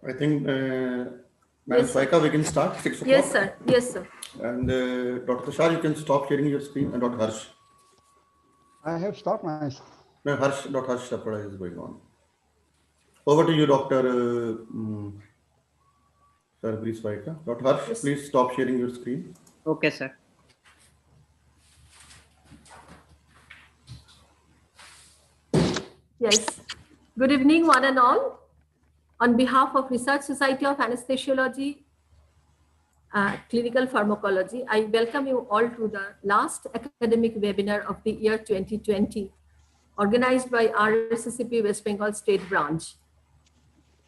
I think, Madam Yes, sir. Swaika, we can start 6 Yes, o'clock. sir. Yes, sir. And Dr. Tushar, you can stop sharing your screen. And Dr. Harsh. I have stopped myself. No, Dr. Harsh Chapada is going on. Over to you, Dr. Sarbri Swaika. Dr. Harsh, Yes. please stop sharing your screen. Okay, sir. Yes. Good evening, one and all. On behalf of Research Society of Anesthesiology, Clinical Pharmacology, I welcome you all to the last academic webinar of the year 2020, organized by Rsacp West Bengal State Branch.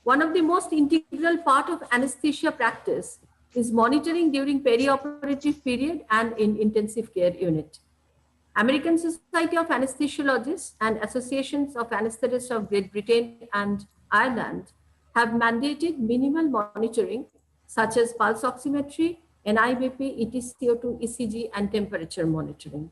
One of the most integral part of anesthesia practice is monitoring during perioperative period and in intensive care unit. American Society of Anesthesiologists and Associations of Anesthetists of Great Britain and Ireland have mandated minimal monitoring such as pulse oximetry, NIBP, ETCO2, ECG, and temperature monitoring.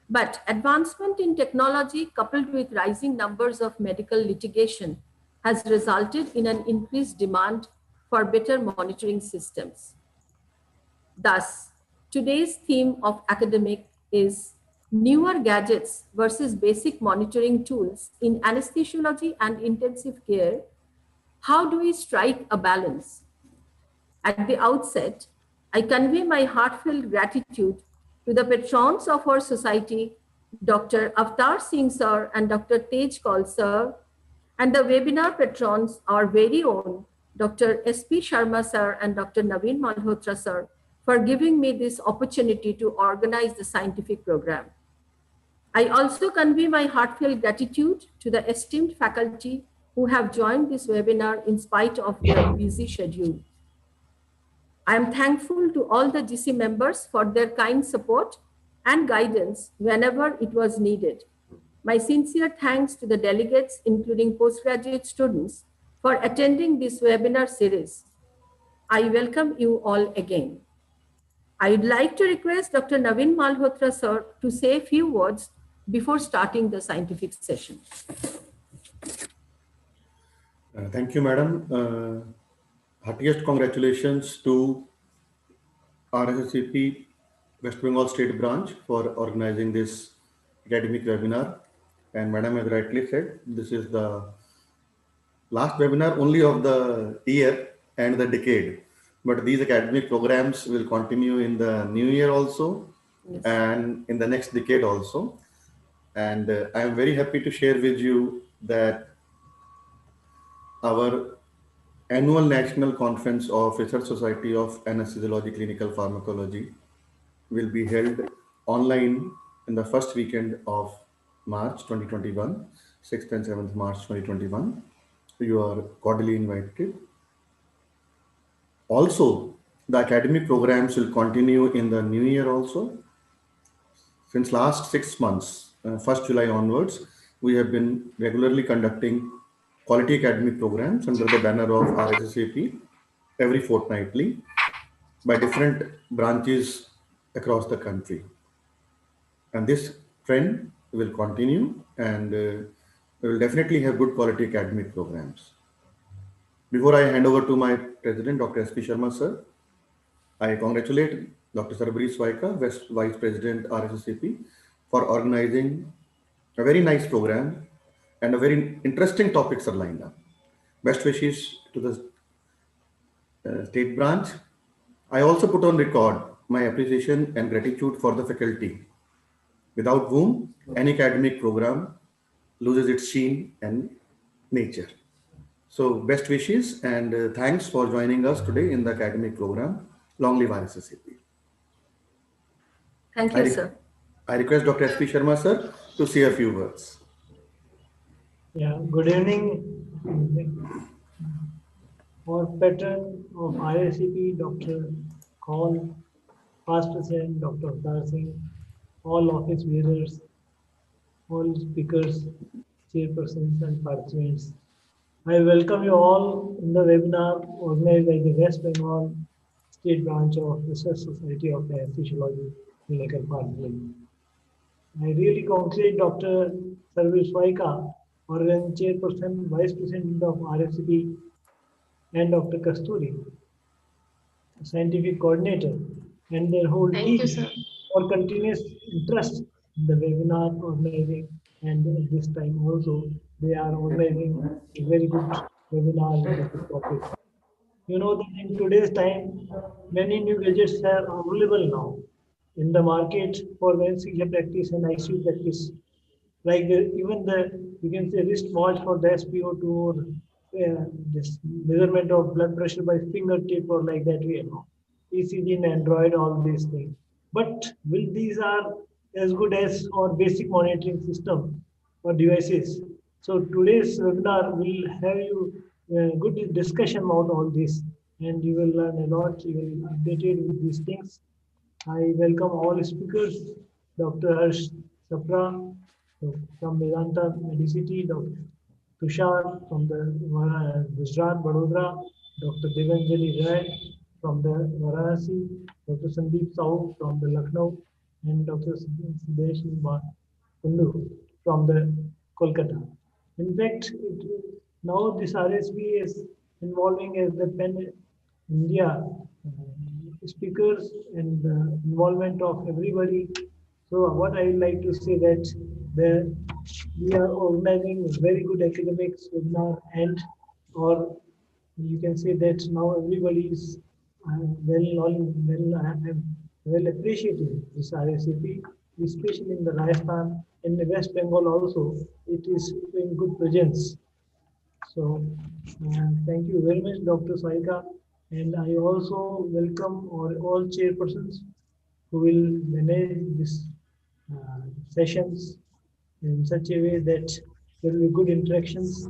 But advancement in technology coupled with rising numbers of medical litigation has resulted in an increased demand for better monitoring systems. Thus, today's theme of academic is newer gadgets versus basic monitoring tools in anesthesiology and intensive care. How do we strike a balance? At the outset, I convey my heartfelt gratitude to the patrons of our society, Dr. Avtar Singh sir and Dr. Tej Kaul sir, and the webinar patrons, our very own Dr. S.P. Sharma sir and Dr. Naveen Malhotra sir, for giving me this opportunity to organize the scientific program. I also convey my heartfelt gratitude to the esteemed faculty who have joined this webinar in spite of their busy schedule. I am thankful to all the GC members for their kind support and guidance whenever it was needed. My sincere thanks to the delegates, including postgraduate students, for attending this webinar series. I welcome you all again. I would like to request Dr. Naveen Malhotra sir to say a few words before starting the scientific session. Thank you, Madam. Heartiest congratulations to Rsacp West Bengal State Branch for organizing this academic webinar. And Madam has rightly said, this is the last webinar only of the year and the decade. But these academic programs will continue in the new year also, yes, and in the next decade also. And I am very happy to share with you that our annual National Conference of Research Society of Anesthesiology Clinical Pharmacology will be held online in the first weekend of March 2021, 6th and 7th March 2021. You are cordially invited. Also, the academic programs will continue in the new year also. Since last 6 months, 1st July onwards, we have been regularly conducting quality academic programs under the banner of Rsacp every fortnightly by different branches across the country. And this trend will continue, and we will definitely have good quality academic programs. Before I hand over to my president, Dr. S.P. Sharma sir, I congratulate Dr. Sarbri Swaika, Vice President Rsacp, for organizing a very nice program and a very interesting topics are lined up. Best wishes to the state branch. I also put on record my appreciation and gratitude for the faculty, without whom any academic program loses its sheen and nature. So best wishes and thanks for joining us today in the academic program. Long live Rsacp. Thank you, sir. I request Dr. S.P. Sharma sir to say a few words. Yeah, good evening. Our patron of Rsacp, Dr. Kaul, past president, Dr. Avtar Singh, all office bearers, all speakers, chairpersons and participants. I welcome you all in the webinar organized by the West Bengal State Branch of Research Society of Anesthesiology Clinical Pharmacology. I really congratulate Dr. Sarbri Swaika, Organ Chairperson, Vice President of Rsacp, and Dr. Kasturi, scientific coordinator, and their whole Thank you, team sir. for continuous interest in the webinar organizing. And at this time also, they are organizing a very good webinar with a good topic. You know that in today's time, many new gadgets are available now in the market for the anesthesia practice and ICU practice. Like even the you can say wristwatch for the SpO2 or this measurement of blood pressure by fingertip or like that way, ECG and Android, all these things. But will these are as good as our basic monitoring system or devices? So today's webinar will have you good discussion about all this, and you will learn a lot. You will be updated with these things. I welcome all speakers, Dr. Harsh Sapra from Vedanta Medicity, Dr. Tushar from the Gujarat, Vadodara, Dr. Devanjali Rai from the Varanasi, Dr. Sandeep Sahu from the Lucknow, and Dr. Sudesh Kundu from the Kolkata. In fact, now this RSP is involving as the Pan India speakers and the involvement of everybody. So what I would like to say that the, we are organizing very good academics webinar, and or you can say that now everybody is well appreciating this RSCP, especially in the Rajasthan, in the West Bengal also. It is in good presence. So thank you very much, Dr. Saika. And I also welcome all chairpersons who will manage these sessions in such a way that there will be good interactions.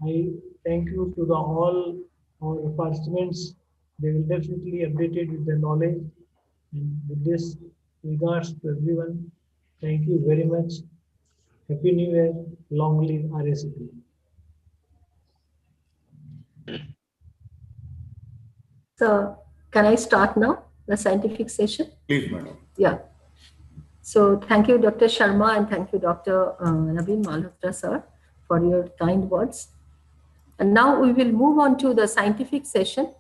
I thank you to the all our participants. They will definitely updated with the knowledge. And with this, regards to everyone. Thank you very much. Happy New Year. Long live RSCP. So can I start now, the scientific session? Please, madam. Yeah. So thank you, Dr. Sharma, and thank you, Dr. Naveen Malhotra, sir, for your kind words. And now we will move on to the scientific session,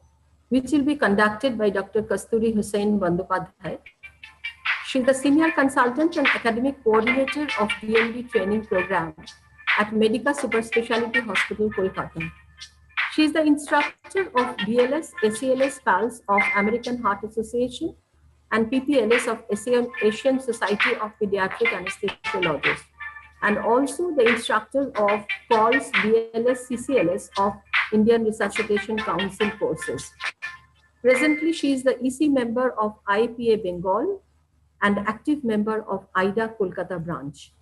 which will be conducted by Dr. Kasturi Hussain Bandopadhyay. She is the Senior Consultant and Academic Coordinator of DMD Training Program at Medica Super Speciality Hospital, Kolkata. She is the instructor of BLS, ACLS PALS of American Heart Association and PPLS of Asian Society of Pediatric Anesthesiologists, and also the instructor of PALS, BLS, CCLS of Indian Resuscitation Council courses. Presently, she is the EC member of IPA Bengal and active member of IDA Kolkata branch.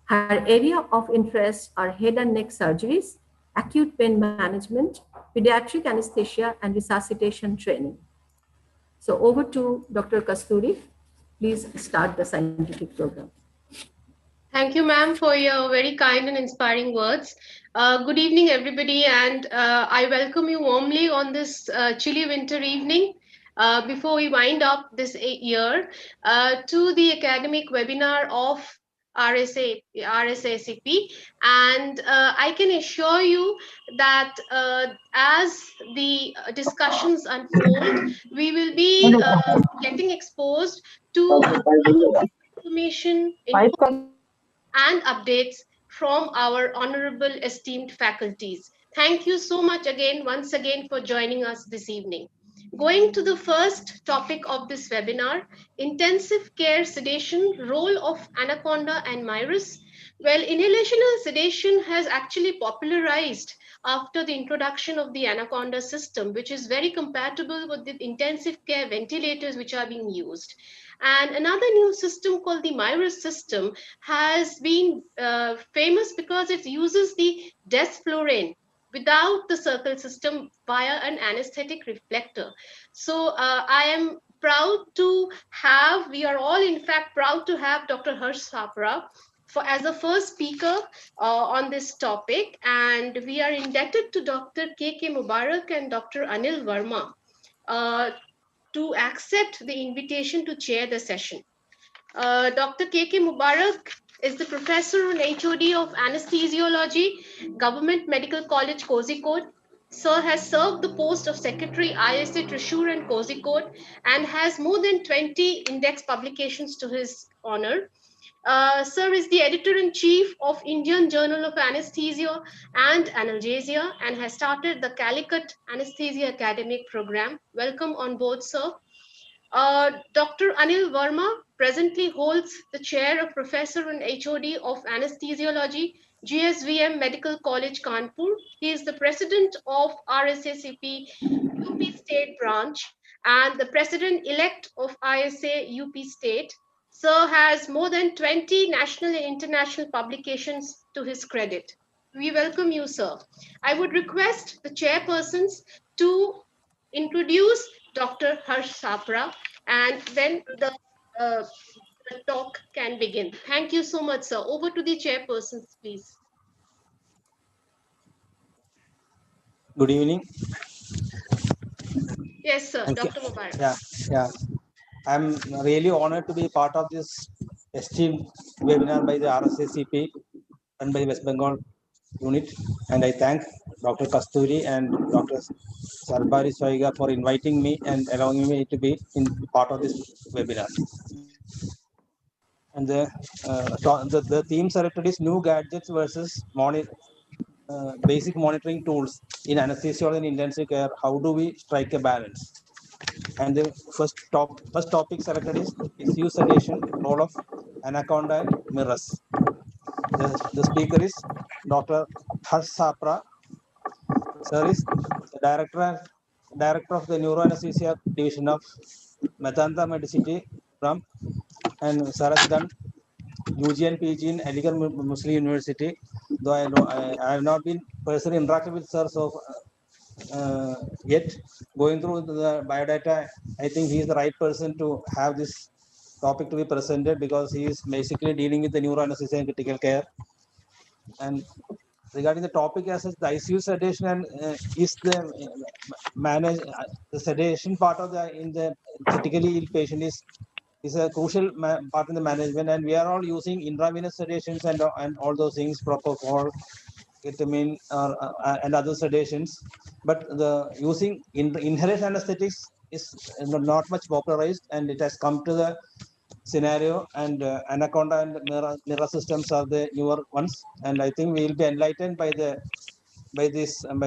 Her area of interest are head and neck surgeries, acute pain management, pediatric anesthesia, and resuscitation training. So over to Dr. Kasturi. Please start the scientific program. Thank you, ma'am, for your very kind and inspiring words. Good evening, everybody, and I welcome you warmly on this chilly winter evening. Before we wind up this year to the academic webinar of RSACP, and I can assure you that as the discussions unfold, we will be getting exposed to information and updates from our honorable esteemed faculties. Thank you so much again, once again, for joining us this evening. Going to the first topic of this webinar, intensive care sedation, role of anaconda and Mirus. Well, inhalational sedation has actually popularized after the introduction of the anaconda system, which is very compatible with the intensive care ventilators which are being used. And another new system called the Mirus system has been famous because it uses the desflurane without the circle system via an anesthetic reflector. So I am proud to have, we are all in fact proud to have Dr. Rsacp as a first speaker on this topic. And we are indebted to Dr. K.K. Mubarak and Dr. Anil Verma to accept the invitation to chair the session. Dr. K.K. Mubarak is the professor and HOD of anesthesiology, Government Medical College, Kozhikode. Sir has served the post of Secretary ISA Thrissur and Kozhikode and has more than 20 index publications to his honor. Sir is the editor-in-chief of Indian Journal of Anesthesia and Analgesia and has started the Calicut Anesthesia Academic Program. Welcome on board, sir. Dr. Anil Verma presently holds the chair of Professor and HOD of Anesthesiology, GSVM Medical College, Kanpur. He is the president of RSACP UP State Branch and the president-elect of ISA UP State. Sir has more than 20 national and international publications to his credit. We welcome you, sir. I would request the chairpersons to introduce Dr. Harsh Sapra, and then the talk can begin. Thank you so much, sir. Over to the chairpersons, please. Good evening. Yes, sir. Thank you. Dr. Mubarak. Yeah. I'm really honored to be part of this esteemed webinar by the RSACP and by the West Bengal unit. And I thank Dr. Kasturi and Dr. Sarbari Soiga for inviting me and allowing me to be in part of this webinar. And the theme selected is new gadgets versus basic monitoring tools in anesthesiology and intensive care. How do we strike a balance? And the first topic selected is use sedation, role of anaconda and mirrors. The speaker is Dr. Harsh Sapra. Sir is the director of the neuroanesthesia division of Medanta Medicity from, and Sir has done UG and PG in Aligarh Muslim University. Though I have not been personally interacted with Sir so yet. Going through the biodata, I think he is the right person to have this topic to be presented because he is basically dealing with the neuroanesthesia and critical care. And regarding the topic as such, the ICU sedation and is the the sedation part of in the critically ill patient is a crucial part in the management, and we are all using intravenous sedations and all those things, propofol, ketamine, and other sedations, but the using inhalation anesthetics is not much popularized, and it has come to the scenario, and anaconda and mirror systems are the newer ones, and I think we will be enlightened by by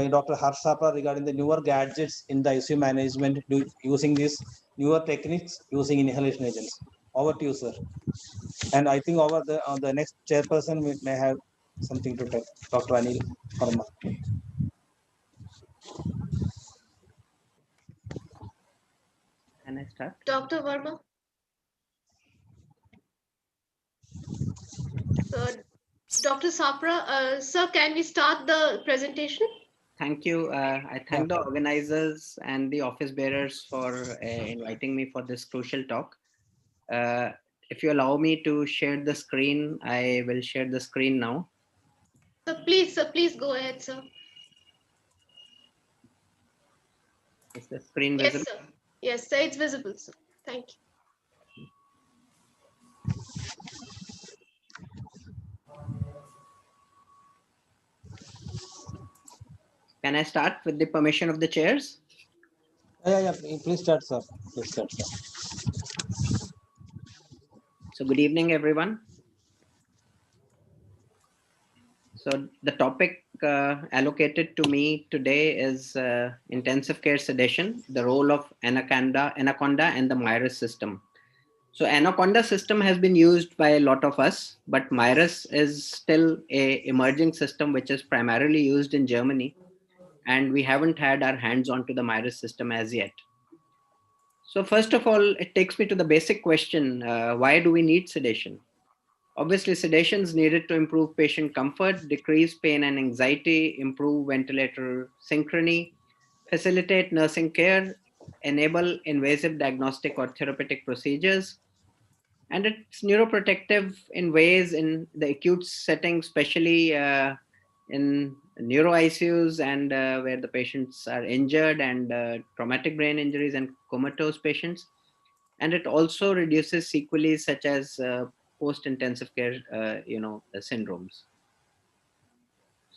Dr. Harsapra regarding the newer gadgets in the ICU management using these newer techniques using inhalation agents. Over to you, sir. And I think over the next chairperson we may have something to tell, Dr. Anil Verma. Can I start? Dr. Verma. Dr. Sapra, sir, can we start the presentation? Thank you. I thank the organizers and the office bearers for inviting me for this crucial talk. If you allow me to share the screen, I will share the screen now. Sir, please go ahead, sir. Is the screen Yes, visible? sir. Yes, sir, it's visible, sir. Thank you. Can I start with the permission of the chairs? Yeah. Please start, sir. Please start, sir. So good evening, everyone. So the topic allocated to me today is intensive care sedation, the role of anaconda and the MIRUS system. So anaconda system has been used by a lot of us, but MIRUS is still a emerging system which is primarily used in Germany, and we haven't had our hands onto the MIRUS system as yet. So first of all, it takes me to the basic question, why do we need sedation? Obviously, sedation is needed to improve patient comfort, decrease pain and anxiety, improve ventilator synchrony, facilitate nursing care, enable invasive diagnostic or therapeutic procedures, and it's neuroprotective in ways in the acute setting, especially in neuro ICUs and where the patients are injured and traumatic brain injuries and comatose patients. And it also reduces sequelae such as post-intensive care, syndromes.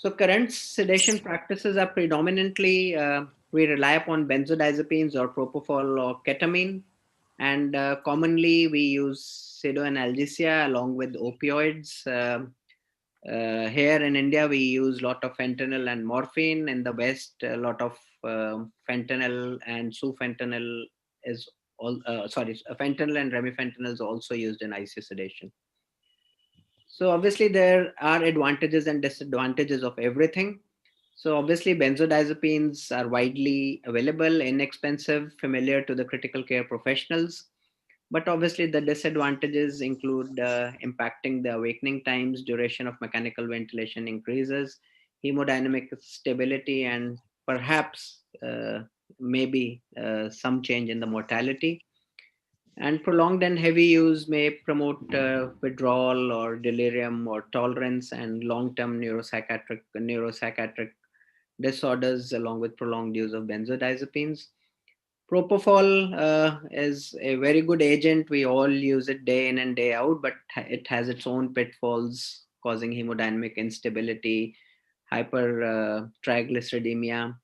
So current sedation practices are predominantly, we rely upon benzodiazepines or propofol or ketamine. And commonly we use pseudoanalgesia along with opioids. Here in India, we use a lot of fentanyl and morphine. In the West, a lot of fentanyl and sufentanil is all, fentanyl and remifentanil is also used in ICU sedation. So obviously there are advantages and disadvantages of everything. So obviously benzodiazepines are widely available, inexpensive, familiar to the critical care professionals. But obviously the disadvantages include impacting the awakening times, duration of mechanical ventilation increases, hemodynamic stability, and perhaps maybe some change in the mortality. And prolonged and heavy use may promote withdrawal or delirium or tolerance and long-term neuropsychiatric disorders along with prolonged use of benzodiazepines. Propofol is a very good agent. We all use it day in and day out, but it has its own pitfalls causing hemodynamic instability, hypertriglyceridemia.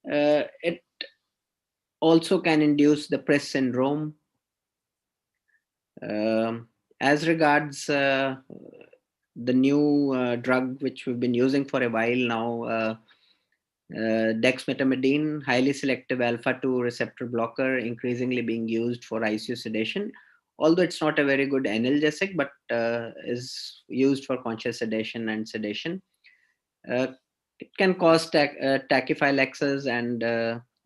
It also can induce the PRESS syndrome. As regards the new drug which we've been using for a while now, dexmedetomidine, highly selective alpha-2 receptor blocker, increasingly being used for ICU sedation, although it's not a very good analgesic, but is used for conscious sedation and sedation. It can cause tachyphylaxis, and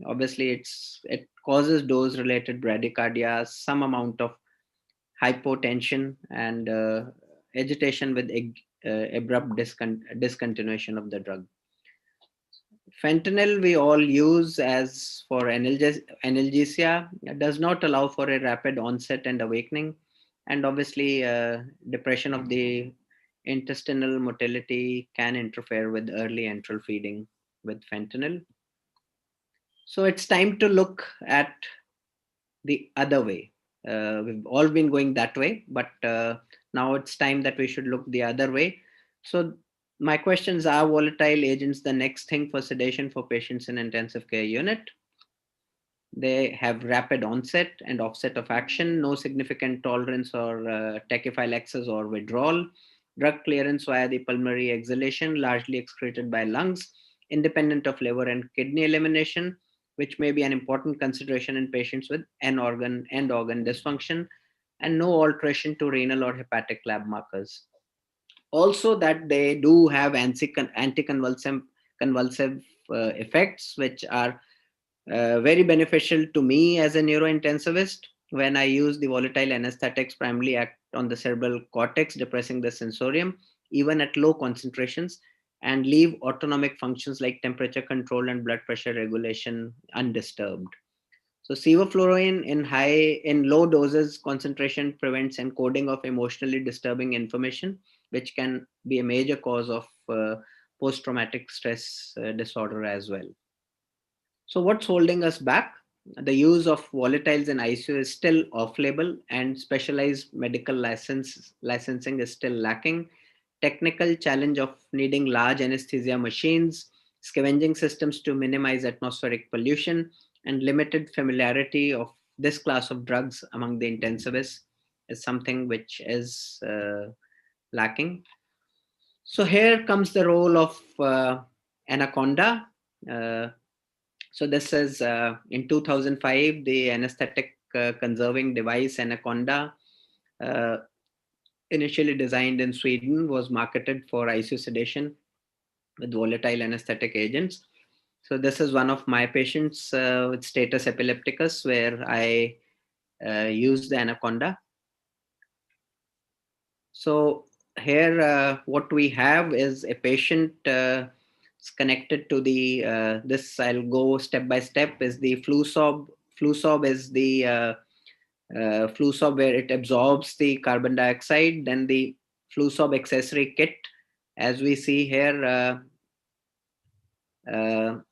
obviously it causes dose-related bradycardia, some amount of hypotension, and agitation with abrupt discontinuation of the drug. Fentanyl we all use as for analgesia. It does not allow for a rapid onset and awakening, and obviously depression of the intestinal motility can interfere with early enteral feeding with fentanyl. So it's time to look at the other way. We've all been going that way, but now it's time that we should look the other way. So my questions are: volatile agents the next thing for sedation for patients in intensive care unit? They have rapid onset and offset of action, no significant tolerance or tachyphylaxis or withdrawal, drug clearance via the pulmonary exhalation, largely excreted by lungs, independent of liver and kidney elimination, which may be an important consideration in patients with end organ dysfunction, and no alteration to renal or hepatic lab markers. Also that they do have anticonvulsive effects, which are very beneficial to me as a neurointensivist. When I use the volatile anesthetics, primarily act on the cerebral cortex, depressing the sensorium, even at low concentrations, and leave autonomic functions like temperature control and blood pressure regulation undisturbed. So sevoflurane in low doses concentration prevents encoding of emotionally disturbing information, which can be a major cause of post-traumatic stress disorder as well. So what's holding us back? The use of volatiles in ICU is still off-label, and specialized medical licensing is still lacking. Technical challenge of needing large anesthesia machines, scavenging systems to minimize atmospheric pollution, and limited familiarity of this class of drugs among the intensivists is something which is lacking. So here comes the role of Anaconda. So this is in 2005, the anesthetic conserving device Anaconda, initially designed in Sweden, was marketed for ICU sedation with volatile anesthetic agents. So this is one of my patients with status epilepticus, where I use the Anaconda. So here what we have is a patient connected to the, this I'll go step by step, is the flu-sob. Flu-sob is the flu-sob where it absorbs the carbon dioxide. Then the flu-sob accessory kit, as we see here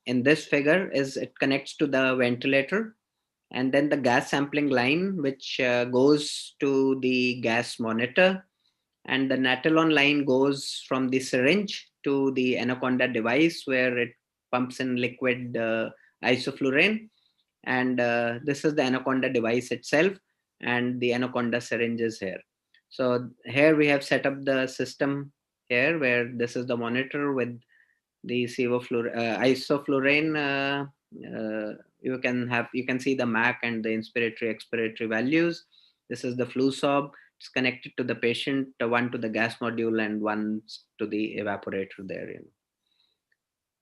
in this figure, is it connects to the ventilator, and then the gas sampling line, which goes to the gas monitor, and the Natalon line goes from the syringe to the Anaconda device where it pumps in liquid isoflurane. And this is the Anaconda device itself, and the Anaconda syringe is here. So here we have set up the system here, where this is the monitor with the isoflurane. You can see the MAC and the inspiratory expiratory values. This is the flu swab. It's connected to the patient, one to the gas module and one to the evaporator there.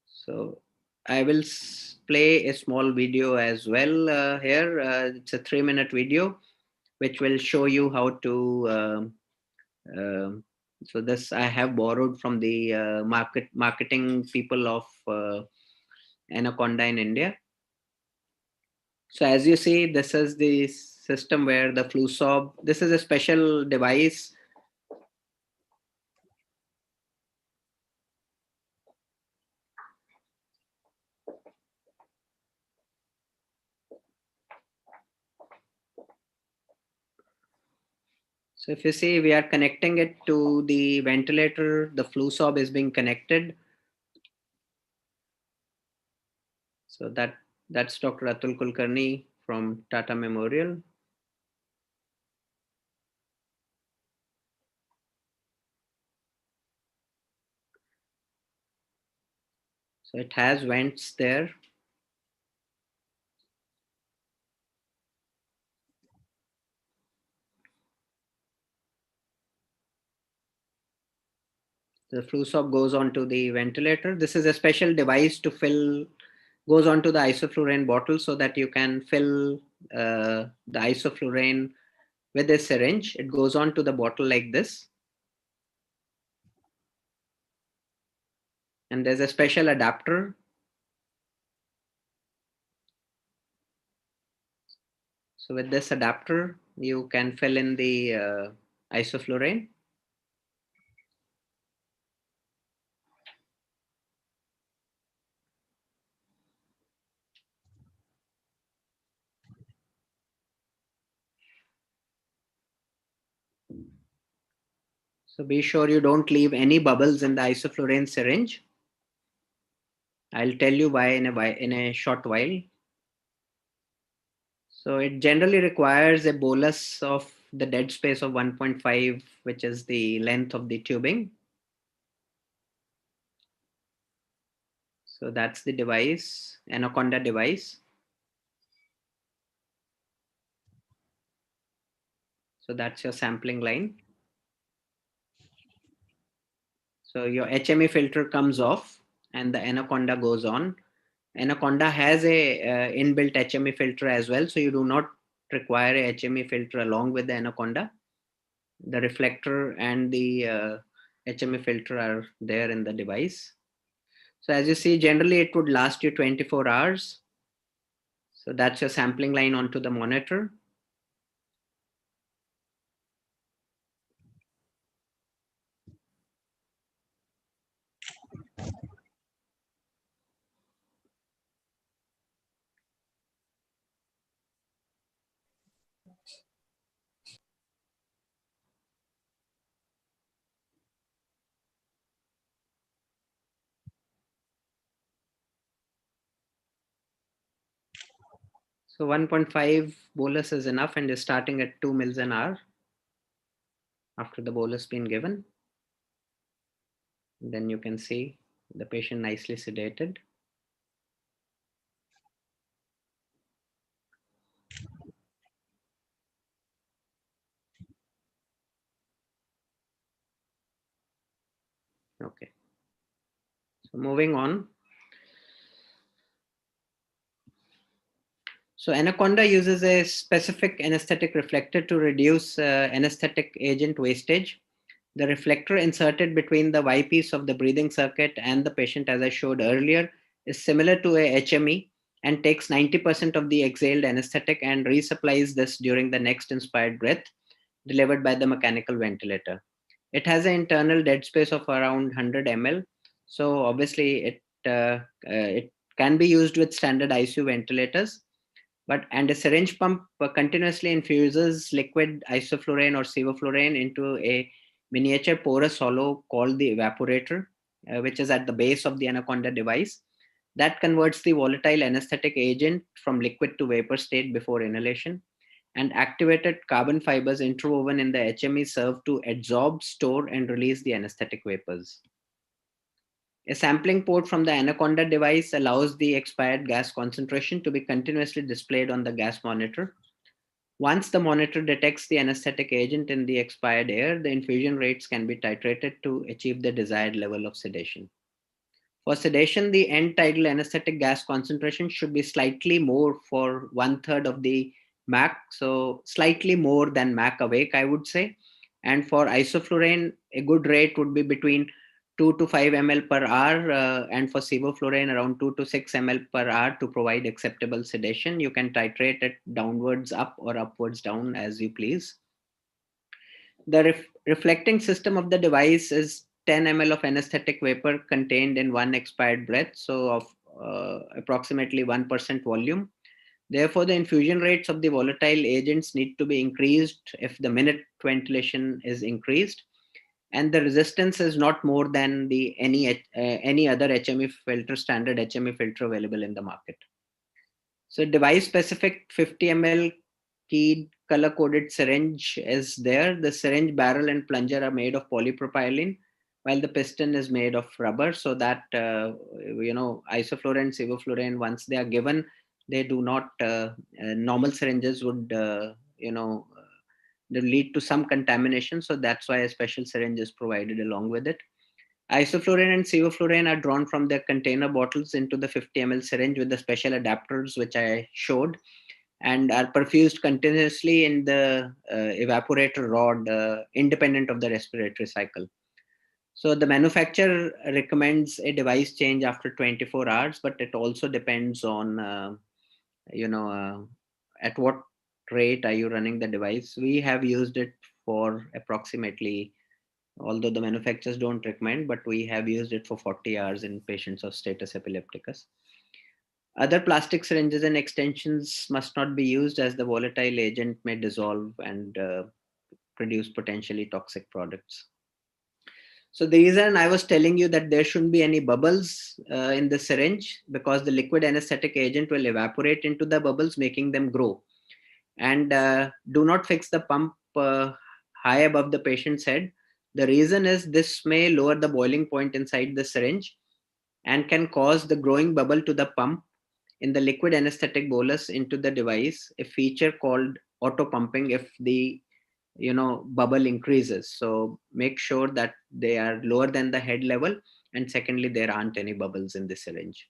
So I will play a small video as well here. It's a 3-minute video which will show you how to so this I have borrowed from the marketing people of Anaconda in India. So as you see, this is the system where the flu swab, this is a special device. So if you see, we are connecting it to the ventilator, the flu swab is being connected. So that's Dr. Atul Kulkarni from Tata Memorial. So it has vents there. The flu swab goes onto the ventilator. This is a special device to fill, goes onto the isoflurane bottle so that you can fill the isoflurane with a syringe. It goes onto the bottle like this. And there's a special adapter. So with this adapter, you can fill in the isoflurane. So be sure you don't leave any bubbles in the isoflurane syringe. I'll tell you why in a short while. So it generally requires a bolus of the dead space of 1.5, which is the length of the tubing. So that's the device, Anaconda device. So that's your sampling line. So your HME filter comes off and the Anaconda goes on. Anaconda has a inbuilt HME filter as well. So you do not require a HME filter along with the Anaconda. The reflector and the HME filter are there in the device. So as you see, generally it would last you 24 hours. So that's your sampling line onto the monitor. So 1.5 bolus is enough and is starting at 2 mils an hour after the bolus been given. Then you can see the patient nicely sedated. Okay. So moving on. So Anaconda uses a specific anesthetic reflector to reduce anesthetic agent wastage. The reflector inserted between the Y piece of the breathing circuit and the patient, as I showed earlier, is similar to a HME and takes 90% of the exhaled anesthetic and resupplies this during the next inspired breath delivered by the mechanical ventilator. It has an internal dead space of around 100 ml. So obviously it can be used with standard ICU ventilators. And a syringe pump continuously infuses liquid isoflurane or sevoflurane into a miniature porous hollow called the evaporator. which is at the base of the Anaconda device. That converts the volatile anesthetic agent from liquid to vapor state before inhalation, and activated carbon fibers interwoven in the HME serve to adsorb, store, and release the anesthetic vapors. A sampling port from the Anaconda device allows the expired gas concentration to be continuously displayed on the gas monitor. Once the monitor detects the anesthetic agent in the expired air, the infusion rates can be titrated to achieve the desired level of sedation. For sedation, the end tidal anesthetic gas concentration should be slightly more for 1/3 of the MAC, so slightly more than MAC awake, I would say. And for isoflurane, a good rate would be between 2 to 5 ml per hour, and for sevoflurane around 2 to 6 ml per hour to provide acceptable sedation. You can titrate it downwards up or upwards down as you please. The reflecting system of the device is 10 ml of anesthetic vapor contained in one expired breath, so of approximately 1% volume. Therefore, the infusion rates of the volatile agents need to be increased if the minute ventilation is increased, and the resistance is not more than the any other HME filter, standard HME filter available in the market. So device specific 50 ml keyed color coded syringe is there. The syringe barrel and plunger are made of polypropylene, while the piston is made of rubber, so that isoflurane, sevoflurane, once they are given, they do not normal syringes would they lead to some contamination, so that's why a special syringe is provided along with it. Isoflurane and sevoflurane are drawn from their container bottles into the 50 ml syringe with the special adapters which I showed, and are perfused continuously in the evaporator rod independent of the respiratory cycle. So the manufacturer recommends a device change after 24 hours, but it also depends on at what rate are you running the device. We have used it for approximately, although the manufacturers don't recommend, but we have used it for 40 hours in patients of status epilepticus. Other plastic syringes and extensions must not be used, as the volatile agent may dissolve and produce potentially toxic products. So the reason I was telling you that there shouldn't be any bubbles in the syringe, because the liquid anesthetic agent will evaporate into the bubbles, making them grow. And do not fix the pump high above the patient's head. The reason is this may lower the boiling point inside the syringe and can cause the growing bubble to the pump in the liquid anesthetic bolus into the device, a feature called auto pumping if the bubble increases. So make sure that they are lower than the head level, and secondly, there aren't any bubbles in the syringe.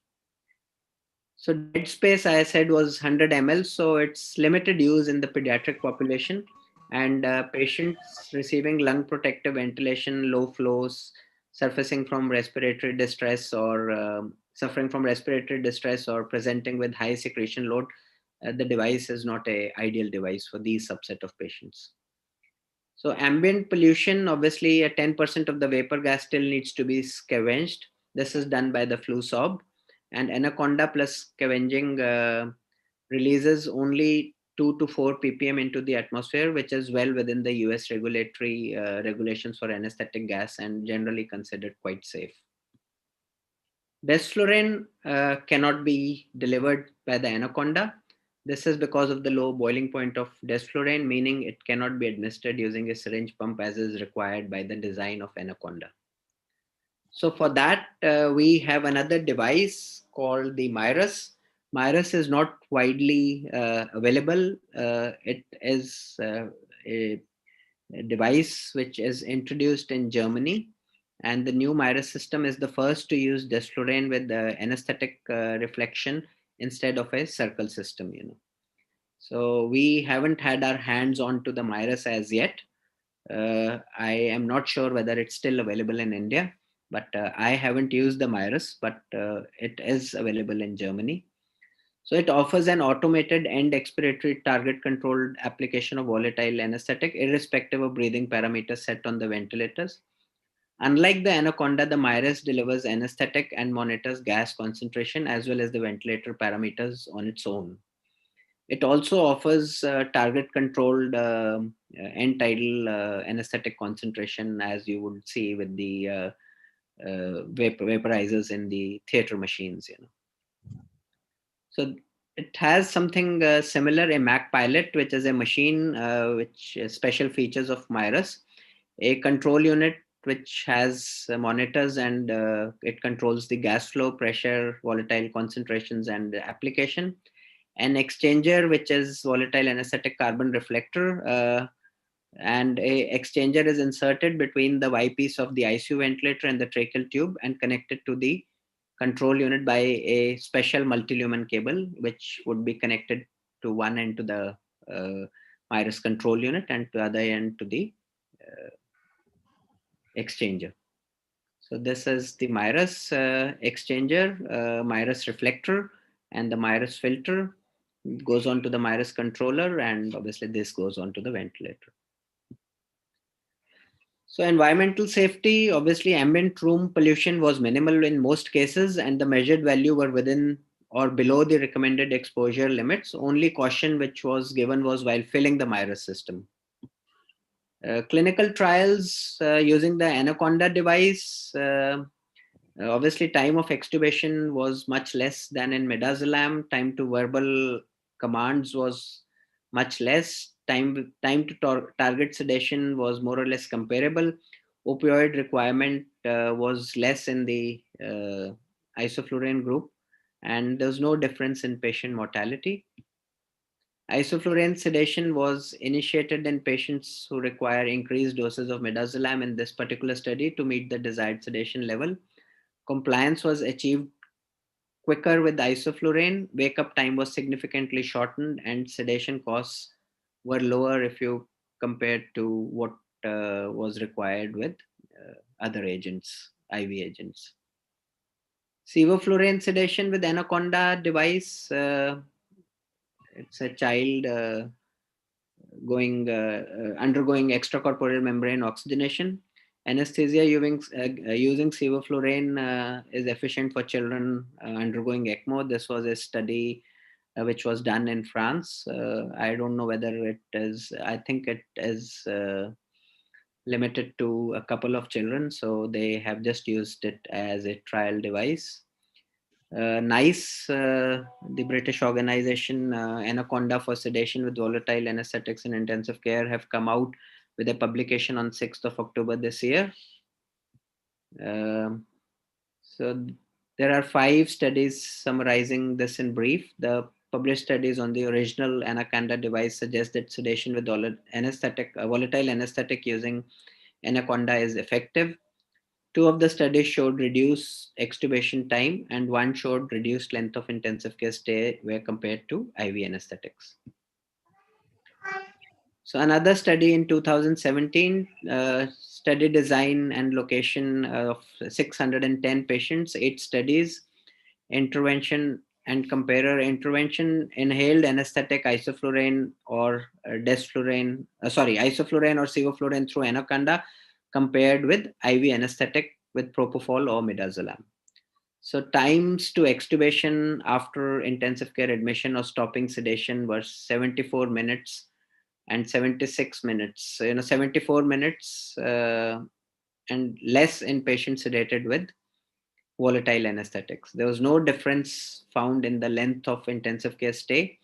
So dead space, I said, was 100 ml, so it's limited use in the pediatric population, and patients receiving lung protective ventilation, low flows, surfacing from respiratory distress, or suffering from respiratory distress, or presenting with high secretion load, the device is not an ideal device for these subset of patients. So ambient pollution, obviously 10% of the vapor gas still needs to be scavenged. This is done by the flue sob, and Anaconda plus scavenging releases only 2 to 4 ppm into the atmosphere, which is well within the US regulatory regulations for anesthetic gas and generally considered quite safe. Desflurane cannot be delivered by the Anaconda. This is because of the low boiling point of desflurane, meaning it cannot be administered using a syringe pump as is required by the design of Anaconda. So for that, we have another device called the Mirus. Mirus is not widely available. It is a device which is introduced in Germany. And the new Mirus system is the first to use desflurane with the anesthetic reflection instead of a circle system. So we haven't had our hands on to the Mirus as yet. I am not sure whether it's still available in India, but I haven't used the Mirus, but it is available in Germany. So it offers an automated and expiratory target controlled application of volatile anesthetic, irrespective of breathing parameters set on the ventilators. Unlike the Anaconda, the Mirus delivers anesthetic and monitors gas concentration as well as the ventilator parameters on its own. It also offers target controlled end tidal anesthetic concentration, as you would see with the vaporizers in the theater machines. So it has something similar, a Mac Pilot, which is a machine which special features of Mirus, a control unit which has monitors, and it controls the gas flow, pressure, volatile concentrations, and application. An exchanger, which is volatile anesthetic carbon reflector, and a exchanger is inserted between the Y piece of the ICU ventilator and the tracheal tube and connected to the control unit by a special multi-lumen cable, which would be connected to one end to the Mirus control unit and to the other end to the exchanger. So this is the Mirus exchanger, Mirus reflector, and the Mirus filter. It goes on to the Mirus controller, and obviously this goes on to the ventilator. So environmental safety, obviously ambient room pollution was minimal in most cases, and the measured value were within or below the recommended exposure limits. Only caution which was given was while filling the Mirus system. Clinical trials using the Anaconda device, obviously time of extubation was much less than in midazolam. Time to verbal commands was much less. Time to target sedation was more or less comparable. Opioid requirement was less in the isoflurane group, and there was no difference in patient mortality. Isoflurane sedation was initiated in patients who require increased doses of midazolam in this particular study to meet the desired sedation level. Compliance was achieved quicker with isoflurane. Wake-up time was significantly shortened, and sedation costs were lower if you compare to what was required with other agents, IV agents. Sevoflurane sedation with Anaconda device. It's a child undergoing extracorporeal membrane oxygenation. Anesthesia using sevoflurane is efficient for children undergoing ECMO. This was a study which was done in France. I don't know whether it is, I think it is limited to a couple of children. So they have just used it as a trial device. NICE, the British organization, Anaconda for sedation with volatile anesthetics in intensive care, have come out with a publication on 6th of October this year. So there are 5 studies summarizing this in brief. The published studies on the original Anaconda device suggest that sedation with volatile anesthetic using Anaconda is effective. 2 of the studies showed reduced extubation time, and 1 showed reduced length of intensive care stay where compared to IV anesthetics. So another study in 2017, study design and location of 610 patients, 8 studies, intervention and comparer. Intervention: inhaled anesthetic, isoflurane or isoflurane or sevoflurane through Anaconda, compared with IV anesthetic with propofol or midazolam. So times to extubation after intensive care admission or stopping sedation were 74 minutes and 76 minutes. So, 74 minutes and less in patients sedated with volatile anesthetics. There was no difference found in the length of intensive care stay,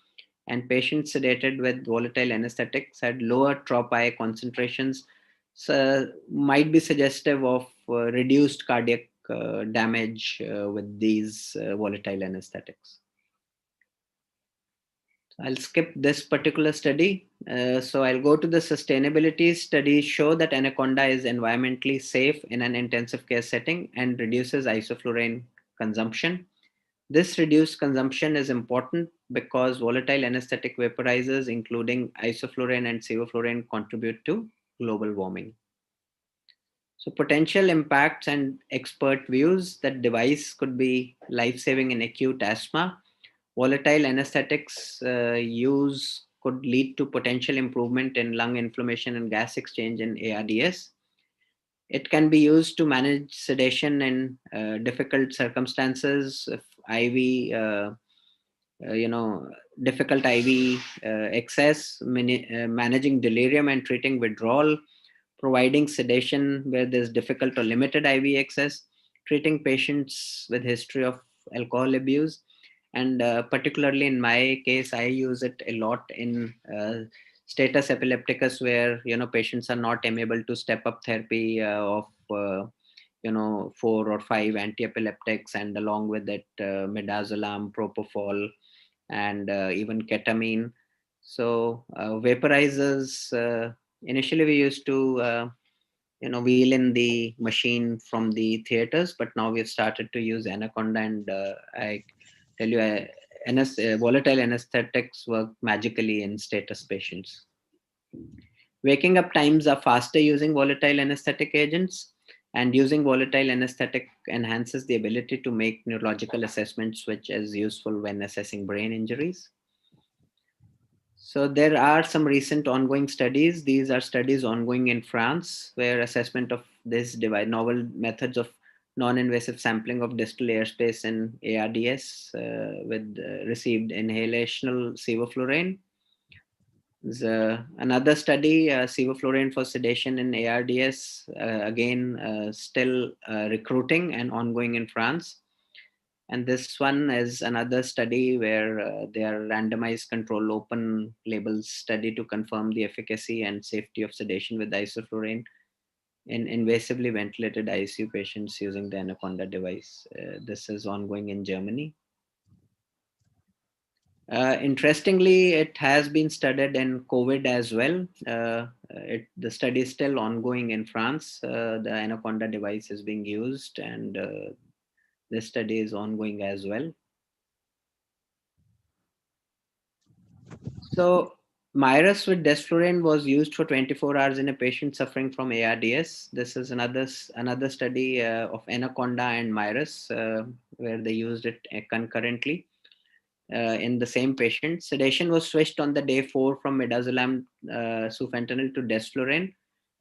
and patients sedated with volatile anesthetics had lower trop-I concentrations, so might be suggestive of reduced cardiac damage with these volatile anesthetics. I'll skip this particular study. So I'll go to the sustainability. Studies show that Anaconda is environmentally safe in an intensive care setting and reduces isoflurane consumption. This reduced consumption is important because volatile anesthetic vaporizers, including isoflurane and sevoflurane, contribute to global warming. So potential impacts and expert views: that device could be life-saving in acute asthma. Volatile anesthetics use could lead to potential improvement in lung inflammation and gas exchange in ARDS. It can be used to manage sedation in difficult circumstances, if IV, difficult IV excess, managing delirium and treating withdrawal, providing sedation where there's difficult or limited IV access, treating patients with history of alcohol abuse. And particularly in my case, I use it a lot in status epilepticus, where patients are not able to step up therapy of 4 or 5 anti-epileptics, and along with it midazolam, propofol, and even ketamine. So vaporizers, initially we used to wheel in the machine from the theaters, but now we've started to use Anaconda, and I tell you, volatile anesthetics work magically in status patients. Waking up times are faster using volatile anesthetic agents, and using volatile anesthetic enhances the ability to make neurological assessments, which is useful when assessing brain injuries. So there are some recent ongoing studies. These are studies ongoing in France, where assessment of this device, novel methods of non-invasive sampling of distal airspace in ARDS with received inhalational sevoflurane. There's another study, sevoflurane for sedation in ARDS, again still recruiting and ongoing in France. And this one is another study where they are randomized control open label study to confirm the efficacy and safety of sedation with isoflurane in invasively ventilated ICU patients using the Anaconda device. This is ongoing in Germany. Interestingly, it has been studied in COVID as well. The study is still ongoing in France. The Anaconda device is being used, and this study is ongoing as well. So Mirus with desflurane was used for 24 hours in a patient suffering from ARDS. This is another study of Anaconda and Mirus, where they used it concurrently in the same patient. Sedation was switched on the day 4 from midazolam sufentanil to desflurane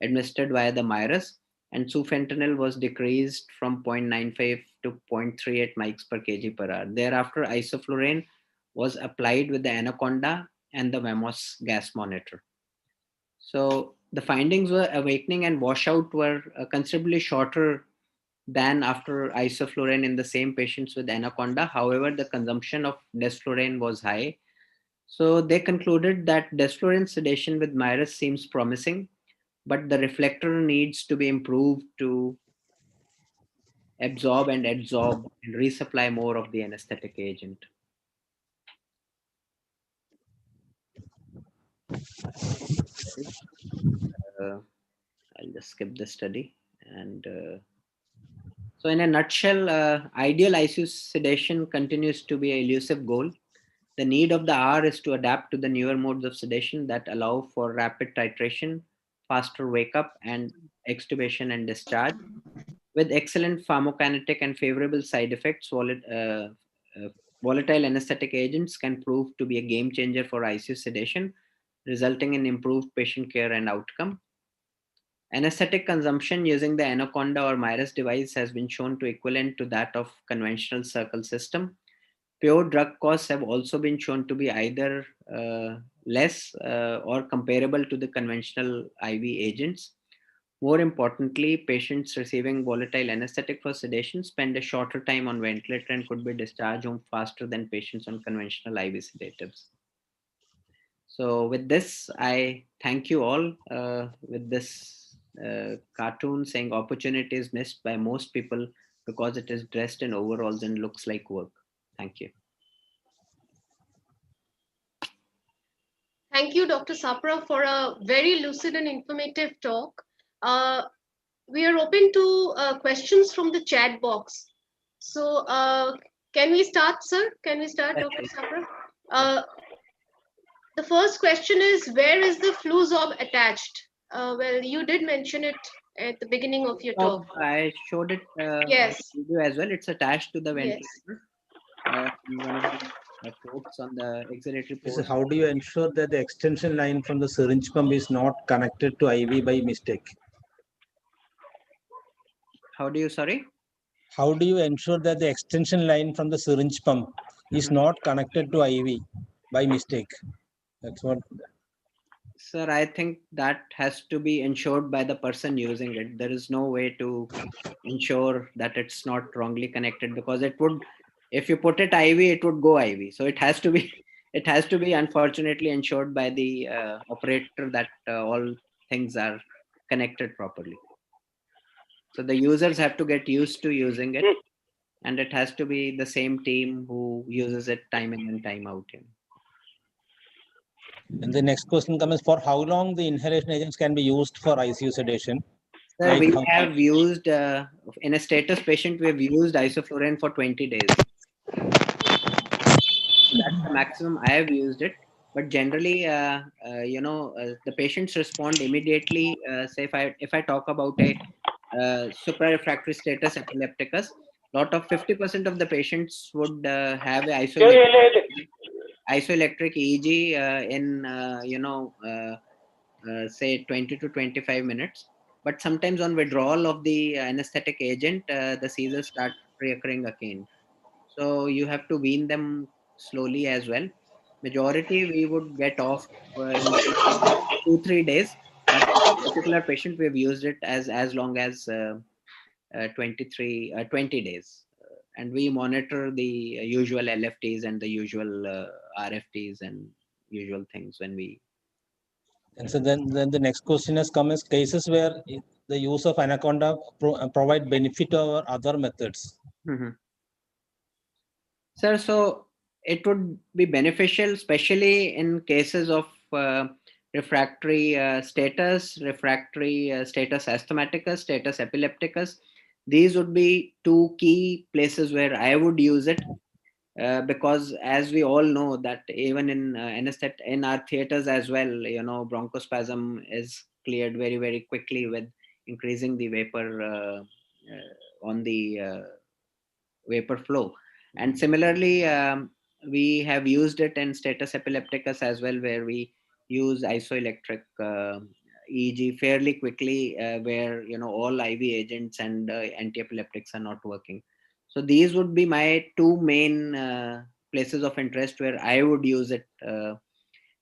administered via the Mirus, and sufentanil was decreased from 0.95 to 0.38 mics per kg per hour. Thereafter, isoflurane was applied with the Anaconda and the Vamos gas monitor. So the findings were awakening and washout were considerably shorter than after isoflurane in the same patients with Anaconda. However, the consumption of desflurane was high. So they concluded that desflurane sedation with Mirus seems promising, but the reflector needs to be improved to absorb and adsorb and resupply more of the anesthetic agent. I'll just skip the study. And so in a nutshell, ideal ICU sedation continues to be an elusive goal. The need of the hour is to adapt to the newer modes of sedation that allow for rapid titration, faster wake up, and extubation and discharge. With excellent pharmacokinetic and favorable side effects, volatile anesthetic agents can prove to be a game changer for ICU sedation, resulting in improved patient care and outcome. Anesthetic consumption using the Anaconda or Mirus device has been shown to equivalent to that of conventional circle system. Pure drug costs have also been shown to be either less or comparable to the conventional IV agents. More importantly, patients receiving volatile anesthetic for sedation spend a shorter time on ventilator and could be discharged home faster than patients on conventional IV sedatives. So with this, I thank you all with this cartoon saying opportunity is missed by most people because it is dressed in overalls and looks like work. Thank you. Thank you, Dr. Sapra, for a very lucid and informative talk. We are open to questions from the chat box. So can we start, sir? Can we start, Yes, Dr. Sapra? The first question is, where is the FluZorb attached? Well, you did mention it at the beginning of your talk. I showed it on Yes. the video as well. It's attached to the Yes. ventilator. One of the ports on the exhalatory So port. how do you ensure that the extension line from the syringe pump is not connected to IV by mistake? How do you, sorry? How do you ensure that the extension line from the syringe pump is not connected to IV by mistake? That's what. Sir, I think that has to be ensured by the person using it. There is no way to ensure that it's not wrongly connected, because it would, if you put it IV, it would go IV. So it has to be, it has to be unfortunately ensured by the operator that all things are connected properly. So the users have to get used to using it, and it has to be the same team who uses it time in and time out. And the next question comes: for how long the inhalation agents can be used for ICU sedation? Sir, Like we how, have used, in a status patient, we have used isoflurane for 20 days. That's the maximum I have used it. But generally, the patients respond immediately. Say if I talk about a suprarefractory status epilepticus, lot of 50% of the patients would have a isoelectric EEG in say 20 to 25 minutes. But sometimes on withdrawal of the anesthetic agent, the seizures start reoccurring again. So you have to wean them slowly as well. Majority we would get off in 2-3 days, but particular patient we've used it as long as 20 days. And we monitor the usual LFTs and the usual RFTs and usual things when we. and so then the next question has come as cases where the use of anaconda provide benefit over other methods. Mhm. Sir, so it would be beneficial, especially in cases of refractory status asthmaticus, status epilepticus. These would be two key places where I would use it, because as we all know that even in anesthetic in our theaters as well, bronchospasm is cleared very, very quickly with increasing the vapor on the vapor flow. And similarly, we have used it in status epilepticus as well, where we use isoelectric EEG fairly quickly, where all IV agents and anti-epileptics are not working. So these would be my two main places of interest where I would use it.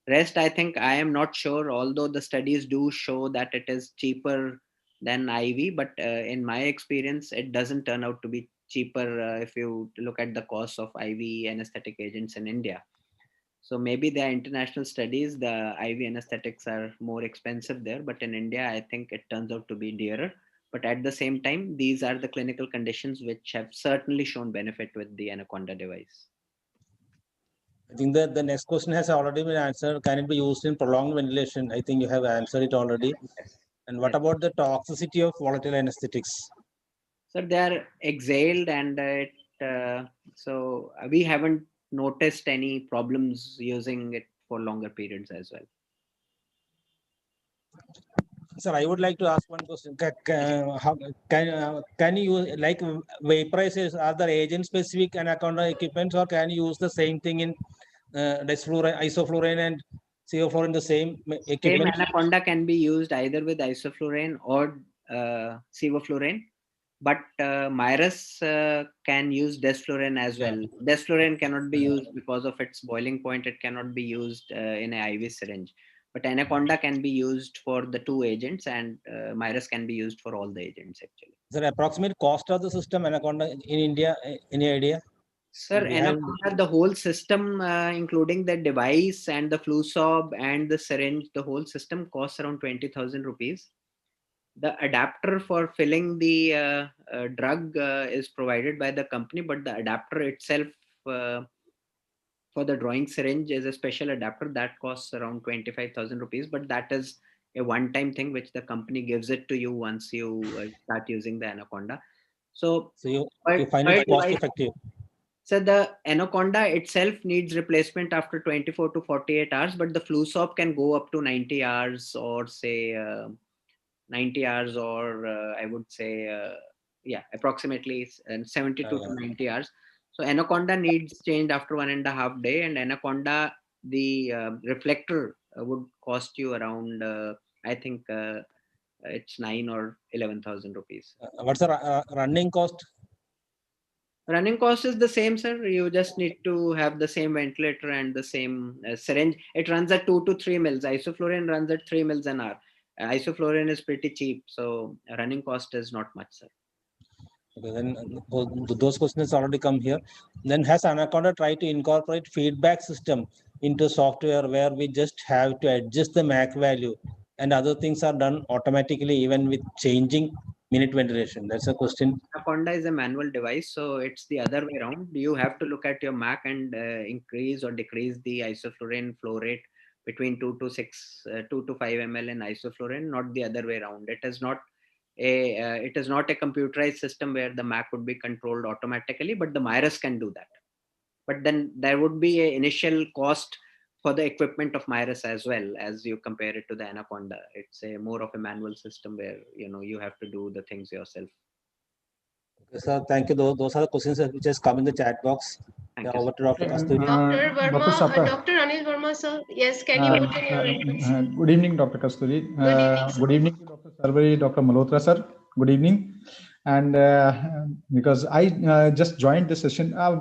Rest, I think I am not sure, although the studies do show that it is cheaper than IV, but in my experience, it doesn't turn out to be cheaper if you look at the cost of IV anesthetic agents in India. So maybe there are international studies, the IV anesthetics are more expensive there, but in India, I think it turns out to be dearer. But at the same time, these are the clinical conditions which have certainly shown benefit with the Anaconda device. I think that the next question has already been answered. Can it be used in prolonged ventilation? I think you have answered it already. And what about the toxicity of volatile anesthetics? So they are exhaled, and so we haven't noticed any problems using it for longer periods as well. Sir, I would like to ask one question. Can you use like vaporizers? Are there agent specific anaconda equipments, or can you use the same thing in isoflurane and sevoflurane, the same Same equipment? Anaconda can be used either with isoflurane or sevoflurane, but Mirus can use desflurane as well. Desflurane cannot be used because of its boiling point. It cannot be used in an IV syringe. But Anaconda can be used for the two agents, and Mirus can be used for all the agents actually. The approximate cost of the system anaconda in India? Any idea? Sir, Anaconda, the whole system, including the device and the flu swab and the syringe, the whole system costs around 20,000 rupees. The adapter for filling the drug is provided by the company, but the adapter itself for the drawing syringe is a special adapter that costs around 25,000 rupees, but that is a one-time thing which the company gives it to you once you start using the Anaconda. So you find it cost effective? So the Anaconda itself needs replacement after 24 to 48 hours, but the flu swab can go up to 90 hours or say 90 hours, or I would say, approximately 72 to 90 hours. So Anaconda needs changed after 1.5 days, and Anaconda, the reflector would cost you around, I think it's 9 or 11,000 rupees. What's the running cost? Running cost is the same, sir. You just need to have the same ventilator and the same syringe. It runs at 2 to 3 mils. Isoflurane runs at 3 mils an hour. Isoflurane is pretty cheap, so running cost is not much, sir. Okay, then those questions already come here. Then has Anaconda tried to incorporate feedback system into software where we just have to adjust the MAC value and other things are done automatically even with changing minute ventilation? That's a question. Anaconda is a manual device, so it's the other way around. You have to look at your MAC and increase or decrease the isoflurane flow rate between 2 to 5 ml in isoflurane, not the other way around. It is not a computerized system where the MAC would be controlled automatically, but the Mirus can do that. But then there would be an initial cost for the equipment of Mirus as well, as you compare it to the Anaconda. It's a more of a manual system where you have to do the things yourself. Okay, sir, thank you. Those are the questions which has come in the chat box. Thank Yeah, you, over to Dr. Kasturi. Dr. Dr. Verma, Sapra. Dr. Anil Verma, sir. Yes, can you put in your inputs? Good evening, Dr. Kasturi. Good evening, sir. Good evening to Dr. Sarvari, Dr. Malhotra, sir. Good evening. And because I just joined the session a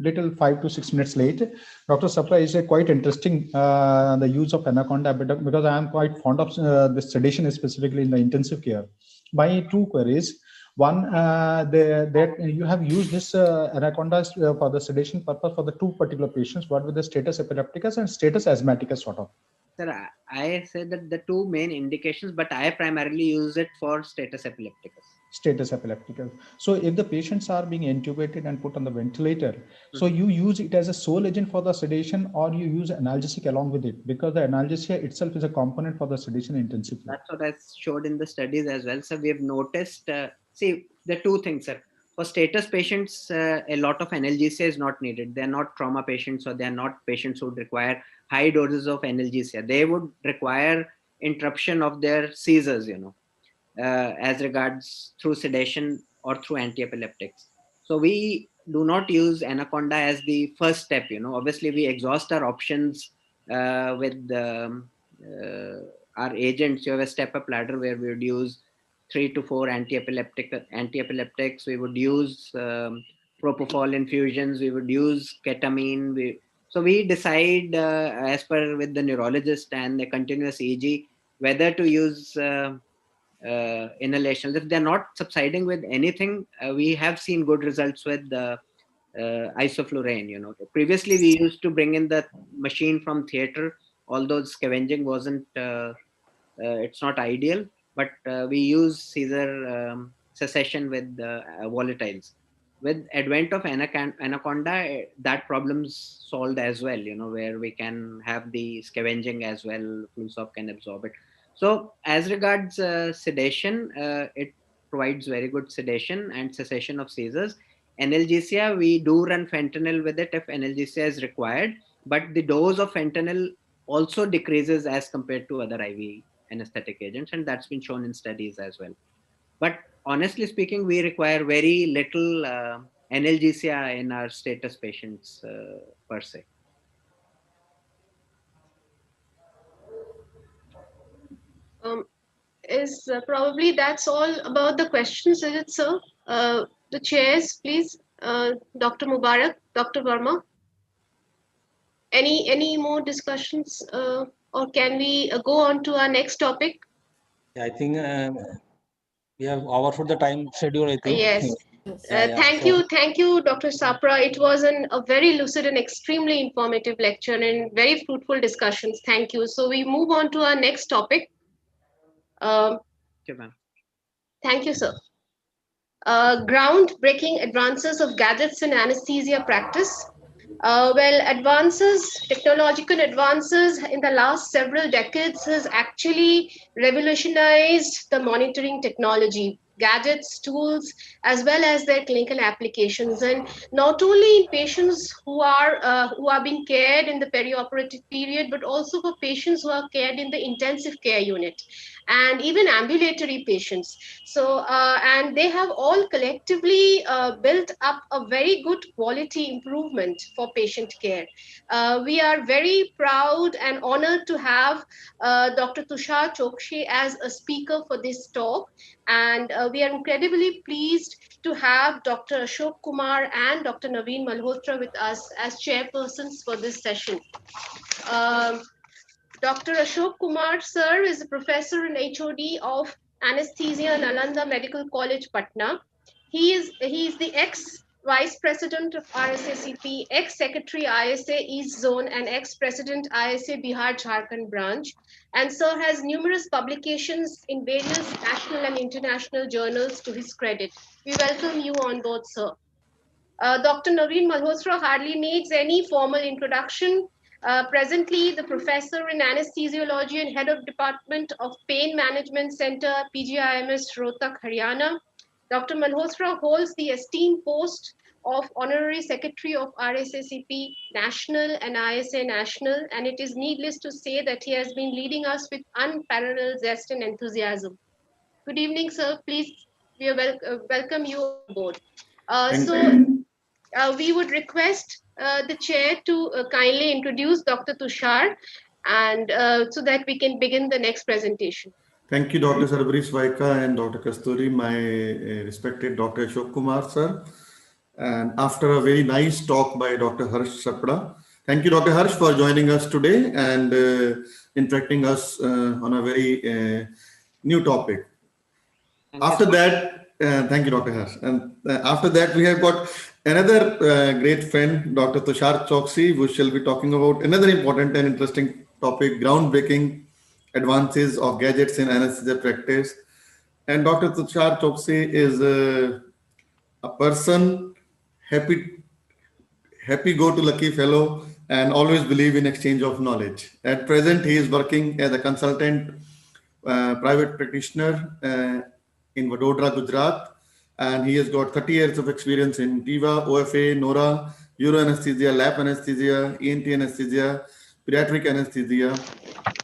little 5 to 6 minutes late, Dr. Sapra is quite interesting the use of Anaconda because I am quite fond of the sedation, specifically in the intensive care. My two queries. One, that you have used this Anaconda for the sedation purpose for the two particular patients, what with the status epilepticus and status asthmaticus sort of. sir. I said that the two main indications, but I primarily use it for status epilepticus. Status epilepticus. So if the patients are being intubated and put on the ventilator, so you use it as a sole agent for the sedation, or you use analgesic along with it, because the analgesia itself is a component for the sedation intensive care. That's what I showed in the studies as well. So we have noticed, see, the two things, sir. For status patients, a lot of analgesia is not needed. They're not trauma patients, or they're not patients who would require high doses of analgesia. They would require interruption of their seizures, as regards through sedation or through antiepileptics. So we do not use Anaconda as the first step. Obviously we exhaust our options with our agents. You have a step-up ladder where we would use 3 to 4 antiepileptics. We would use propofol infusions. We would use ketamine. So we decide as per with the neurologist and the continuous EEG whether to use inhalations. If they're not subsiding with anything, we have seen good results with isoflurane. Previously we used to bring in the machine from theater, although scavenging wasn't it's not ideal, but we use Caesar cessation with volatiles. With advent of Anaconda, that problem's solved as well, where we can have the scavenging as well. Flusoft can absorb it. So as regards sedation, it provides very good sedation and cessation of seizures. Analgesia, we do run fentanyl with it if analgesia is required, but the dose of fentanyl also decreases as compared to other IV anesthetic agents, and that's been shown in studies as well. But honestly speaking, we require very little analgesia in our status patients per se. Is probably that's all about the questions, is it, sir? The chairs, please. Dr. Mubarak, Dr. Verma. Any more discussions, or can we go on to our next topic? I think we have overshot the time schedule, I think. Yes. Yeah, Thank you, Dr. Sapra. It was a very lucid and extremely informative lecture and very fruitful discussions. Thank you. So we move on to our next topic. Okay, ma'am. Thank you, sir. Groundbreaking advances of gadgets in anesthesia practice. Technological advances in the last several decades has actually revolutionized the monitoring technology, gadgets, tools, as well as their clinical applications, and not only in patients who are being cared in the perioperative period, but also for patients who are cared in the intensive care unit, and even ambulatory patients. So, and they have all collectively built up a very good quality improvement for patient care. We are very proud and honored to have Dr. Tushar Chokshi as a speaker for this talk. And we are incredibly pleased to have Dr. Ashok Kumar and Dr. Naveen Malhotra with us as chairpersons for this session. Um, Dr. Ashok Kumar, sir, is a professor and HOD of Anesthesia, Nalanda Medical College, Patna. He is the ex-vice president of RSACP, ex-secretary ISA East Zone, and ex-president ISA Bihar Jharkhand branch. And sir has numerous publications in various national and international journals to his credit. We welcome you on board, sir. Dr. Naveen Malhotra hardly needs any formal introduction. Presently, the professor in anesthesiology and head of Department of Pain Management Center, PGIMS, Rohtak, Haryana. Dr. Malhotra holds the esteemed post of Honorary Secretary of RSACP National and ISA National, and it is needless to say that he has been leading us with unparalleled zest and enthusiasm. Good evening, sir. Please, we welcome you on board. Thank We would request the chair to kindly introduce Dr. Tushar and so that we can begin the next presentation. Thank you, Dr. Sarbris Vaika and Dr. Kasturi, my respected Dr. Ashok Kumar, sir. And after a very nice talk by Dr. Harsh Sapra, thank you, Dr. Harsh, for joining us today and interacting us on a very new topic. After that, thank you, Dr. Harsh. And after that, we have got another great friend, Dr. Tushar Choksi, who shall be talking about another important and interesting topic, groundbreaking advances of gadgets in anesthesia practice. And Dr. Tushar Choksi is a person happy go-to-lucky fellow and always believe in exchange of knowledge. At present, he is working as a consultant private practitioner in Vadodara, Gujarat, and he has got 30 years of experience in TIVA, OFA, NORA, Euro anesthesia, lap anesthesia, ENT anesthesia, pediatric anesthesia,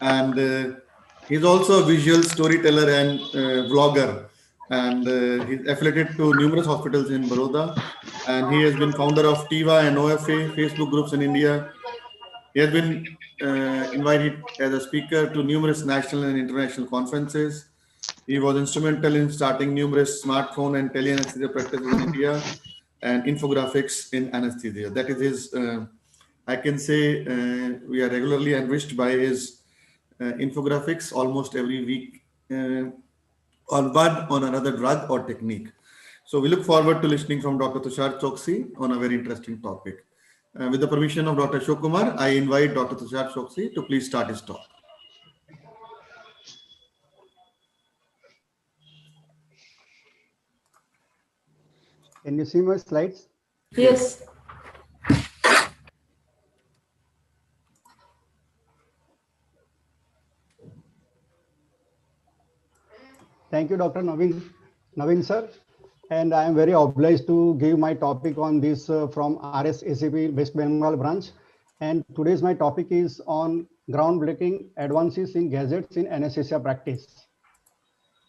and he's also a visual storyteller and vlogger, and he's affiliated to numerous hospitals in Baroda, and he has been founder of TIVA and OFA Facebook groups in India. He has been invited as a speaker to numerous national and international conferences. He was instrumental in starting numerous smartphone and teleanesthesia practices in India and infographics in anesthesia. That is his, I can say, we are regularly enriched by his infographics almost every week on one on another drug or technique. So we look forward to listening from Dr. Tushar Choksi on a very interesting topic. With the permission of Dr. Ashok Kumar, I invite Dr. Tushar Choksi to please start his talk. Can you see my slides? Yes. Thank you, Dr. Naveen sir. And I am very obliged to give my topic on this from RSACP West Bengal branch. And today's my topic is on groundbreaking advances in gadgets in anesthesia practice.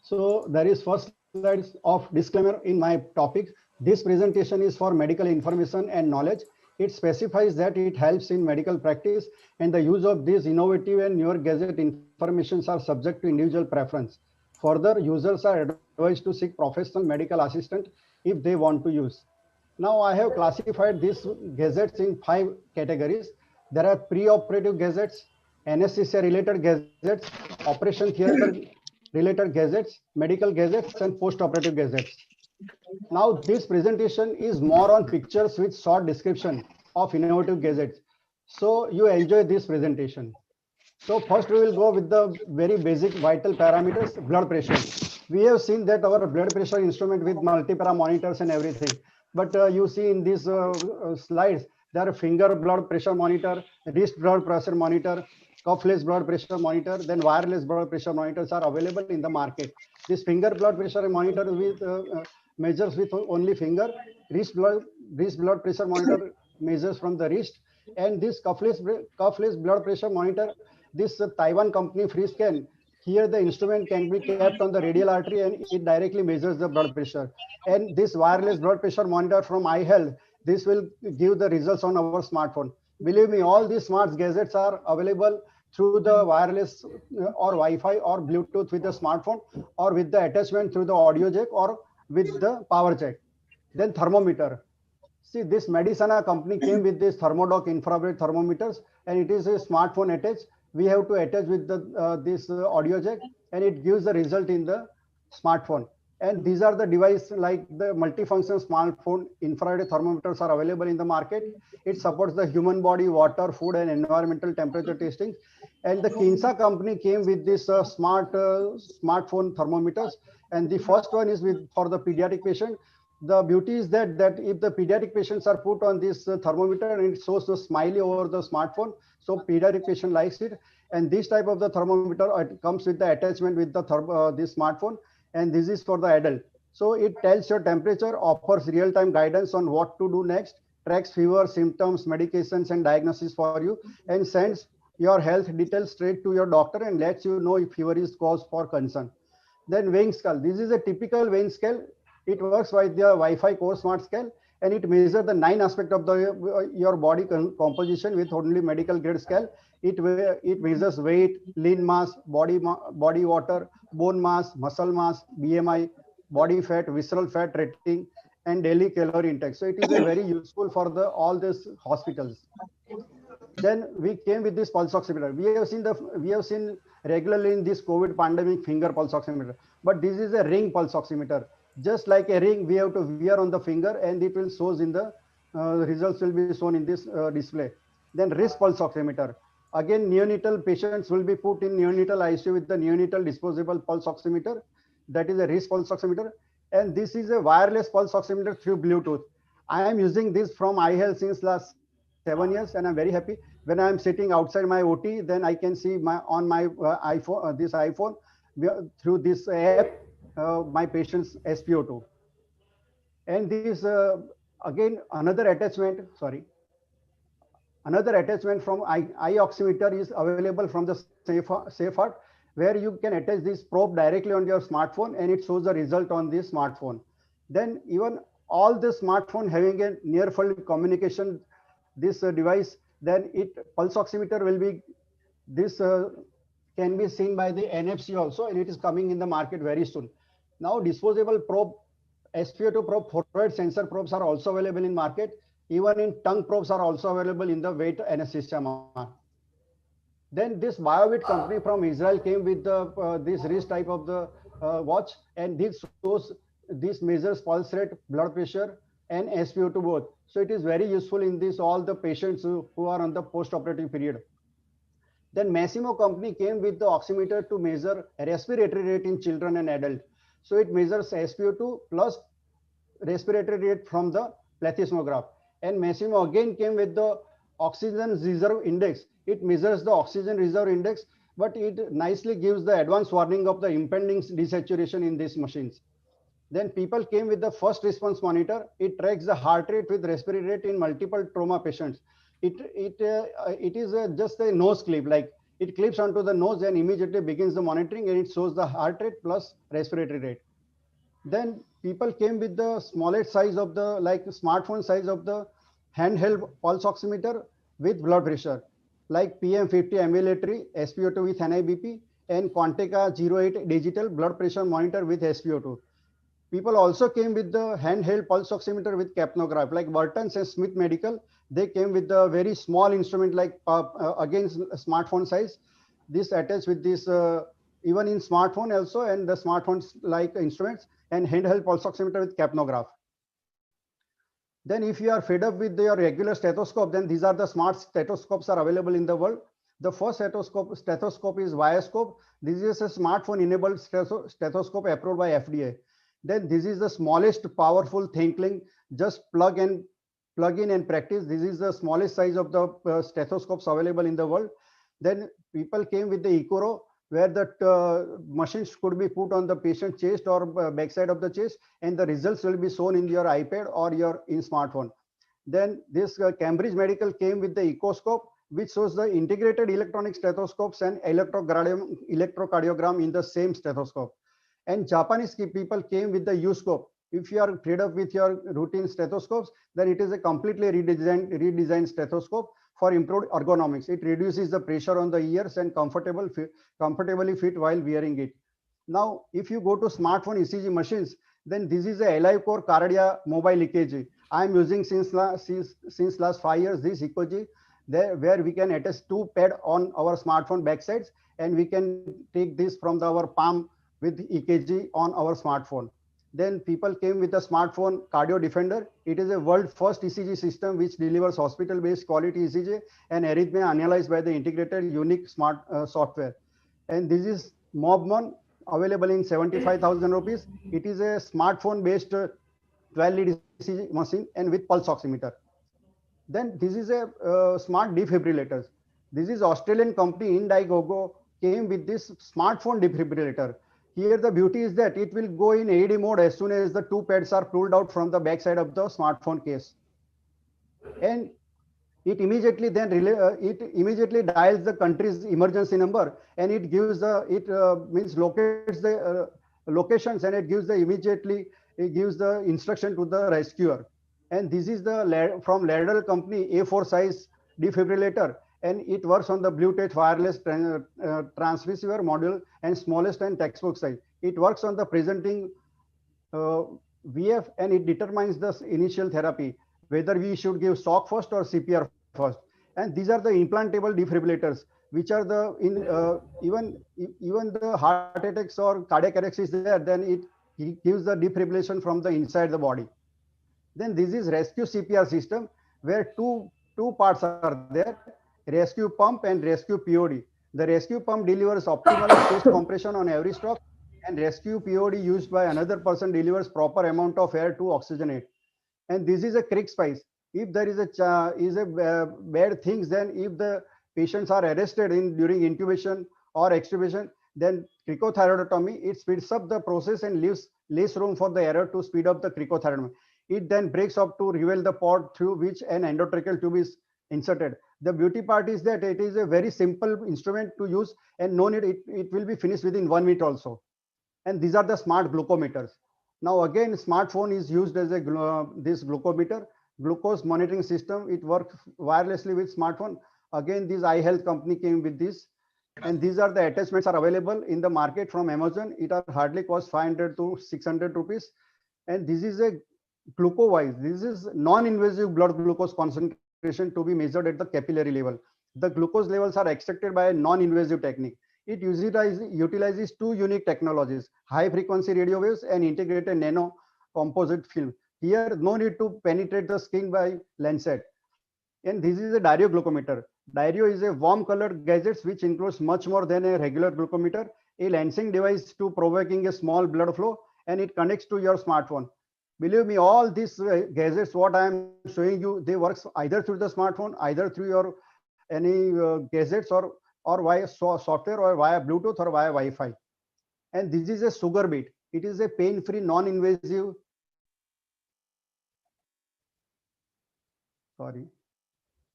So there is first slide of disclaimer in my topic. This presentation is for medical information and knowledge. It specifies that it helps in medical practice, and the use of these innovative and newer gadget informations are subject to individual preference. Further, users are advised to seek professional medical assistance if they want to use. Now I have classified these gadgets in 5 categories. There are pre-operative gadgets, anesthesia related gadgets, operation theater related gadgets, medical gadgets, and post-operative gadgets. Now this presentation is more on pictures with short description of innovative gadgets. So you enjoy this presentation. So first we will go with the very basic vital parameters, blood pressure. We have seen that our blood pressure instrument with multipara monitors and everything. But you see in these slides, there are finger blood pressure monitor, wrist blood pressure monitor, cuffless blood pressure monitor, then wireless blood pressure monitors are available in the market. This finger blood pressure monitor with measures with only finger, wrist blood pressure monitor measures from the wrist, and this cuffless blood pressure monitor, this Taiwan company FreeScan, here the instrument can be kept on the radial artery and it directly measures the blood pressure. And this wireless blood pressure monitor from iHealth, this will give the results on our smartphone. Believe me, all these smart gadgets are available through the wireless or Wi-Fi or Bluetooth with the smartphone, or with the attachment through the audio jack or with the power jack. Then thermometer. See, this Medicina company came with this thermodoc infrared thermometers, and it is a smartphone attached. We have to attach with the this audio jack, and it gives the result in the smartphone. And these are the device like the multifunction smartphone infrared thermometers are available in the market. It supports the human body, water, food, and environmental temperature testing. And the Kinsa company came with this smartphone thermometers. And the first one is with for the pediatric patient. The beauty is that if the pediatric patients are put on this thermometer and it shows the smiley over the smartphone, so pediatric patient likes it. And this type of the thermometer it comes with the attachment with the this smartphone, and this is for the adult. So it tells your temperature, offers real-time guidance on what to do next, tracks fever, symptoms, medications, and diagnosis for you, and sends your health details straight to your doctor and lets you know if fever is cause for concern. Then weighing scale. This is a typical weighing scale. It works with the Wi-Fi Core Smart Scale, and it measures the 9 aspect of the your body composition with only medical grade scale. It measures weight, lean mass, body water, bone mass, muscle mass, BMI, body fat, visceral fat rating, and daily calorie intake. So it is a very useful for the all these hospitals. Then we came with this pulse oximeter. We have seen regularly in this COVID pandemic finger pulse oximeter, but this is a ring pulse oximeter. Just like a ring, we have to wear on the finger, and it will shows in the results will be shown in this display. Then wrist pulse oximeter. Again, neonatal patients will be put in neonatal ICU with the neonatal disposable pulse oximeter. That is a wrist pulse oximeter, and this is a wireless pulse oximeter through Bluetooth. I am using this from iHealth since last 7 years, and I'm very happy. When I'm sitting outside my OT, then I can see my on my iPhone, this iPhone, through this app, my patient's SpO2. And this again another attachment. Sorry, another attachment from eye oximeter is available from the SafeHeart, where you can attach this probe directly on your smartphone, and it shows the result on this smartphone. Then even all the smartphone having a near field communication, this device, then it pulse oximeter will be this can be seen by the NFC also, and it is coming in the market very soon. Now disposable probe, SpO2 probe, forward sensor probes are also available in market. Even in tongue probes are also available in the weight anesthesia market. Then this BioBit company from Israel came with the this wrist type of the watch, and this measures pulse rate, blood pressure, and SpO2 both. So it is very useful in this all the patients who are on the post-operative period. Then Massimo company came with the oximeter to measure respiratory rate in children and adult. So it measures SpO2 plus respiratory rate from the plethysmograph. And Massimo again came with the oxygen reserve index. It measures the oxygen reserve index, but it nicely gives the advance warning of the impending desaturation in these machines. Then people came with the first response monitor. It tracks the heart rate with respiratory rate in multiple trauma patients. It is just a nose clip, like it clips onto the nose and immediately begins the monitoring, and it shows the heart rate plus respiratory rate. Then people came with the smallest size of the like smartphone size of the handheld pulse oximeter with blood pressure, like PM50 ambulatory SpO2 with NIBP and Quantica 08 digital blood pressure monitor with SpO2. People also came with the handheld pulse oximeter with capnograph, like Burton's and Smith Medical. They came with the very small instrument, like again smartphone size. This attached with this even in smartphone also, and the smartphones like instruments, and handheld pulse oximeter with capnograph. Then if you are fed up with your regular stethoscope, then these are the smart stethoscopes are available in the world. The first stethoscope is Vioscope. This is a smartphone enabled stethoscope approved by FDA. Then this is the smallest powerful thinkling, just plug in and practice. This is the smallest size of the stethoscopes available in the world. Then people came with the Ecoro, where the machines could be put on the patient's chest or backside of the chest, and the results will be shown in your iPad or your in smartphone. Then this Cambridge Medical came with the Ecoscope, which shows the integrated electronic stethoscopes and electrocardiogram in the same stethoscope. And Japanese people came with the Uscope. If you are fed up with your routine stethoscopes, then it is a completely redesigned stethoscope for improved ergonomics. It reduces the pressure on the ears and comfortably fit while wearing it. Now, if you go to smartphone ECG machines, Then this is a live core cardia mobile EKG. I am using since last 5 years this EKG there, where we can attach two pad on our smartphone backsides, and we can take this from our palm with EKG on our smartphone. Then people came with a smartphone Cardio Defender. It is a world first ECG system which delivers hospital-based quality ECG and arrhythmia analyzed by the integrated unique smart software. And this is Mobmon, available in 75,000 rupees. It is a smartphone-based 12 lead ECG machine and with pulse oximeter. Then this is a smart defibrillators. This is Australian company Indiegogo came with this smartphone defibrillator. Here the beauty is that it will go in AED mode as soon as the two pads are pulled out from the backside of the smartphone case. And it immediately dials the country's emergency number, and it gives the means locates the locations, and it gives the immediately it gives the instruction to the rescuer. And this is the from Lateral company A4 size defibrillator, and it works on the Bluetooth wireless transceiver module and smallest and textbook size. It works on the presenting VF, and it determines the initial therapy, whether we should give shock first or CPR first. And these are the implantable defibrillators, which are the even the heart attacks or cardiac arrest is there, then it gives the defibrillation from the inside the body. Then this is rescue CPR system, where two parts are there: rescue pump and rescue POD. The rescue pump delivers optimal chest compression on every stroke, and rescue POD used by another person delivers proper amount of air to oxygenate. And this is a crick spice. If there is bad things, then if the patients are arrested during intubation or extubation, then cricothyroidotomy, it speeds up the process and leaves less room for the error to speed up the cricothyroidotomy. It then breaks up to reveal the port through which an endotracheal tube is inserted. The beauty part is that it is a very simple instrument to use, and no need, it will be finished within 1 minute also. And these are the smart glucometers. Now again, smartphone is used as a this glucometer, glucose monitoring system. It works wirelessly with smartphone. Again, this iHealth company came with this, and these are the attachments are available in the market from Amazon. It are hardly cost 500 to 600 rupees. And this is a glucowise. This is non-invasive blood glucose concentration to be measured at the capillary level. The glucose levels are extracted by a non-invasive technique. It utilizes two unique technologies: high frequency radio waves and integrated nano composite film. Here, no need to penetrate the skin by lancet. And this is a Dario glucometer. Dario is a warm colored gadget which includes much more than a regular glucometer, a lancing device to provoking a small blood flow, and it connects to your smartphone. Believe me, all these gadgets, what I am showing you, they work either through the smartphone, either through your any gadgets, or via software, or via Bluetooth, or via Wi-Fi. And this is a sugar bead. It is a pain-free, non-invasive.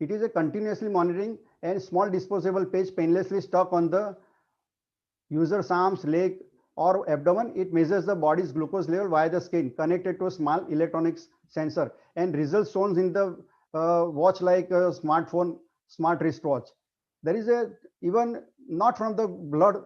It is a continuously monitoring and small disposable patch painlessly stuck on the user's arms, leg, or abdomen. It measures the body's glucose level via the skin, connected to a small electronics sensor, and results shown in the watch like a smartphone, smart wristwatch. There is a even not from the blood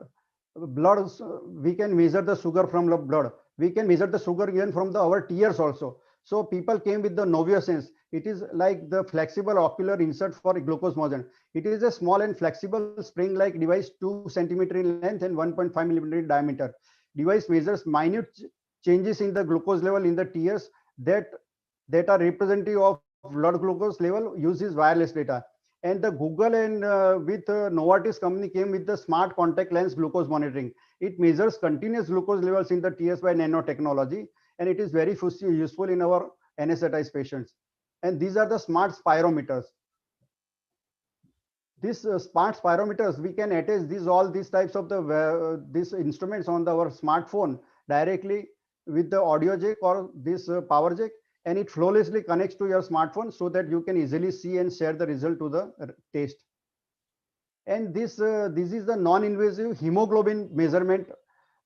we can measure the sugar from the blood. We can measure the sugar even from our tears also. So people came with the NovioSense. It is like the flexible ocular insert for glucose measurement. It is a small and flexible spring-like device, 2 centimeter in length and 1.5 millimeter in diameter. Device measures minute changes in the glucose level in the tears that are representative of blood glucose level, uses wireless data. And the Google and with Novartis company came with the smart contact lens glucose monitoring. It measures continuous glucose levels in the tears by nanotechnology, and it is very useful in our anesthetized patients. And these are the smart spirometers. These smart spirometers, we can attach all these types of these instruments on our smartphone directly with the audio jack or this power jack, and it flawlessly connects to your smartphone so that you can easily see and share the result to the test. And this is the non-invasive hemoglobin measurement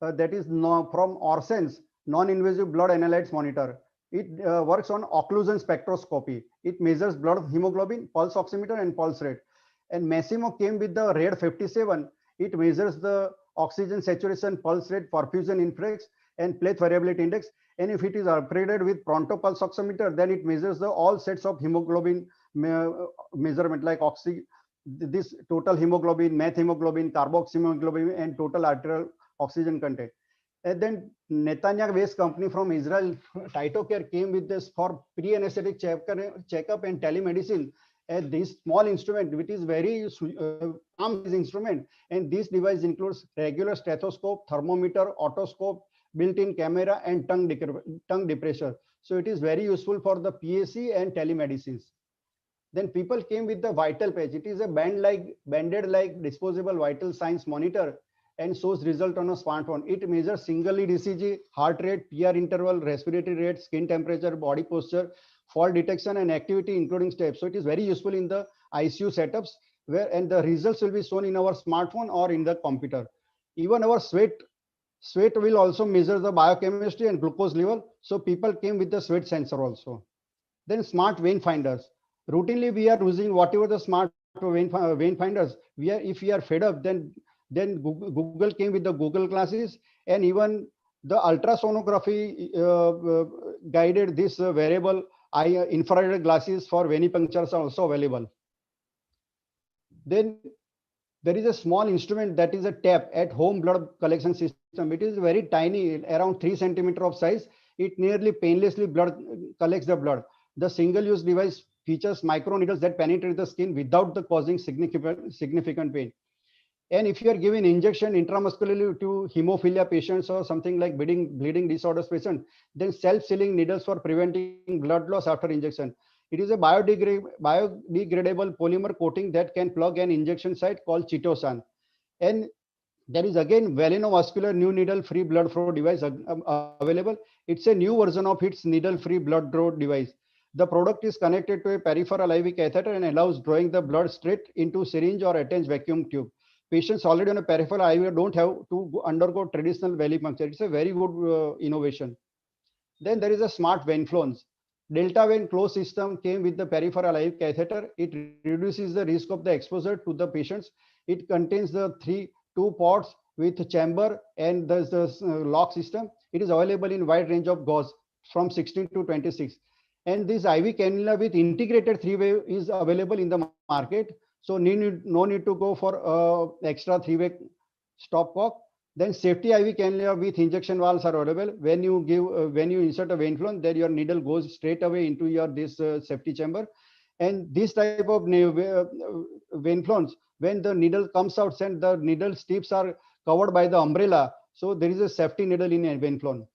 that is from Orsense, non-invasive blood analytes monitor. It works on occlusion spectroscopy. It measures blood hemoglobin, pulse oximeter, and pulse rate. And Massimo came with the RAID 57. It measures the oxygen saturation, pulse rate, perfusion index, and pleth variability index. And if it is upgraded with pronto pulse oximeter, then it measures the all sets of hemoglobin measurement like this total hemoglobin, methemoglobin, carboxyhemoglobin, and total arterial oxygen content. And then Netanyahu-based company from Israel, Tytocare, came with this for pre-anesthetic checkup and telemedicine. And this small instrument, which is very palm size instrument, and this device includes regular stethoscope, thermometer, otoscope, built-in camera, and tongue depressor. So it is very useful for the PAC and telemedicines. Then people came with the vital patch. It is a banded like disposable vital signs monitor and shows result on a smartphone. It measures single lead ECG, heart rate, PR interval, respiratory rate, skin temperature, body posture, fall detection, and activity, including steps. So it is very useful in the ICU setups and the results will be shown in our smartphone or in the computer. Even our sweat will also measure the biochemistry and glucose level. So people came with the sweat sensor also. Then smart vein finders. Routinely, we are using whatever the smart vein finders. If we are fed up, then Google came with the Google glasses, and even the ultrasonography guided this wearable infrared glasses for venipunctures are also available. Then there is a small instrument that is a tap at home blood collection system. It is very tiny, around 3 centimeter of size. It nearly painlessly collects the blood. The single-use device features micro needles that penetrate the skin without the causing significant pain. And if you are giving injection intramuscularly to hemophilia patients or something like bleeding disorders patient, then self-sealing needles for preventing blood loss after injection. It is a biodegradable polymer coating that can plug an injection site called chitosan. And there is again valinovascular new needle-free blood flow device available. It's a new version of its needle-free blood draw device. The product is connected to a peripheral IV catheter and allows drawing the blood straight into syringe or attached vacuum tube. Patients already on a peripheral IV don't have to undergo traditional venipuncture. It's a very good innovation. Then there is a smart vein flows. Delta vein close system came with the peripheral IV catheter. It reduces the risk of the exposure to the patients. It contains the two ports with chamber and there's the lock system. It is available in wide range of gauge from 16 to 26. And this IV cannula with integrated three-way is available in the market. So no need to go for extra three-way stopcock. Then safety IV cannula with injection valves are available. When you insert a vein flow, then your needle goes straight away into your safety chamber. And this type of vein flows, when the needle comes out, and the needle tips are covered by the umbrella, so there is a safety needle in a vein flow.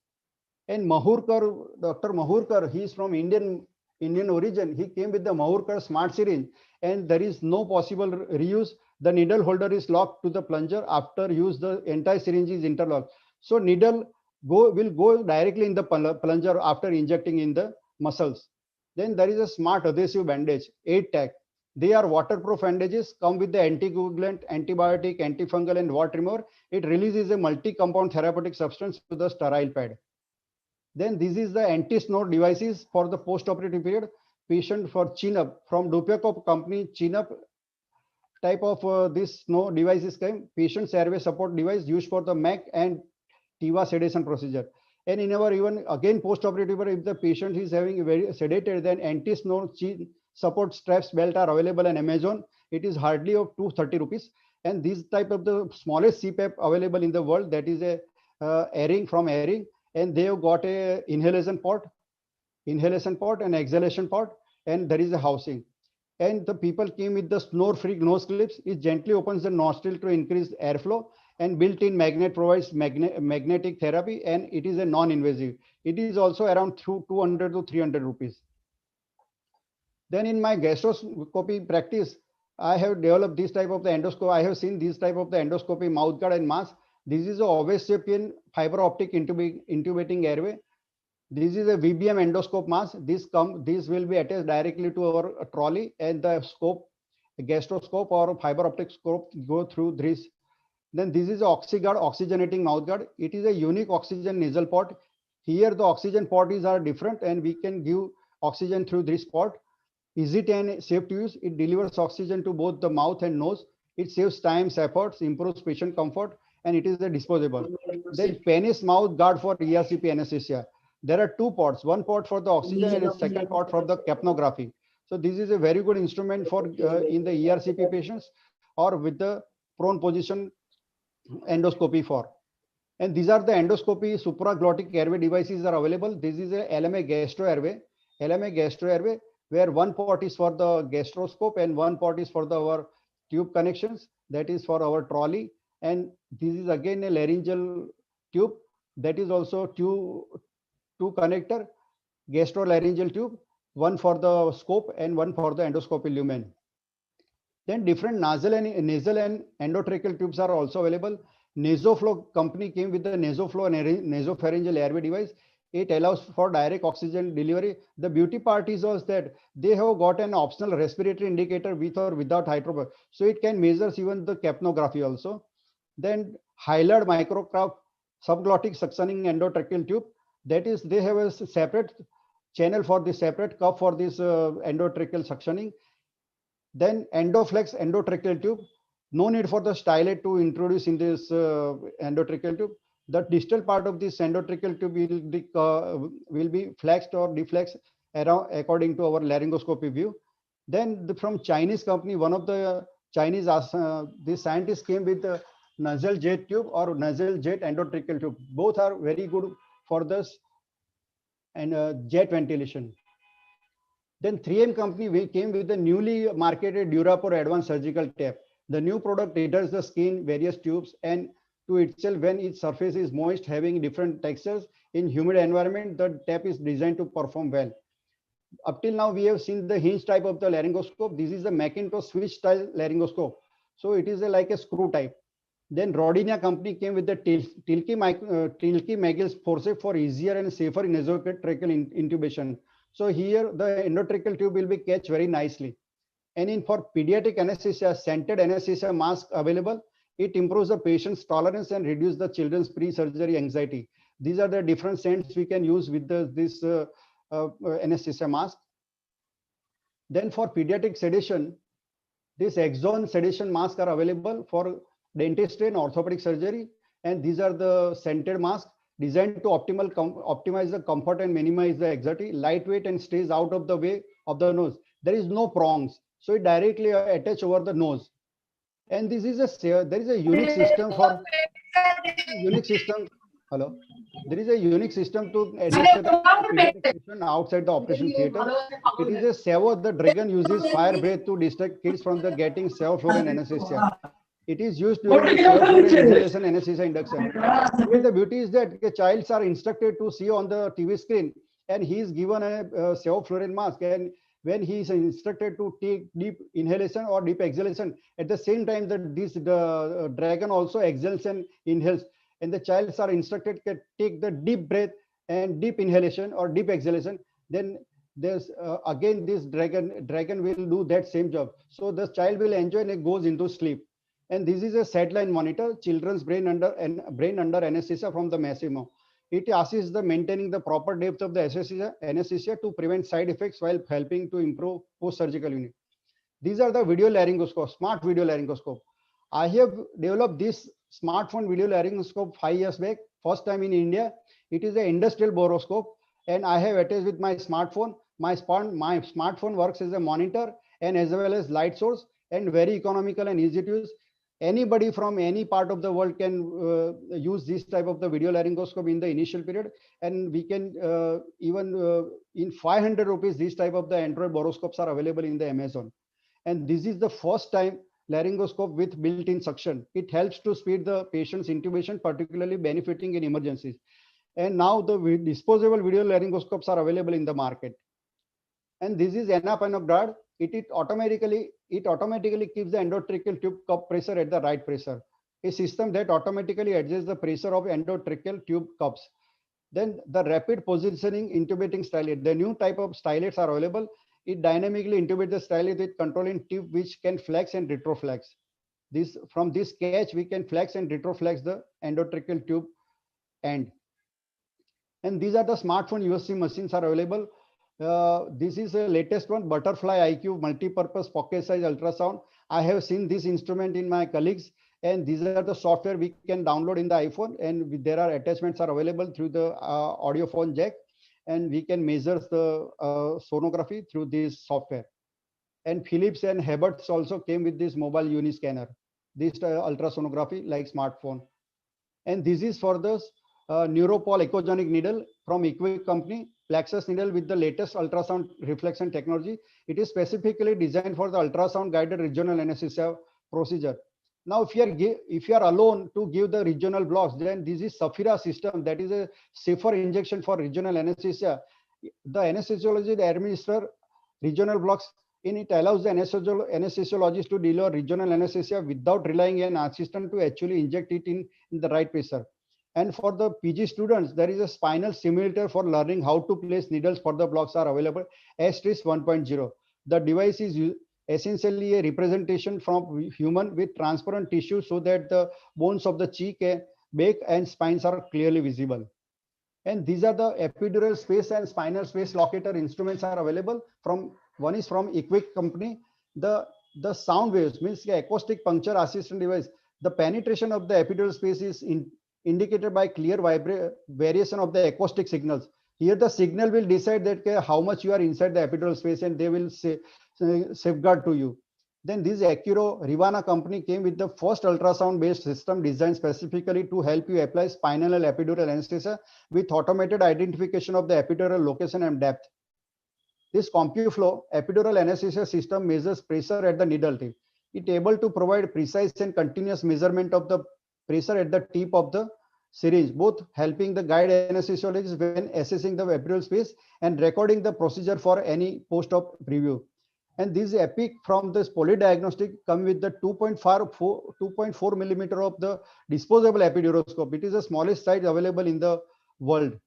And Mahurkar, Dr. Mahurkar, he is from Indian origin. He came with the Mahurkar smart syringe, and there is no possible reuse. The needle holder is locked to the plunger. After use, the entire syringe is interlocked. So needle will go directly in the plunger after injecting in the muscles. Then there is a smart adhesive bandage, 8-tack. They are waterproof bandages, come with the anticoagulant, antibiotic, antifungal, and wart remover. It releases a multi-compound therapeutic substance to the sterile pad. Then this is the anti-snore devices for the post-operative period. Patient for chin-up from Dupiakov company, chin-up type of this snore devices came. Patient's airway support device used for the MAC and TIVA sedation procedure. And in our even again post-operative, if the patient is having very sedated, then anti-snore chin support straps belt are available on Amazon. It is hardly of 230 rupees. And this type of the smallest CPAP available in the world, that is a Airing from Airing. And they have got a inhalation port, and exhalation port, and there is a housing. And the people came with the snore-free nose clips. It gently opens the nostril to increase airflow, and built-in magnet provides magnetic therapy, and it is a non-invasive. It is also around 200 to 300 rupees. Then in my gastroscopy practice, I have developed this type of the endoscope. I have seen this type of the endoscopy mouthguard and mask. This is a Rsacp fiber optic intubating airway. This is a VBM endoscope mask. This will be attached directly to our trolley, and the scope, gastroscope or fiber optic scope go through this. Then this is OxyGuard, oxygenating mouthguard. It is a unique oxygen nasal port. Here the oxygen ports are different, and we can give oxygen through this port. Easy and safe to use. It delivers oxygen to both the mouth and nose. It saves time, efforts, improves patient comfort, and it is a disposable. Then penis mouth guard for ERCP anesthesia. There are two ports, one port for the oxygen and a second port for the capnography. So this is a very good instrument for in the ERCP patients or with the prone position endoscopy for. And these are the endoscopy supraglottic airway devices are available. This is a LMA gastro airway, where one port is for the gastroscope and one port is for our tube connections. That is for our trolley. And this is again a laryngeal tube. That is also two connector, gastrolaryngeal tube, one for the scope and one for the endoscopy lumen. Then different nasal and endotracheal tubes are also available. Nasoflow company came with the Nasoflow and nasopharyngeal airway device. It allows for direct oxygen delivery. The beauty part is also that they have got an optional respiratory indicator with or without hyperbole. So it can measure even the capnography also. Then Hylar microcraft subglottic suctioning endotracheal tube. That is, they have a separate channel for the separate cup for this endotracheal suctioning. Then Endoflex endotracheal tube. No need for the stylet to introduce in this endotracheal tube. The distal part of this endotracheal tube will be flexed or deflexed around according to our laryngoscopy view. Then from Chinese company, one of the Chinese the scientists came with the nasal jet tube or nasal jet endotracheal tube. Both are very good for this and jet ventilation. Then 3M company came with the newly marketed Durapur advanced surgical tape. The new product adheres the skin, various tubes, and to itself when its surface is moist, having different textures. In humid environment, the tape is designed to perform well. Up till now, we have seen the hinge type of the laryngoscope. This is the Macintosh switch style laryngoscope. So it is like a screw type. Then Rodinia company came with the Tilke Magill's forceps for easier and safer nasotracheal intubation. So here the endotracheal tube will be catch very nicely. And in for pediatric anesthesia, scented anesthesia mask available. It improves the patient's tolerance and reduce the children's pre-surgery anxiety. These are the different scents we can use with this anesthesia mask. Then for pediatric sedation, this Exxon sedation masks are available for dentistry and orthopedic surgery. And these are the scented masks designed to optimize the comfort and minimize the anxiety, lightweight and stays out of the way of the nose. There is no prongs, so it directly attach over the nose. And this is there is a unique system for unique system. Hello. There is a unique system to administer the pediatric patient outside the operation theater. It is a servo. The dragon uses fire breath to distract kids from the getting sevoflurane anesthesia. It is used during the sevoflurane inhalation anesthesia induction. And the beauty is that the childs are instructed to see on the TV screen, and he is given a sevoflurane mask. And when he is instructed to take deep inhalation or deep exhalation, at the same time that the dragon also exhales and inhales, and the childs are instructed to take the deep breath and deep inhalation or deep exhalation, then there's again this dragon will do that same job. So the child will enjoy and it goes into sleep. And this is a SATline monitor, children's brain under anesthesia from the Massimo. It assists the maintaining the proper depth of the anesthesia to prevent side effects while helping to improve post-surgical unit. These are the video laryngoscope, smart video laryngoscope. I have developed this smartphone video laryngoscope 5 years back, first time in India. It is an industrial boroscope, and I have attached with my smartphone. My smartphone works as a monitor and as well as light source, and very economical and easy to use. Anybody from any part of the world can use this type of the video laryngoscope in the initial period, and we can even in 500 rupees, this type of the Android boroscopes are available in the Amazon. And this is the first time laryngoscope with built-in suction. It helps to speed the patient's intubation, particularly benefiting in emergencies. And now the disposable video laryngoscopes are available in the market. And this is anapanogard. It automatically keeps the endotracheal tube cup pressure at the right pressure. A system that automatically adjusts the pressure of endotracheal tube cups. Then the rapid positioning intubating stylet. The new type of stylets are available. It dynamically intubates the stylet with controlling tube which can flex and retroflex. From this catch we can flex and retroflex the endotracheal tube end. And these are the smartphone USC machines are available. This is the latest one, Butterfly IQ multi-purpose pocket size ultrasound. I have seen this instrument in my colleagues, and these are the software we can download in the iPhone, and there are attachments are available through the audio phone jack. and we can measure the sonography through this software. And Philips and Herberts also came with this mobile uniscanner, this ultrasonography like smartphone. And this is for the Neuropol echogenic needle from Equic company, Plexus needle with the latest ultrasound reflection technology. It is specifically designed for the ultrasound guided regional anesthesia procedure. Now, if you are alone to give the regional blocks, then this is Safira system, that is a safer injection for regional anesthesia. The anesthesiologist administer regional blocks in it allows the anesthesiologist to deliver regional anesthesia without relying on an assistant to actually inject it in the right pressure. And for the PG students, there is a spinal simulator for learning how to place needles for the blocks are available as TRIS 1.0. The device is essentially a representation from human with transparent tissue so that the bones of the cheek, back and spines are clearly visible. And these are the epidural space and spinal space locator instruments are available from, one is from Equic company. The sound waves means the acoustic puncture assistant device. The penetration of the epidural space is indicated by clear variation of the acoustic signals. Here the signal will decide that how much you are inside the epidural space, and they will say, safeguard to you. Then this Acuro Rivana company came with the first ultrasound based system designed specifically to help you apply spinal and epidural anesthesia with automated identification of the epidural location and depth. This CompuFlow epidural anesthesia system measures pressure at the needle tip. It able to provide precise and continuous measurement of the pressure at the tip of the syringe, both helping the guide anesthesiologist when assessing the epidural space and recording the procedure for any post-op preview. And this EPIC from this polydiagnostic come with the 2.4 millimeter of the disposable epiduroscope. It is the smallest size available in the world.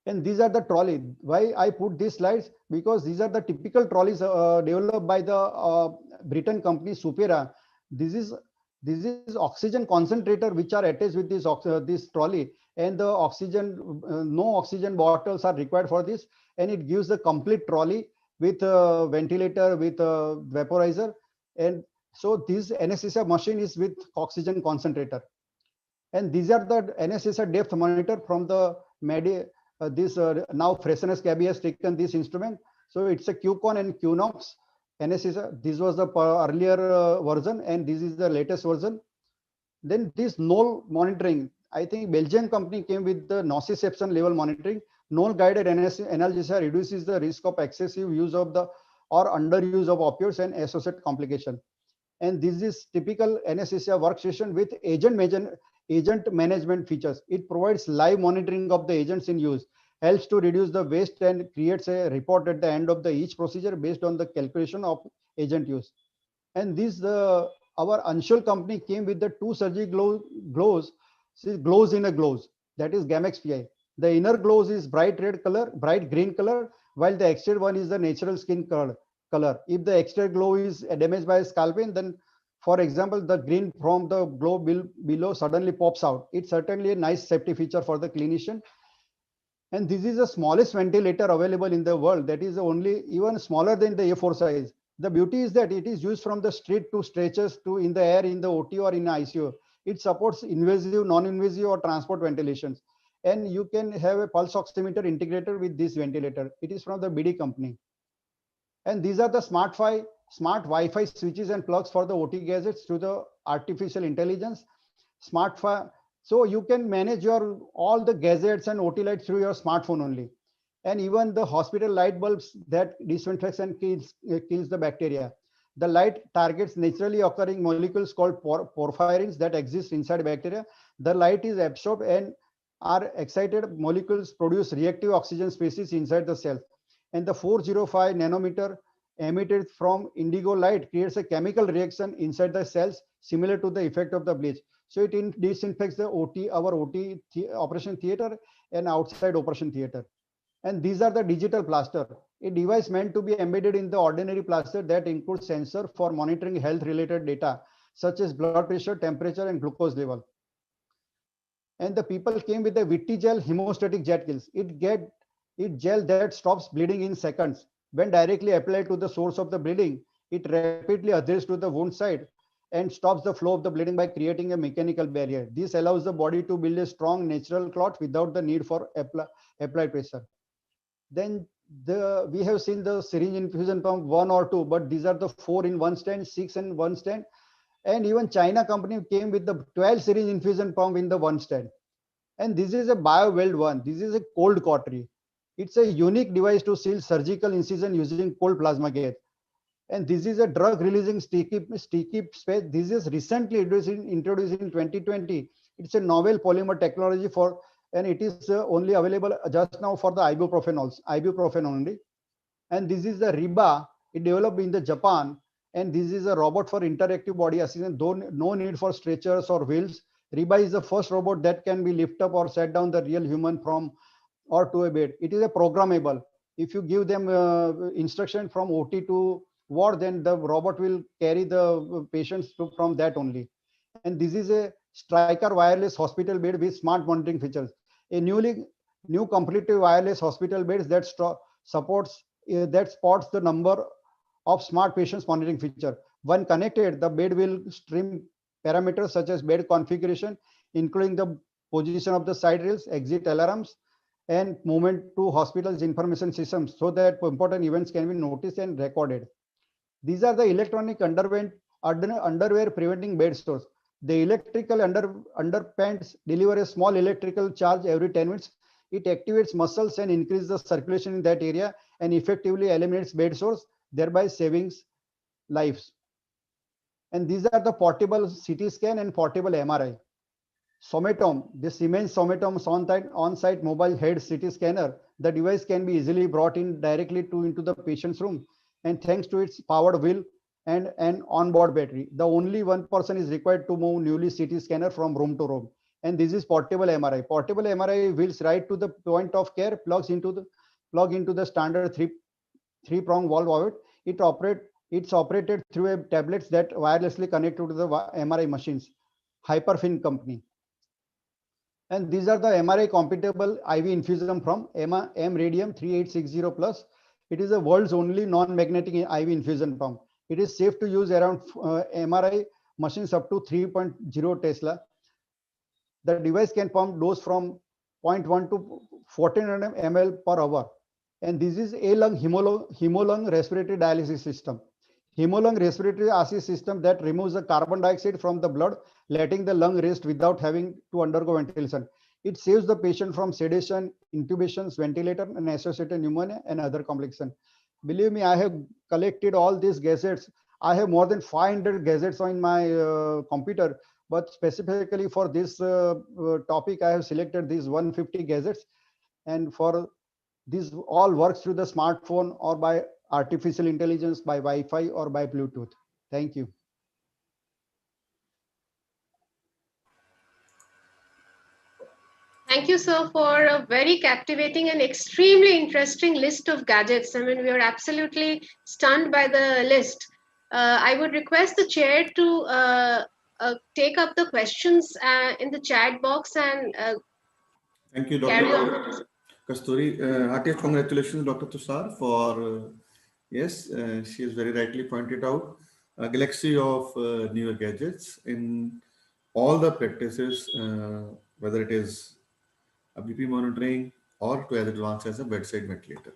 And these are the trolley. Why I put these slides? Because these are the typical trolleys developed by the Britain company Supera. This is oxygen concentrator which are attached with this trolley, and the oxygen no oxygen bottles are required for this, and it gives the complete trolley with a ventilator, with a vaporizer. And so this anesthesia machine is with oxygen concentrator. And these are the anesthesia depth monitor from the now Fresenius Kabi has taken this instrument. So it's a QCon and QNOX anesthesia. This was the earlier version, and this is the latest version. Then this NOL monitoring, I think Belgian company came with the nociception level monitoring. NOL guided analgesia reduces the risk of excessive use of the or underuse of opioids and associated complication. And this is typical anesthesia workstation with agent management features. It provides live monitoring of the agents in use, helps to reduce the waste, and creates a report at the end of each procedure based on the calculation of agent use. And this our Anshul company came with the two surgical glows in a glows, that is Gamex PI. The inner glows is bright green color, while the exterior one is the natural skin color. If the exterior glow is damaged by scalping, then for example, the green from the glow below suddenly pops out. It's certainly a nice safety feature for the clinician. And this is the smallest ventilator available in the world. That is only even smaller than the A4 size. The beauty is that it is used from the street to stretchers to in the air in the OT or in ICU. It supports invasive, non-invasive or transport ventilations. And you can have a pulse oximeter integrated with this ventilator. It is from the BD company. And these are the smart Wi-Fi switches and plugs for the OT gadgets to the artificial intelligence. So you can manage all the gadgets and OT lights through your smartphone only. And even the hospital light bulbs that disinfects and kills the bacteria. The light targets naturally occurring molecules called porphyrins that exist inside bacteria. The light is absorbed and are excited molecules produce reactive oxygen species inside the cell. And the 405 nanometer emitted from indigo light creates a chemical reaction inside the cells similar to the effect of the bleach. So it disinfects the our OT operation theater and outside operation theater. And these are the digital plaster, a device meant to be embedded in the ordinary plaster that includes sensor for monitoring health related data such as blood pressure, temperature, and glucose level. And the people came with the Vittigel hemostatic jet kills. It gel that stops bleeding in seconds. When directly applied to the source of the bleeding, it rapidly adheres to the wound site and stops the flow of the bleeding by creating a mechanical barrier. This allows the body to build a strong natural clot without the need for applied pressure. Then we have seen the syringe infusion pump 1 or 2, but these are the 4 in one stand, 6 in one stand, and even China company came with the 12 syringe infusion pump in the one stand. And this is a bio-weld one. This is a cold cautery. It's a unique device to seal surgical incision using cold plasma gas. And this is a drug releasing sticky space. This is recently introduced in 2020. It's a novel polymer technology for, and it is only available just now for the ibuprofen only. And this is the Riba. It developed in the Japan, and this is a robot for interactive body assistance. Though no need for stretchers or wheels. Riba is the first robot that can be lift up or set down the real human from or to a bed. It is a programmable. If you give them instruction from OT to ward, then the robot will carry the patients from that only. And this is a Striker wireless hospital bed with smart monitoring features. A new completely wireless hospital beds that supports that spots the number of smart patients monitoring feature. When connected, the bed will stream parameters such as bed configuration, including the position of the side rails, exit alarms, and movement to hospital's information systems so that important events can be noticed and recorded. These are the electronic underwear preventing bed sores. The electrical underpants deliver a small electrical charge every 10 minutes. It activates muscles and increases the circulation in that area and effectively eliminates bed sores, thereby saving lives. And these are the portable CT scan and portable MRI. Somatome, this Siemens Somatome on-site mobile head CT scanner. The device can be easily brought in directly into the patient's room, and thanks to its powered wheel and an onboard battery, the only one person is required to move newly CT scanner from room to room. And this is portable MRI. Portable MRI wheels right to the point of care, plug into the standard three-prong valve of it. It's operated through a tablets that wirelessly connect to the MRI machines. Hyperfin company. And these are the MRI compatible IV infusion from M-Radium 3860 Plus. It is the world's only non-magnetic IV infusion pump. It is safe to use around MRI machines up to 3.0 Tesla. The device can pump dose from zero point 0.1 to 1400 ml per hour. And this is A-lung hemolung respiratory dialysis system. Hemolung respiratory assist system that removes the carbon dioxide from the blood, letting the lung rest without having to undergo ventilation. It saves the patient from sedation, intubations, ventilator, and associated pneumonia and other complications. Believe me, I have collected all these gadgets. I have more than 500 gadgets on my computer, but specifically for this topic, I have selected these 150 gadgets. And for this all works through the smartphone or by artificial intelligence, by Wi-Fi or by Bluetooth. Thank you. Thank you, sir, for a very captivating and extremely interesting list of gadgets. I mean, we are absolutely stunned by the list. I would request the chair to take up the questions in the chat box and Thank you, carry on. Dr. Kasturi. Heartiest congratulations, Dr. Tushar, for, yes, she has very rightly pointed out a galaxy of newer gadgets in all the practices, whether it is a BP monitoring or to as advanced as a bedside ventilator.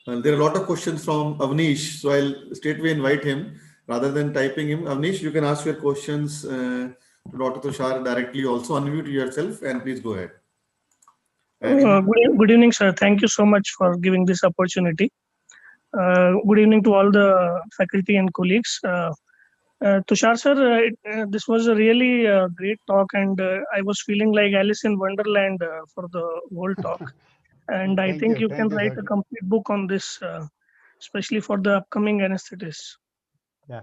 There are a lot of questions from Avnish, so I'll straightway invite him rather than typing him. Avnish, you can ask your questions to Dr. Tushar directly. Also, unmute yourself and please go ahead. Good evening, sir. Thank you so much for giving this opportunity. Good evening to all the faculty and colleagues. Tushar sir, this was a really great talk, and I was feeling like Alice in Wonderland for the whole talk. And I think you can write a complete book on this, especially for the upcoming anesthetists. Yeah,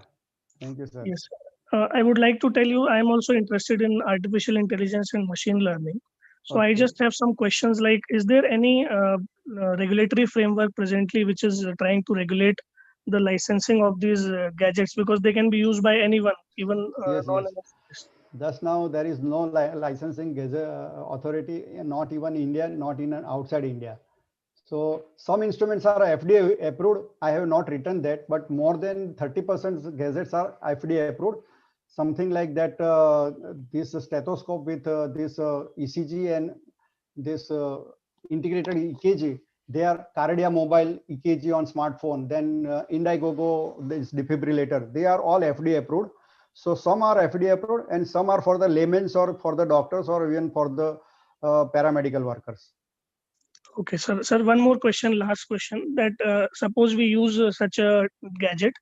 thank you, sir. Yes. I would like to tell you, I am also interested in artificial intelligence and machine learning. So I just have some questions like, is there any regulatory framework presently which is trying to regulate the licensing of these gadgets, because they can be used by anyone, even non-anesthetists? Just now, there is no licensing authority, not even India, not in outside India. So some instruments are FDA approved. I have not written that, but more than 30% gadgets are FDA approved. something like that. This stethoscope with this ECG and this integrated EKG. They are Cardia Mobile EKG on smartphone. Then Indiegogo, this defibrillator. They are all FDA approved. So some are FDA approved and some are for the laymen's or for the doctors or even for the paramedical workers. Okay, sir. Sir, one more question, last question. That suppose we use such a gadget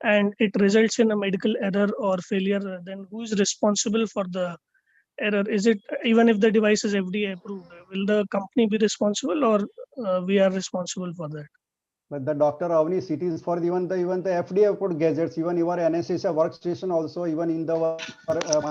and it results in a medical error or failure, then who is responsible for the error? Is it, even if the device is FDA approved, will the company be responsible, or we are responsible for that? But the Dr. Avni, it is for even the FDA approved gadgets, even your anesthesia workstation also, even in the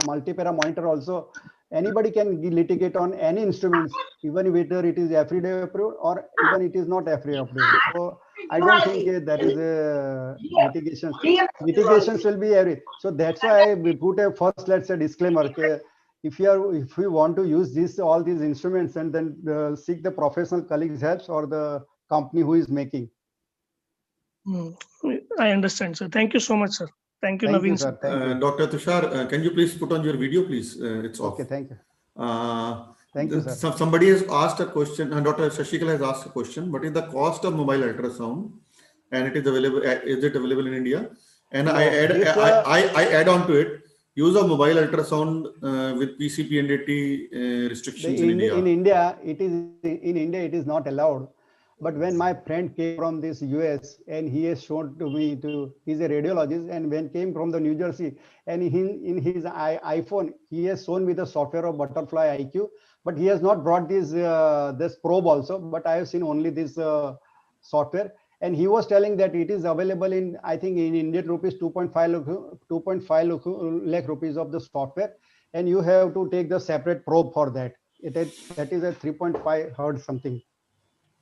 multi-para monitor also, anybody can litigate on any instruments, even whether it is FDA approved or even it is not FDA approved. So I don't think that is a litigation. Litigations will be every. So that's why I put a first, let's say, disclaimer. Okay, if you want to use all these instruments, and then seek the professional colleagues' helps or the company who is making. I understand, sir. Thank you so much, sir. Thank you, Thank you, Naveen, sir. Thank you. Dr. Tushar, can you please put on your video, please? It's off. Okay, thank you. Thank you, sir. Somebody has asked a question, and Dr. Shashikala has asked a question. What is the cost of mobile ultrasound, and it is available? Is it available in India? And no, I add on to it. Use of mobile ultrasound with PCP and AT restrictions in India. In India, it is not allowed. But when my friend came from this US and he has shown to me, he's a radiologist, and when came from the New Jersey, and in his iPhone, he has shown me the software of Butterfly IQ, but he has not brought this probe also. But I have seen only this software, and he was telling that it is available in, I think in Indian rupees, 2.5 lakh rupees of the software, and you have to take the separate probe for that. That is a 3.5 hertz something.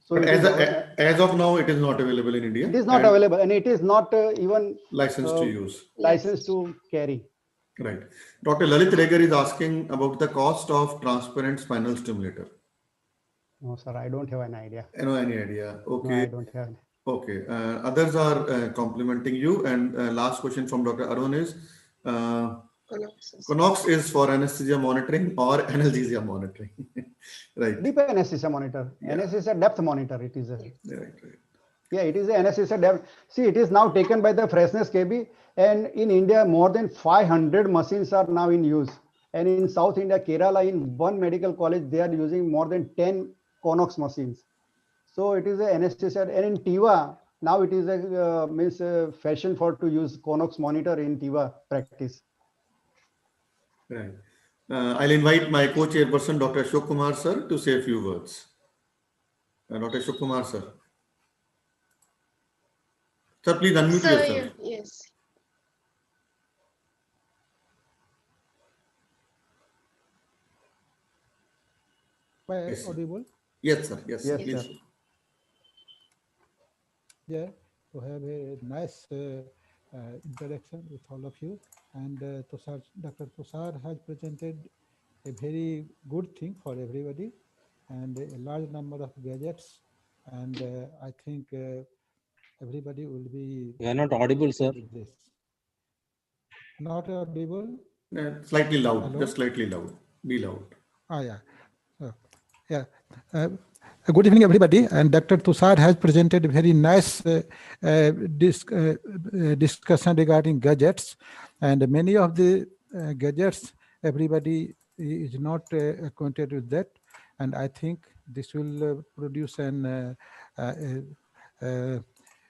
So as of now, it is not available in India. It is not available, and it is not even licensed to use. Licensed to carry. Right. Dr. Lalit Regar is asking about the cost of transparent spinal stimulator. No, sir, I don't have an idea. No, any idea. Okay. No, I don't have. Okay. Others are complimenting you. And last question from Dr. Arun is, Connox is for anesthesia monitoring or analgesia monitoring. Right. Deep anesthesia monitor. Yeah. Anesthesia depth monitor. It is a. Right. Yeah, it is a anesthesia depth. See, it is now taken by the Freshness KB, and in India, more than 500 machines are now in use. And in South India, Kerala, in one medical college, they are using more than 10 Connox machines. So it is a anesthesia. And in TIVA, now it is a fashion for to use Connox monitor in TIVA practice. Right. I'll invite my co-chairperson, Dr. Ashok Kumar, sir, to say a few words. Dr. Ashok Kumar, sir. Sir, please unmute yourself. Yes. Am I audible? Yes, sir. Yes, yes, please. Sir. Yeah, to have a nice interaction with all of you. And Dr. Tushar has presented a very good thing for everybody and a large number of gadgets. And I think everybody will be. You are not audible, sir. This. Not audible? Slightly loud. Hello? Just slightly loud. Be loud. Yeah. Yeah. Good evening, everybody. And Dr. Tushar has presented a very nice discussion regarding gadgets. And many of the gadgets, everybody is not acquainted with that. And I think this will produce an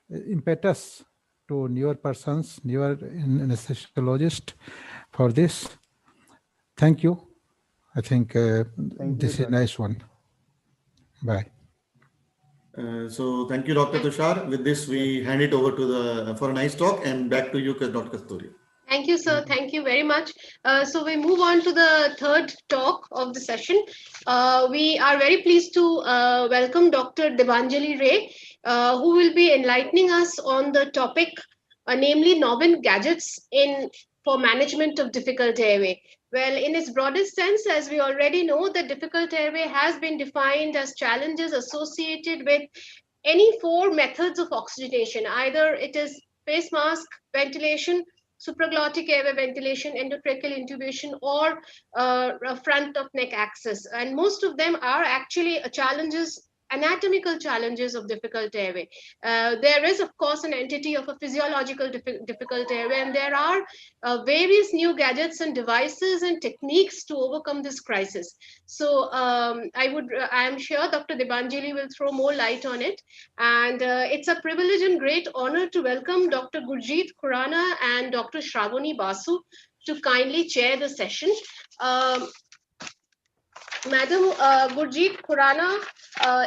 impetus to newer persons, newer anesthesiologists for this. Thank you. I think this is a nice one. Bye. So thank you, Dr. Tushar. With this, we hand it over to for a nice talk, and back to you, Dr. Kasturi. Thank you, sir. Thank you very much. So we move on to the third talk of the session. We are very pleased to welcome Dr. Devanjali Ray, who will be enlightening us on the topic, namely novel gadgets for management of difficult airway. Well, in its broadest sense, as we already know, the difficult airway has been defined as challenges associated with any four methods of oxygenation. Either it is face mask, ventilation, supraglottic airway ventilation, endotracheal intubation, or front of neck access. And most of them are actually challenges, anatomical challenges of difficult airway. There is, of course, an entity of a physiological difficult airway, and there are various new gadgets and devices and techniques to overcome this crisis. So I am sure Dr. Debanjali will throw more light on it. And it's a privilege and great honor to welcome Dr. Gurjeet Khurana and Dr. Shravani Basu to kindly chair the session. Madam Gurjeet Khurana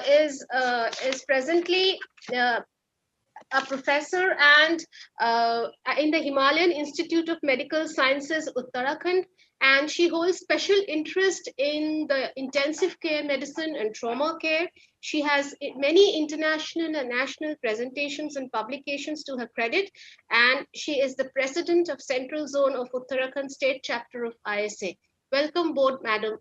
is presently a professor and in the Himalayan Institute of Medical Sciences, Uttarakhand, and she holds special interest in the intensive care medicine and trauma care. She has many international and national presentations and publications to her credit, and she is the president of Central Zone of Uttarakhand State Chapter of ISA. Welcome board, madam.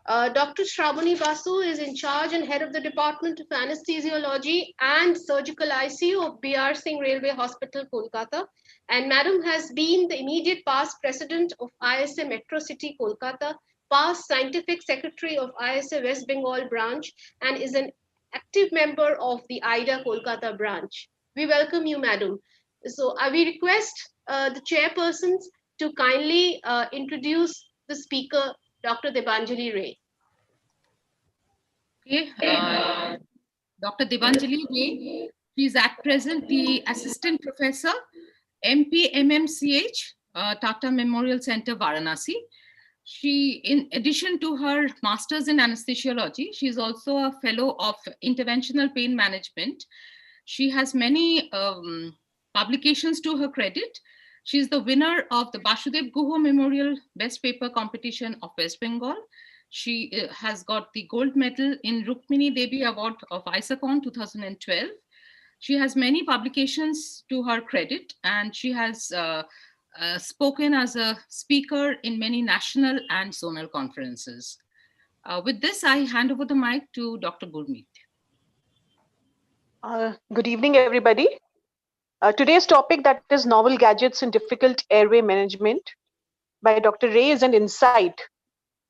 Dr. Shravani Basu is in charge and head of the Department of Anesthesiology and Surgical ICU of B.R. Singh Railway Hospital, Kolkata. And Madam has been the immediate past president of ISA Metro City, Kolkata, past scientific secretary of ISA West Bengal branch, and is an active member of the IDA Kolkata branch. We welcome you, Madam. So we request the chairpersons to kindly introduce the speaker, Dr. Debanjali Ray. Okay, Dr. Debanjali Ray, she is at present the Assistant Professor, MP MMCH, Tata Memorial Center, Varanasi. She, in addition to her master's in anesthesiology, she is also a fellow of interventional pain management. She has many publications to her credit. She is the winner of the Basudev Guha Memorial Best Paper Competition of West Bengal. She has got the gold medal in Rukmini Devi Award of ISACON 2012. She has many publications to her credit, and she has spoken as a speaker in many national and zonal conferences. With this, I hand over the mic to Dr. Gurmeet. Good evening, everybody. Today's topic, that is novel gadgets in difficult airway management by Dr. Ray, is an insight.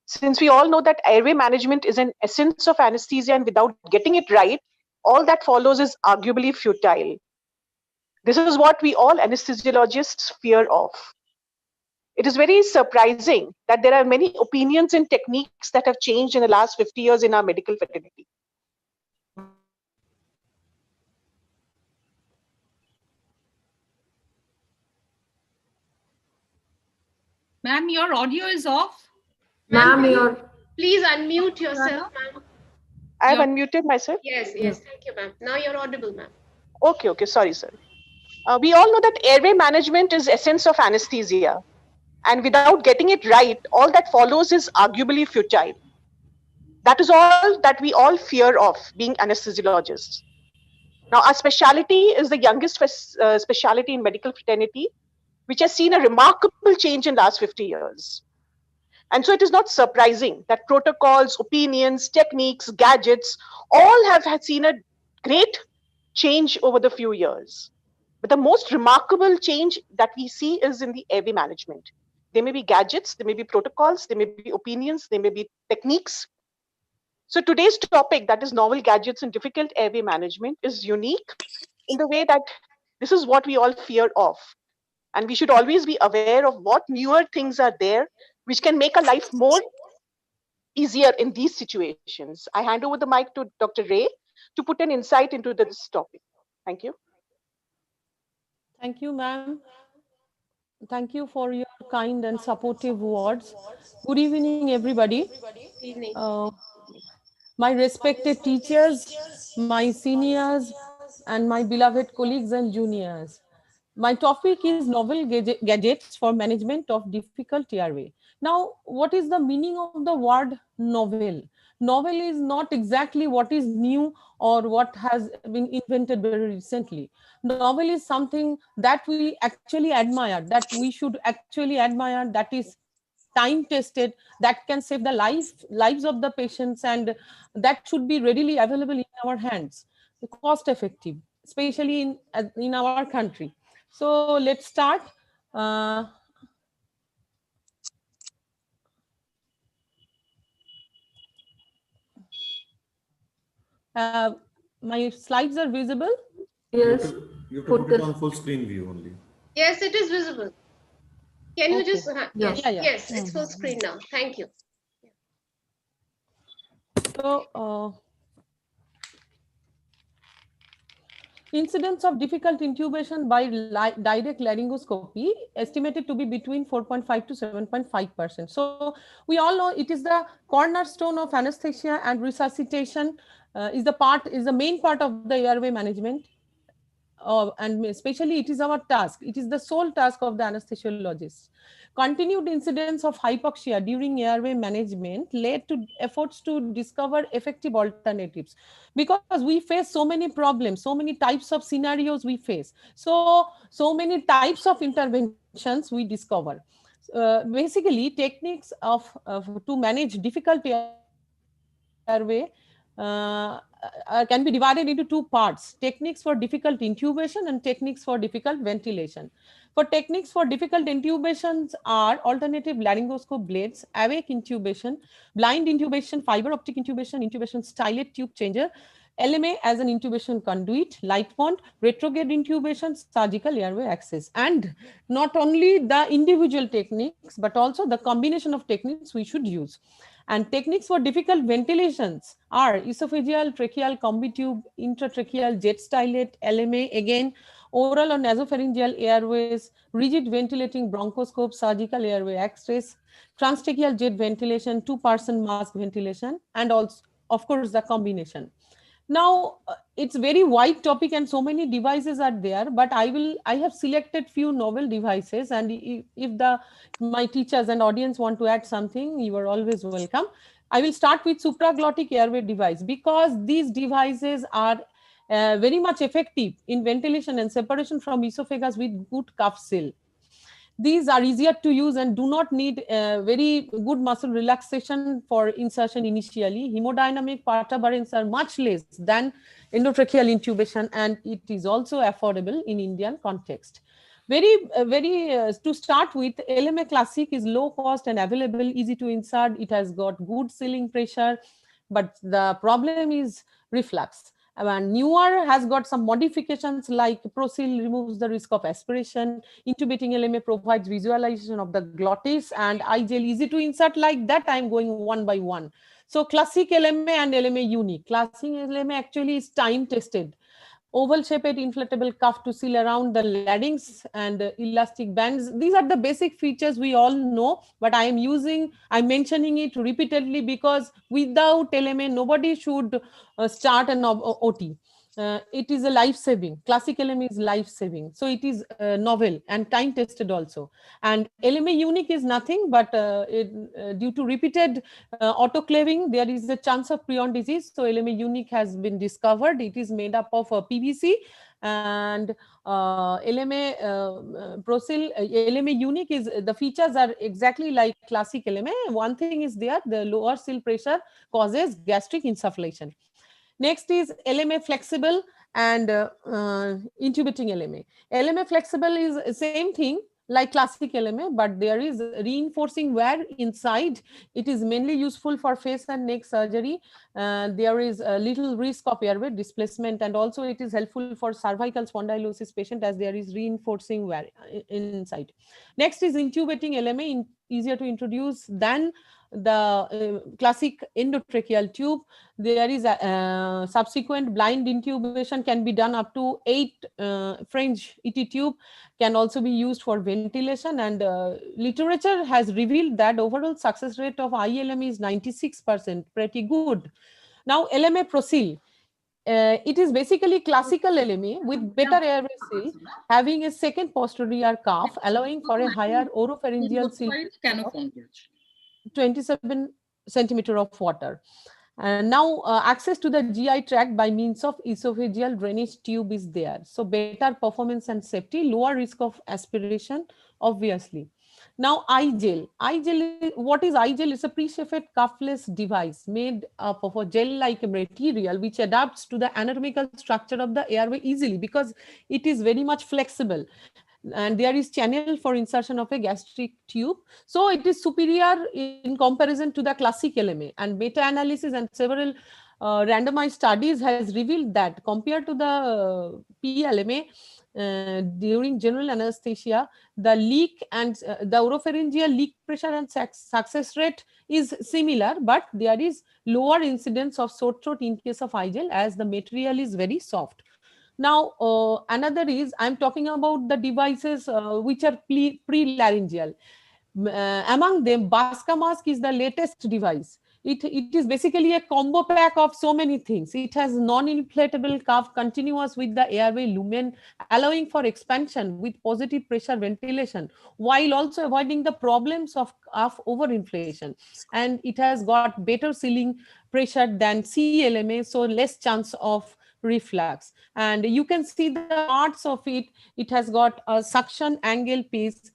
Since we all know that airway management is an essence of anesthesia, and without getting it right, all that follows is arguably futile. This is what we all anesthesiologists fear of. It is very surprising that there are many opinions and techniques that have changed in the last 50 years in our medical fraternity. Ma'am, your audio is off. Ma'am, please unmute yourself, ma'am. I have unmuted myself? Yes, yes. Thank you, ma'am. Now you're audible, ma'am. Okay, sorry, sir. We all know that airway management is essence of anesthesia. And without getting it right, all that follows is arguably futile. That is all that we all fear of being anesthesiologists. Now, our specialty is the youngest specialty in medical fraternity, which has seen a remarkable change in the last 50 years. And so it is not surprising that protocols, opinions, techniques, gadgets, all have seen a great change over the few years. But the most remarkable change that we see is in the airway management. There may be gadgets, there may be protocols, there may be opinions, there may be techniques. So today's topic, that is novel gadgets in difficult airway management, is unique in the way that this is what we all fear of. And we should always be aware of what newer things are there, which can make our life more easier in these situations. I hand over the mic to Dr. Ray to put an insight into this topic. Thank you. Thank you, ma'am. Thank you for your kind and supportive words. Good evening, everybody. Good evening. My respected teachers, my seniors, and my beloved colleagues and juniors. My topic is novel gadgets for management of difficult airway. Now, what is the meaning of the word novel? Novel is not exactly what is new or what has been invented very recently. Novel is something that we actually admire, that we should actually admire, that is time tested, that can save the lives of the patients, and that should be readily available in our hands, cost effective, especially in our country. So let's start. Uh, uh, my slides are visible. Yes, You have to put put it the on full screen view only. Yes, it is visible. Can you Okay. just, yeah. yes, Yeah, yeah. yes, it's full screen now. Thank you. So, incidence of difficult intubation by direct laryngoscopy estimated to be between 4.5 to 7.5%. So we all know it is the cornerstone of anesthesia, and resuscitation is the main part of the airway management. And especially it is our task. It is the sole task of the anesthesiologist. Continued incidence of hypoxia during airway management led to efforts to discover effective alternatives, because we face so many problems, so many types of scenarios we face. So many types of interventions we discover. Basically, techniques to manage difficult airway can be divided into two parts: techniques for difficult intubation and techniques for difficult ventilation. For techniques for difficult intubations are alternative laryngoscope blades, awake intubation, blind intubation, fiber optic intubation, intubation stylet tube changer, LMA as an intubation conduit, light pond, retrograde intubation, surgical airway access. And not only the individual techniques, but also the combination of techniques we should use. And techniques for difficult ventilations are esophageal, tracheal, combi tube, intratracheal, jet stylet, LMA, again, oral or nasopharyngeal airways, rigid ventilating bronchoscope, surgical airway access, transtracheal jet ventilation, two-person mask ventilation, and also, of course, the combination. Now, it's very wide topic and so many devices are there, but I have selected few novel devices, and if the my teachers and audience want to add something, you are always welcome. I will start with supraglottic airway device, because these devices are very much effective in ventilation and separation from esophagus with good cuff seal. These are easier to use and do not need very good muscle relaxation for insertion initially. Hemodynamic perturbance are much less than endotracheal intubation, and it is also affordable in Indian context. To start with, LMA Classic is low cost and available, easy to insert. It has got good sealing pressure, but the problem is reflux. And newer has got some modifications like ProSeal removes the risk of aspiration, intubating LMA provides visualization of the glottis, and iGel easy to insert. Like that, I'm going one by one. So classic LMA and LMA unique. Classic LMA actually is time tested. Oval shaped inflatable cuff to seal around the larynx, and elastic bands. These are the basic features we all know, but I'm mentioning it repeatedly because without LMA, nobody should start an OT. It is a life saving. Classic LMA is life saving. So it is novel and time tested also. And LMA unique is nothing but due to repeated autoclaving, there is a chance of prion disease. So LMA unique has been discovered. It is made up of PVC and LMA Prosil. LMA unique is the features are exactly like classic LMA. One thing is there: the lower seal pressure causes gastric insufflation. Next is LMA flexible and intubating LMA. LMA flexible is same thing like classic LMA, but there is reinforcing wear inside. It is mainly useful for face and neck surgery. There is a little risk of airway displacement, and also it is helpful for cervical spondylosis patient as there is reinforcing wear inside. Next is intubating LMA, easier to introduce than the classic endotracheal tube. There is a subsequent blind intubation can be done up to 8 French ET tube, can also be used for ventilation, and literature has revealed that overall success rate of ILM is 96%, pretty good. Now LMA Prosil. It is basically classical LMA with better airway seal, having a second posterior cuff, allowing for a higher oropharyngeal seal of 27 centimeter of water. Now access to the GI tract by means of esophageal drainage tube is there. So better performance and safety, lower risk of aspiration, obviously. Now iGel. What is iGel? It's a pre-shaped cuffless device made up of a gel-like material which adapts to the anatomical structure of the airway easily because it is very much flexible. and there is channel for insertion of a gastric tube. So it is superior in comparison to the classic LMA, and meta-analysis and several randomized studies has revealed that compared to the PLMA, during general anesthesia, the leak and the oropharyngeal leak pressure and success rate is similar, but there is lower incidence of sore throat in case of IGEL as the material is very soft. Now, another is I'm talking about the devices which are pre-laryngeal. Among them, Basca mask is the latest device. It is basically a combo pack of so many things. It has non-inflatable cuff continuous with the airway lumen, allowing for expansion with positive pressure ventilation, while also avoiding the problems of overinflation. And it has got better sealing pressure than CLMA, so less chance of reflux. And you can see the parts of it. It has got a suction angle piece,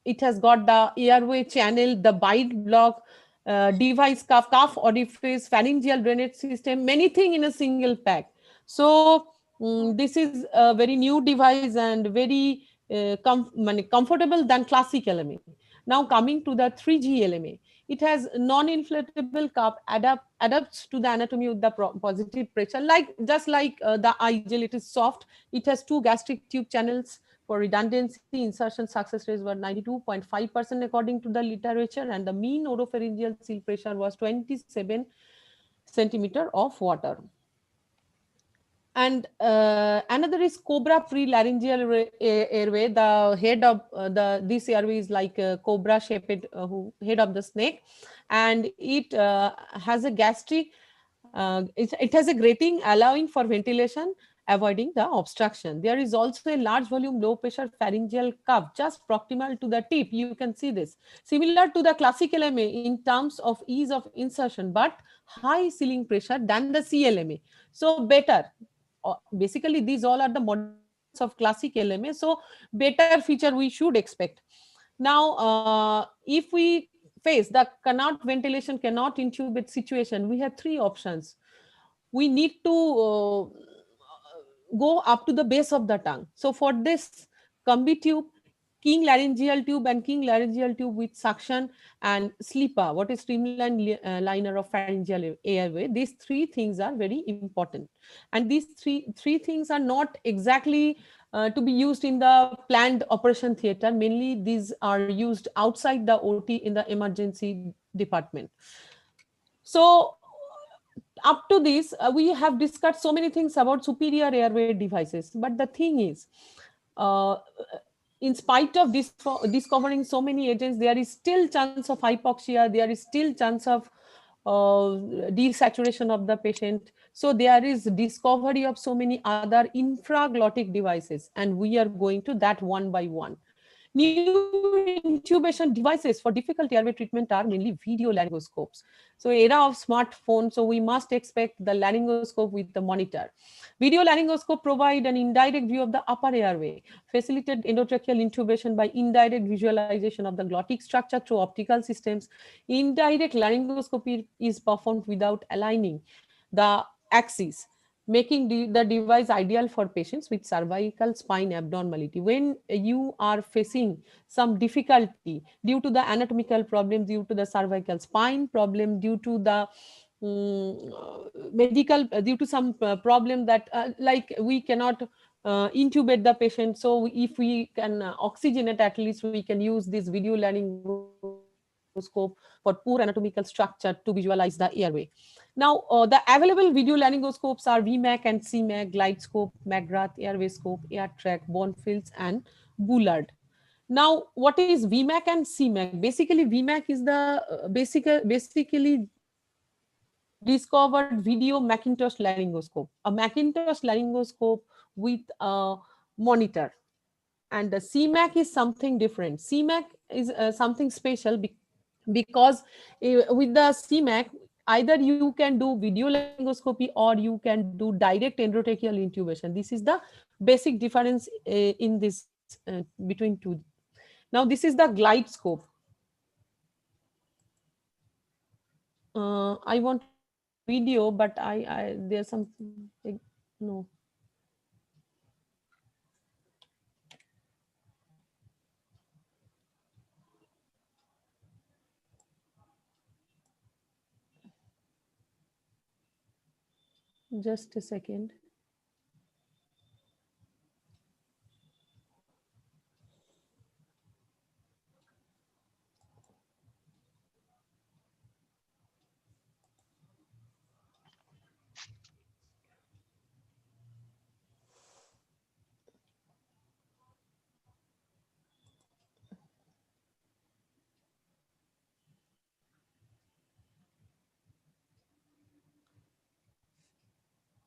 it has got the airway channel, the bite block, device cuff orifice, pharyngeal drainage system, many things in a single pack. So this is a very new device and very comfortable than classic LMA. Now coming to the 3G LMA, it has non-inflatable cup, adapts to the anatomy with the positive pressure, like just like the iGel, it is soft. It has two gastric tube channels for redundancy. Insertion success rates were 92.5% according to the literature, and the mean oropharyngeal seal pressure was 27 centimeter of water. And another is cobra pre-laryngeal airway. The head of this airway is like a cobra shaped head of the snake, and it has a gastric. It has a grating allowing for ventilation, avoiding the obstruction. There is also a large volume low pressure pharyngeal cuff just proximal to the tip. You can see this, similar to the classic LMA in terms of ease of insertion, but high sealing pressure than the CLMA. So better. Basically, these all are the modifications of classic LMA. So better feature we should expect. Now, if we face the cannot ventilation, cannot intubate situation, we have three options. We need to go up to the base of the tongue. So for this, combi tube, king laryngeal tube, and king laryngeal tube with suction, and SLIPA, what is streamlined liner of pharyngeal airway. These three things are very important, and these three things are not exactly to be used in the planned operation theater. Mainly these are used outside the OT in the emergency department. So up to this, we have discussed so many things about superior airway devices, but the thing is, uh, in spite of this discovering so many agents, there is still chance of hypoxia, there is still chance of desaturation of the patient. So there is discovery of so many other infraglottic devices, and we are going to that one by one. New intubation devices for difficult airway treatment are mainly video laryngoscopes. So era of smartphone, so we must expect the laryngoscope with the monitor. Video laryngoscope provide an indirect view of the upper airway, facilitate endotracheal intubation by indirect visualization of the glottic structure through optical systems. Indirect laryngoscopy is performed without aligning the axis, making the device ideal for patients with cervical spine abnormality. When you are facing some difficulty due to the anatomical problem, due to the cervical spine problem, due to the medical, due to some problem that like we cannot intubate the patient. So if we can oxygenate, at least we can use this video laryngoscope for poor anatomical structure to visualize the airway. Now, the available video laryngoscopes are VMAC and CMAC, GlideScope, McGrath, AirwayScope, AirTrack, Bonfields, and Bullard. Now, what is VMAC and CMAC? Basically, VMAC is the basically discovered video Macintosh laryngoscope, a Macintosh laryngoscope with a monitor. And the CMAC is something different. CMAC is something special because with the CMAC, either you can do video laryngoscopy or you can do direct endotracheal intubation. This is the basic difference in this between two. Now this is the GlideScope. I want to show the video, but there's some no. Just a second.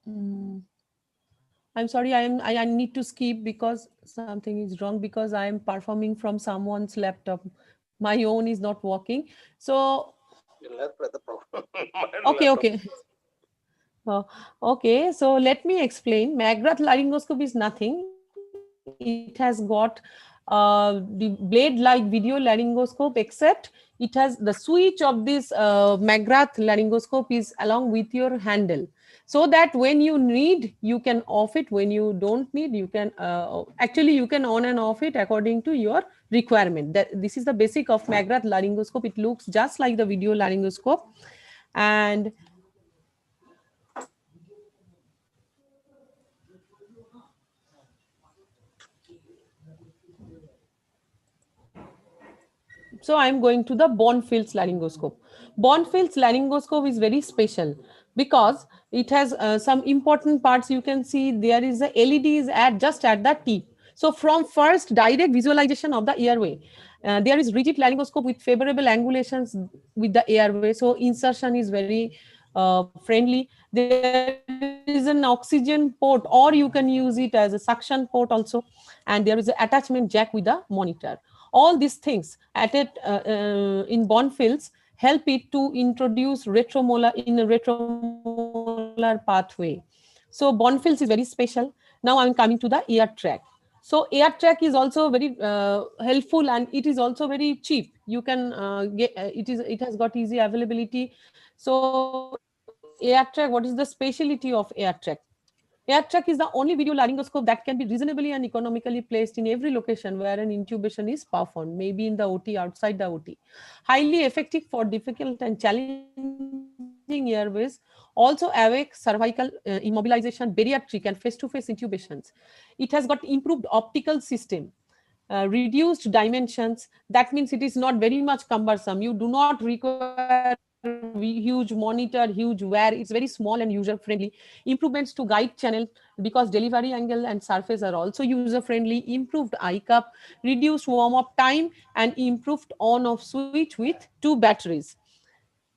Mm. I'm sorry, I need to skip because something is wrong because I am performing from someone's laptop. My own is not working. So okay, okay. Uh, okay, so let me explain. Magrat laryngoscope is nothing. It has got the blade-like video laryngoscope, except it has the switch of this Magrat laryngoscope is along with your handle, so that when you need, you can off it. When you don't need, you can actually you can on and off it according to your requirement. That this is the basic of Magrat laryngoscope. It looks just like the video laryngoscope, and so I'm going to the Bonfils laryngoscope. Bonfils laryngoscope is very special because it has some important parts. You can see there is a LED is at just at the tip. So from first direct visualization of the airway, there is rigid laryngoscope with favorable angulations with the airway. So insertion is very friendly. There is an oxygen port, or you can use it as a suction port also, and there is an attachment jack with the monitor. All these things at it in Bonfils help it to introduce retromolar in a retromolar pathway. So Bonfils is very special. Now I'm coming to the ear track. So ear track is also very helpful, and it is also very cheap. You can get it has got easy availability. So ear track, what is the specialty of ear track? AirTrack is the only video laryngoscope that can be reasonably and economically placed in every location where an intubation is performed, maybe in the OT, outside the OT. Highly effective for difficult and challenging airways, also awake cervical immobilization, bariatric, and face-to-face intubations. It has got improved optical system, reduced dimensions. That means it is not very much cumbersome. You do not require huge monitor, huge wear. It's very small and user friendly. Improvements to guide channel, because delivery angle and surface are also user friendly. Improved eye cup, reduced warm up time, and improved on off switch with 2 batteries.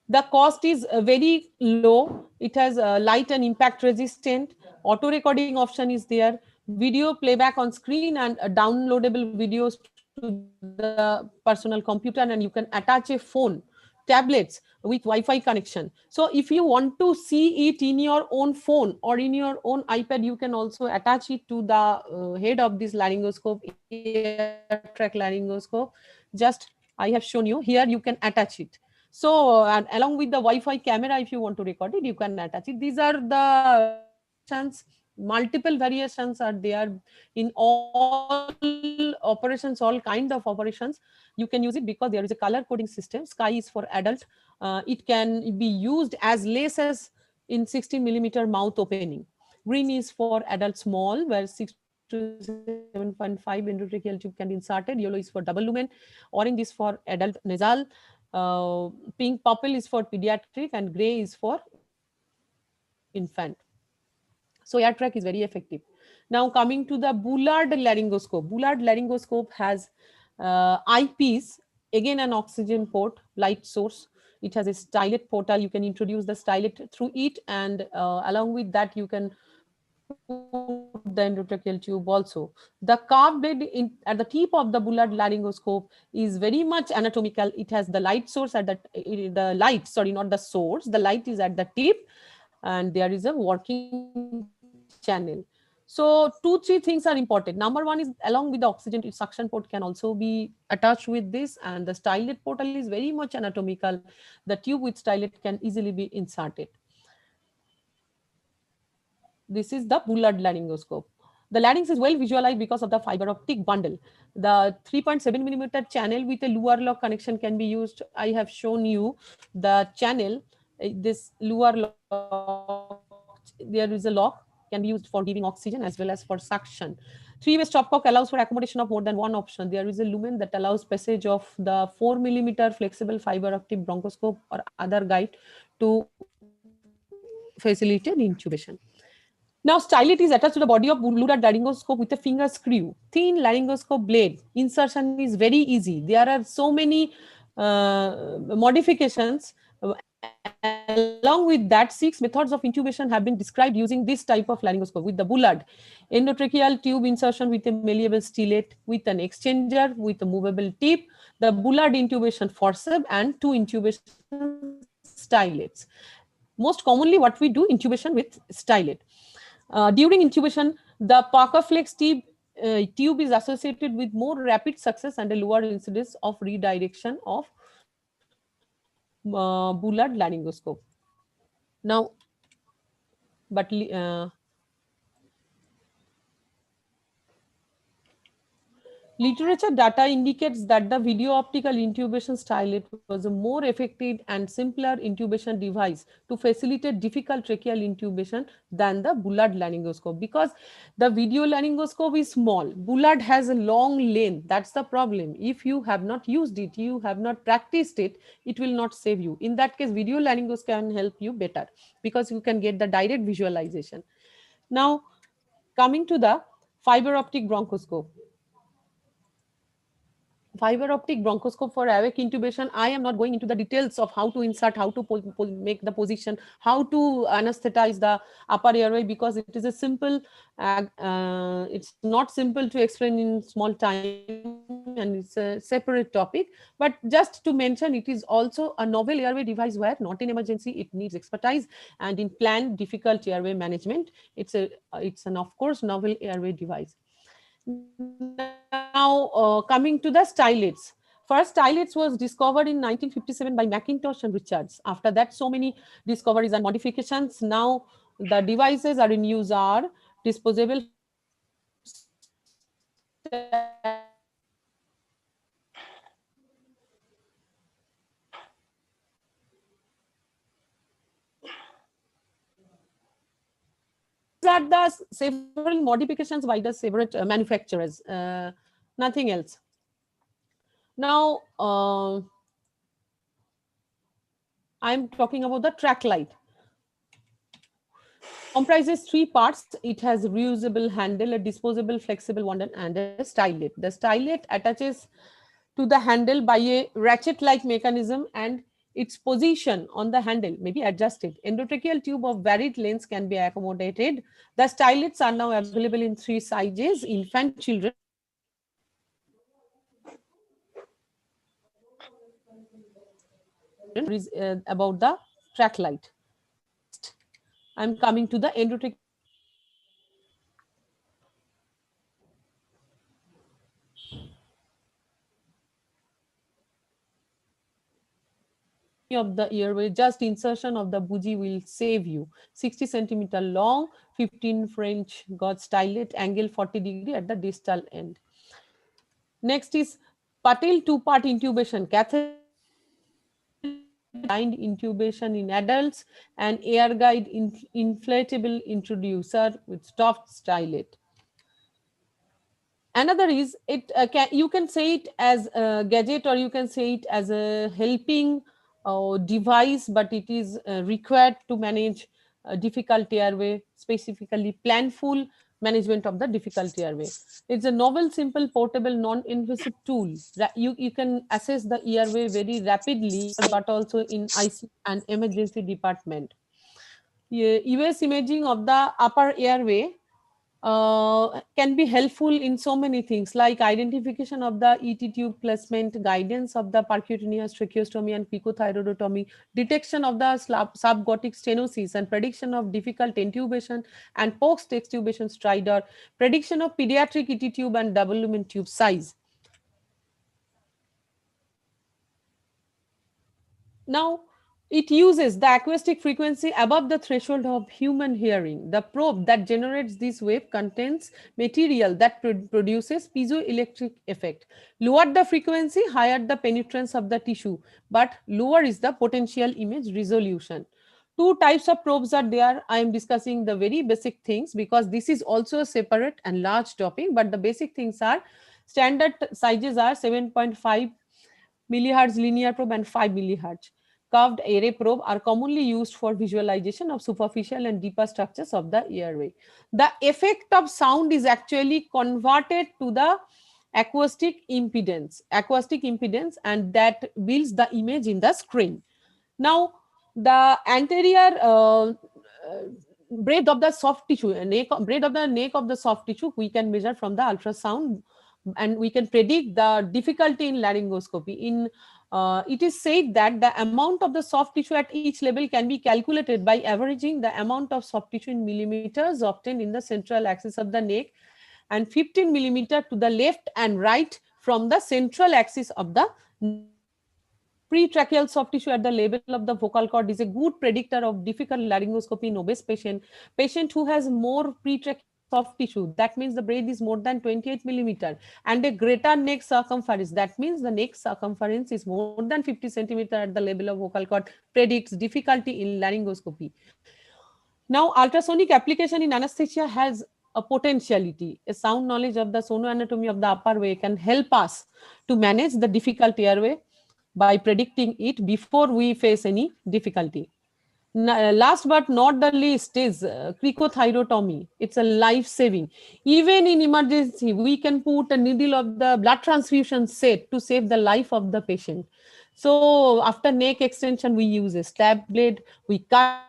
The cost is very low. It has light and impact resistant. Auto recording option is there. Video playback on screen, and downloadable videos to the personal computer, and you can attach a phone, tablets with Wi-Fi connection. So if you want to see it in your own phone or in your own iPad, you can also attach it to the head of this laryngoscope, ear track laryngoscope. Just I have shown you here, you can attach it. So, and along with the Wi-Fi camera, if you want to record it, you can attach it. These are the variations. Multiple variations are there in all operations, all kind of operations. You can use it because there is a color coding system. Sky is for adult. It can be used as less as in 16mm mouth opening. Green is for adult small, where 6 to 7.5 endotracheal tube can be inserted. Yellow is for double lumen. Orange is for adult nasal. Pink purple is for pediatric, and gray is for infant. So AirTrack is very effective. Now coming to the Bullard laryngoscope. Bullard laryngoscope has eyepiece, again an oxygen port, light source. It has a stylet portal. You can introduce the stylet through it, and along with that you can put the endotracheal tube also. The carved blade at the tip of the Bullard laryngoscope is very much anatomical. It has the light source at the light, sorry, not the source. The light is at the tip, and there is a working channel. So 2 3 things are important. Number one is, along with the oxygen suction port can also be attached with this, and the stylet portal is very much anatomical. The tube with stylet can easily be inserted. This is the Bullard laryngoscope. The larynx is well visualized because of the fiber optic bundle. The 3.7mm channel with a Luer lock connection can be used. I have shown you the channel, this Luer lock channel. there is a lock, can be used for giving oxygen as well as for suction. Three-way stopcock allows for accommodation of more than one option. There is a lumen that allows passage of the 4 millimeter flexible fiber optic bronchoscope or other guide to facilitate intubation. Now, stylet is attached to the body of blue dart laryngoscope with a finger screw. Thin laryngoscope blade. Insertion is very easy. There are so many modifications. Along with that, 6 methods of intubation have been described using this type of laryngoscope with the Bullard. Endotracheal tube insertion with a malleable stylet, with an exchanger, with a movable tip, the Bullard intubation forceps, and 2 intubation stylets. Most commonly, what we do intubation with stylet. During intubation, the Parker flex tube is associated with more rapid success and a lower incidence of redirection of Bullard laryngoscope. Now, but literature data indicates that the video optical intubation stylet was a more effective and simpler intubation device to facilitate difficult tracheal intubation than the Bullard laryngoscope, because the video laryngoscope is small. Bullard has a long length. That's the problem. If you have not used it, you have not practiced it, it will not save you. In that case, video laryngoscope can help you better because you can get the direct visualization. Now, coming to the fiber optic bronchoscope. Fiber optic bronchoscope for airway intubation. I am not going into the details of how to insert, how to make the position, how to anesthetize the upper airway, because it is a simple, it's not simple to explain in small time, and it's a separate topic. But just to mention, it is also a novel airway device where not in emergency, it needs expertise, and in planned difficult airway management, it's an of course novel airway device. Now, coming to the stylets. First, stylets was discovered in 1957 by McIntosh and Richards. After that, so many discoveries and modifications. Now, the devices are in use are disposable are the several modifications by the several manufacturers, nothing else. Now, I'm talking about the track light. Comprises 3 parts. It has reusable handle, a disposable flexible one, and a stylet. The stylet attaches to the handle by a ratchet-like mechanism, and its position on the handle may be adjusted. Endotracheal tube of varied lengths can be accommodated. The stylets are now available in 3 sizes: infant, children, is about the track light. Next, I'm coming to the endotracheal of the airway. Just insertion of the bougie will save you. 60 centimeter long, 15 French gauge stylet, angle 40° at the distal end. Next is Patel 2-part intubation, catheter blind intubation in adults, and air guide inflatable introducer with stuffed stylet. Another is you can say it as a gadget, or you can say it as a helping device, but it is required to manage difficult airway, specifically planful management of the difficult airway. It's a novel, simple, portable, non-invasive tool. You can assess the airway very rapidly, but also in ICU and emergency department. US imaging of the upper airway can be helpful in so many things, like identification of the ET tube placement, guidance of the percutaneous tracheostomy and picothyroidotomy, detection of the subglottic stenosis, and prediction of difficult intubation and post-extubation stridor, prediction of pediatric ET tube and double lumen tube size. Now, it uses the acoustic frequency above the threshold of human hearing. The probe that generates this wave contains material that produces piezoelectric effect. Lower the frequency, higher the penetrance of the tissue, but lower is the potential image resolution. Two types of probes are there. I am discussing the very basic things because this is also a separate and large topic, but the basic things are standard sizes are 7.5 millihertz linear probe and 5 millihertz. Curved array probe are commonly used for visualization of superficial and deeper structures of the airway. The effect of sound is actually converted to the acoustic impedance, and that builds the image in the screen. Now, the anterior breadth of the soft tissue, breadth of the neck of the soft tissue, we can measure from the ultrasound, and we can predict the difficulty in laryngoscopy. It is said that the amount of the soft tissue at each level can be calculated by averaging the amount of soft tissue in millimeters obtained in the central axis of the neck and 15 millimeter to the left and right from the central axis of the neck. Pretracheal soft tissue at the level of the vocal cord is a good predictor of difficult laryngoscopy in obese patient who has more pretracheal soft tissue. That means the breadth is more than 28 millimeter and a greater neck circumference. That means the neck circumference is more than 50 centimeter at the level of vocal cord, predicts difficulty in laryngoscopy. Now, ultrasonic application in anesthesia has a potentiality. A sound knowledge of the sonoanatomy of the upper way can help us to manage the difficult airway by predicting it before we face any difficulty. Last but not the least is cricothyrotomy. It's a life saving. Even in emergency, we can put a needle of the blood transfusion set to save the life of the patient. So after neck extension, we use a stab blade. We cut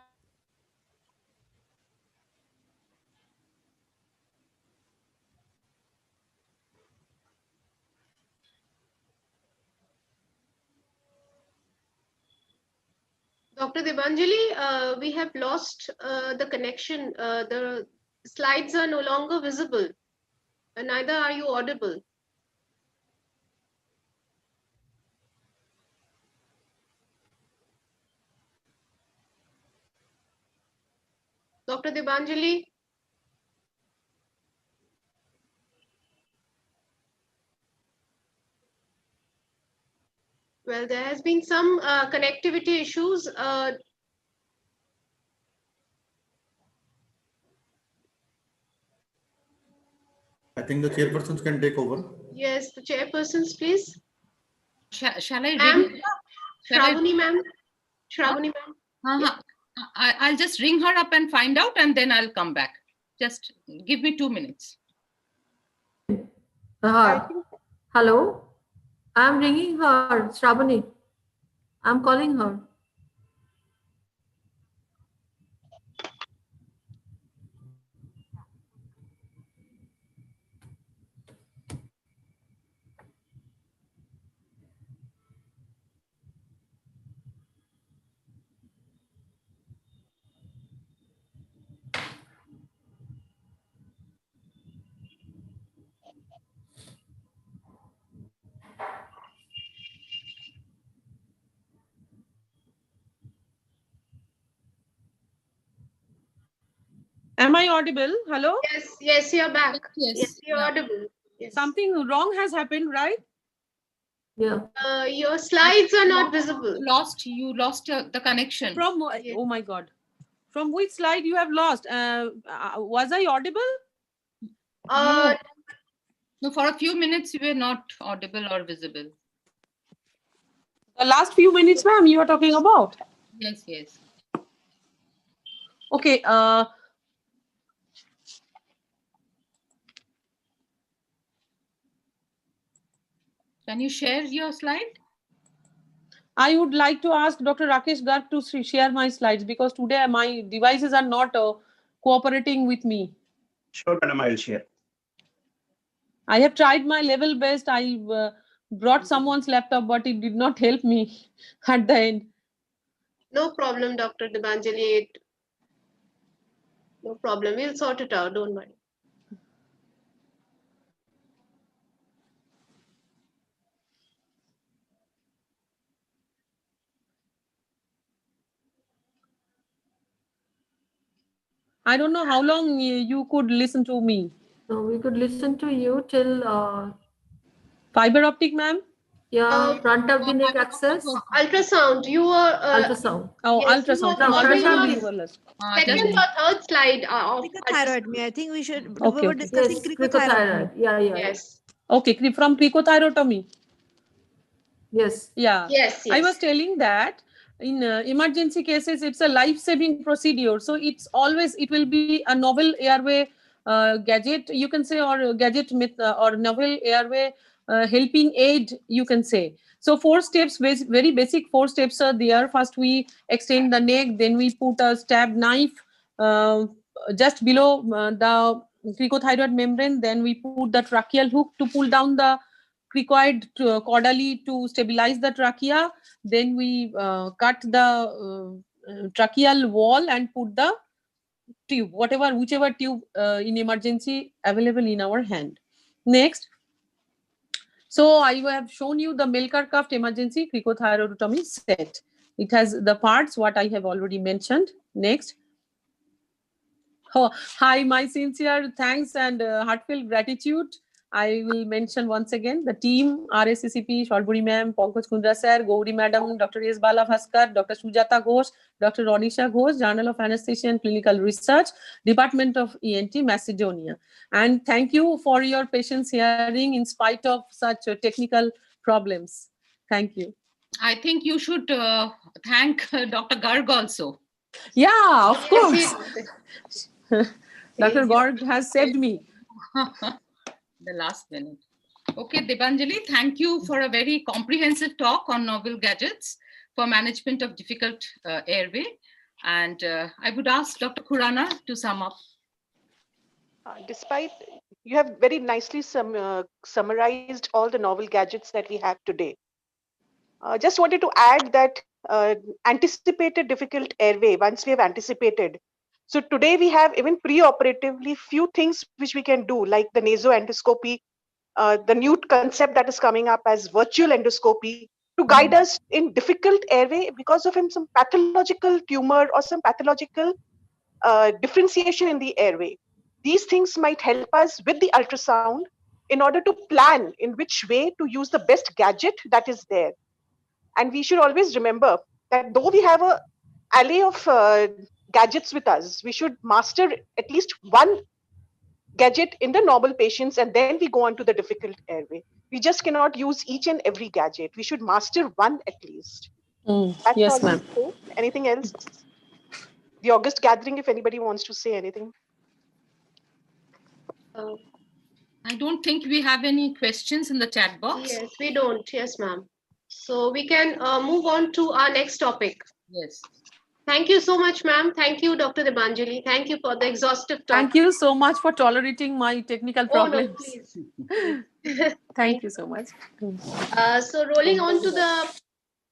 Dr. Debanjali, we have lost the connection. The slides are no longer visible, and neither are you audible. Dr. Debanjali? Well, there has been some connectivity issues. I think the chairpersons can take over. Yes, the chairpersons, please. Shall I Ma'am, ring? Shravani ma'am. Shravani ma'am. I'll just ring her up and find out, and then I'll come back. Just give me 2 minutes. Hello, I'm ringing her, Shravani. I'm calling her. Am I audible? Hello? Yes, you're back. Yes, you're audible. Yes. Something wrong has happened, right? Yeah. Your slides are not visible. You lost the connection. From oh my God. From which slide you have lost? Was I audible? No, for a few minutes you were not audible or visible. The last few minutes, ma'am, you are talking about. Yes, yes. Okay. Can you share your slide? I would like to ask Dr. Rakesh Garg to share my slides because today my devices are not cooperating with me. Sure, madam, I will share. I have tried my level best. I brought someone's laptop, but it did not help me at the end. No problem, Dr. Debanjali. No problem. We'll sort it out. Don't worry. I don't know how long you could listen to me. So we could listen to you till fiber optic, ma'am? Yeah, front of the neck access. Ultrasound. You were Ultrasound. Oh, yes, you ultrasound. were No, front following of on the second or third slide of Thyroid. I think we should. Okay, we were okay. discussing yes, cricothyroid. cricothyroid. Yeah. Yes. Okay, from cricothyrotomy. Yes. Yeah. Yes. I was telling that in emergency cases, it's a life-saving procedure. So it will be a novel airway gadget, you can say, or gadget or novel airway helping aid, you can say. So 4 steps, very basic 4 steps are there. First, we extend the neck, then we put a stab knife just below the cricothyroid membrane. Then we put the tracheal hook to pull down the cricoid caudally to stabilize the trachea. Then we cut the tracheal wall and put the tube, whichever tube in emergency available in our hand. Next, so I have shown you the Melker Cuff emergency cricothyroidotomy set. It has the parts what I have already mentioned. Next. Oh, hi, my sincere thanks and heartfelt gratitude. I will mention once again the team, RSCCP, Shalburi ma'am, Pankaj Kundra sir, Gauri madam, Dr. S. Bala Bhaskar, Dr. Sujata Ghosh, Dr. Ronisha Ghosh, Journal of Anesthesia and Clinical Research, Department of ENT, Macedonia. And thank you for your patience hearing in spite of such technical problems. Thank you. I think you should thank Dr. Garg also. Yeah, of course. Yes, Dr. Garg has saved me. The last minute. Okay, Debanjali, thank you for a very comprehensive talk on novel gadgets for management of difficult airway. And I would ask Dr. Khurana to sum up. Despite you have very nicely summarized all the novel gadgets that we have today. Just wanted to add that anticipated difficult airway, once we have anticipated. So today we have even pre-operatively few things which we can do, like the nasoendoscopy, the new concept that is coming up as virtual endoscopy to guide us in difficult airway because of some pathological tumor or some pathological differentiation in the airway. These things might help us with the ultrasound in order to plan in which way to use the best gadget that is there. And we should always remember that though we have a alley of gadgets with us, we should master at least one gadget in the normal patients, and then we go on to the difficult airway. We just cannot use each and every gadget. We should master one at least. That's Yes, all. ma'am. Anything else? The August gathering, if anybody wants to say anything. I don't think we have any questions in the chat box. Yes, we don't. Yes, ma'am. So we can move on to our next topic. Yes. Thank you so much, ma'am. Thank you, Dr. Debanjali. Thank you for the exhaustive talk. Thank you so much for tolerating my technical Oh, no, problems. please. Thank you so much. So rolling on to the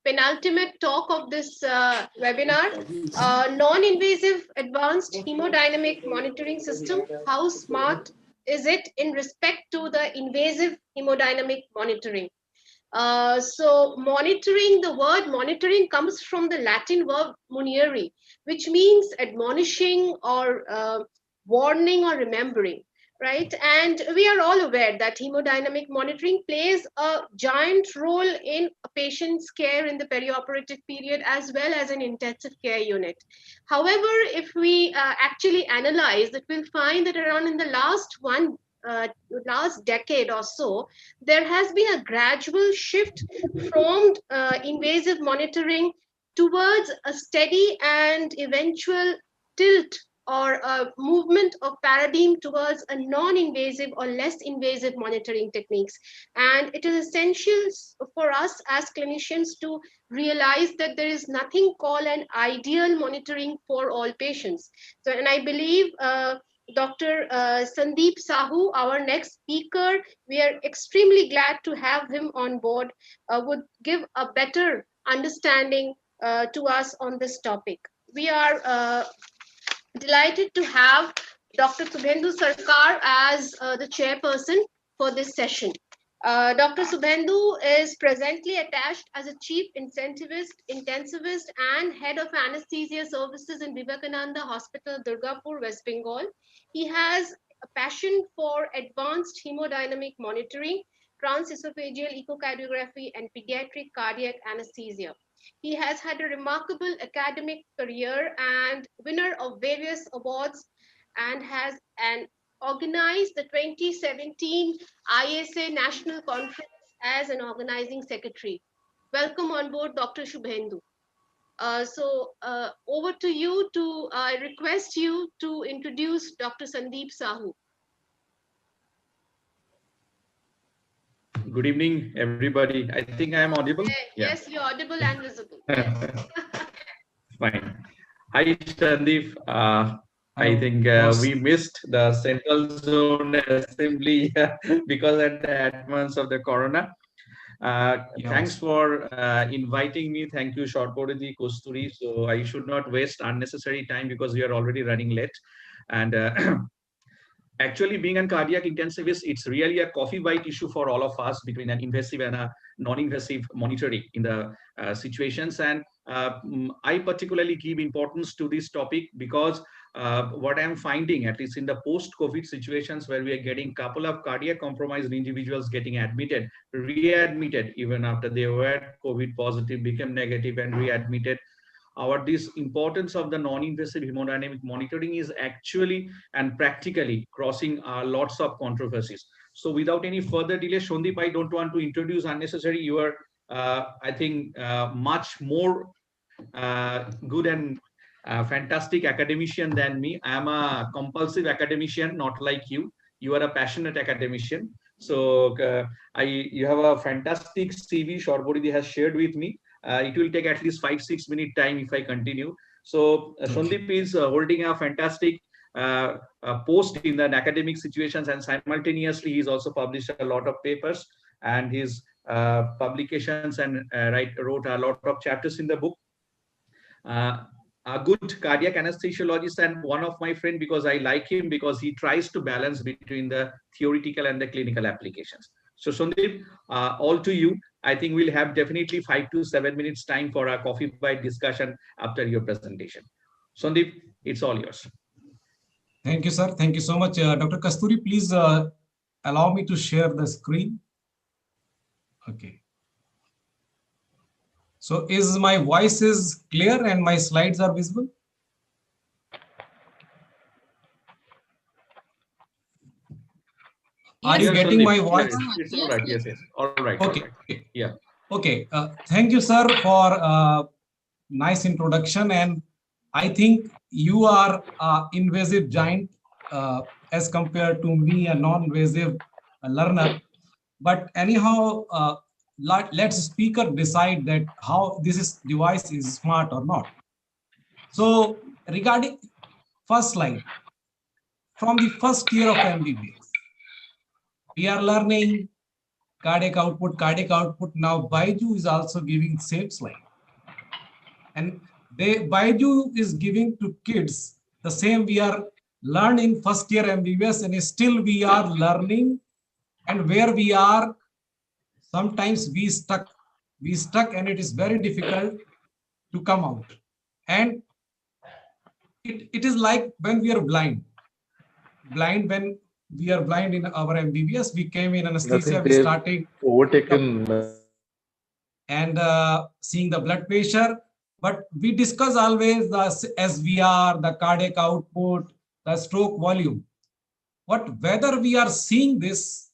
penultimate talk of this webinar, non-invasive advanced hemodynamic monitoring system. How smart is it in respect to the invasive hemodynamic monitoring? So monitoring, the word monitoring comes from the Latin verb munere, which means admonishing or warning or remembering, right? And we are all aware that hemodynamic monitoring plays a giant role in a patient's care in the perioperative period as well as an intensive care unit. However, if we actually analyze it, we'll find that around in the last decade or so, there has been a gradual shift from invasive monitoring towards a steady and eventual tilt or a movement of paradigm towards a non-invasive or less invasive monitoring techniques. And it is essential for us as clinicians to realize that there is nothing called an ideal monitoring for all patients. So, and I believe Dr. Sandeep Sahu, our next speaker, we are extremely glad to have him on board, would give a better understanding to us on this topic. We are delighted to have Dr. Subhendu Sarkar as the chairperson for this session. Dr. Subhendu is presently attached as a chief intensivist and head of anesthesia services in Vivekananda Hospital, Durgapur, West Bengal. He has a passion for advanced hemodynamic monitoring, transesophageal echocardiography, and pediatric cardiac anesthesia. He has had a remarkable academic career and winner of various awards, and has organized the 2017 ISA National Conference as an organizing secretary. Welcome on board, Dr. Shubhendu. Over to you to request you to introduce Dr. Sandeep Sahu. Good evening, everybody. I think I am audible. Yes, you're audible and visible. Fine. Hi, Sandeep. I think we missed the Central Zone Assembly because at the advance of the Corona. Thanks for inviting me. Thank you, Shortpodidi Kosturi. So I should not waste unnecessary time because we are already running late. And actually, being a cardiac intensivist, it's really a coffee bite issue for all of us between an invasive and a non-invasive monitoring in the situations. And I particularly give importance to this topic because what I'm finding, at least in the post-COVID situations where we are getting a couple of cardiac compromised individuals getting admitted, readmitted, even after they were COVID positive, became negative and readmitted, this importance of the non-invasive hemodynamic monitoring is actually and practically crossing lots of controversies. So without any further delay, Shondeep, I don't want to introduce unnecessary. You are, I think, much more good and fantastic academician than me. I am a compulsive academician, not like you. You are a passionate academician. So you have a fantastic CV Shortpodidi has shared with me. It will take at least 5-6 minute time if I continue. So Shondeep is holding a fantastic post in the academic situations, and simultaneously he's also published a lot of papers, and his publications and wrote a lot of chapters in the book. A good cardiac anesthesiologist and one of my friend, because I like him because he tries to balance between the theoretical and the clinical applications. So Sandeep, all to you. I think we'll have definitely 5 to 7 minutes time for a coffee bite discussion after your presentation. Sandeep, it's all yours. Thank you, sir. Thank you so much. Dr. Kasturi, please allow me to share the screen. Okay. So is my voice is clear and my slides are visible? Are you getting my voice? It's all right. Yes, yes. All right. Okay. All right. Yeah. Okay. Thank you, sir, for nice introduction. And I think you are an invasive giant as compared to me, a non-invasive learner. But anyhow, let speaker decide that how this device is smart or not. So regarding first slide, from the first year of MBBS, we are learning cardiac output. Now Baiju is also giving same slide. And Baiju is giving to kids the same we are learning first year MBBS, and still we are learning, and where we are, sometimes we stuck and it is very difficult to come out. And it is like when we are blind when we are blind in our MBBS, we came in anesthesia, we started overtaken and seeing the blood pressure, but we discuss always the SVR, the cardiac output, the stroke volume. But whether we are seeing this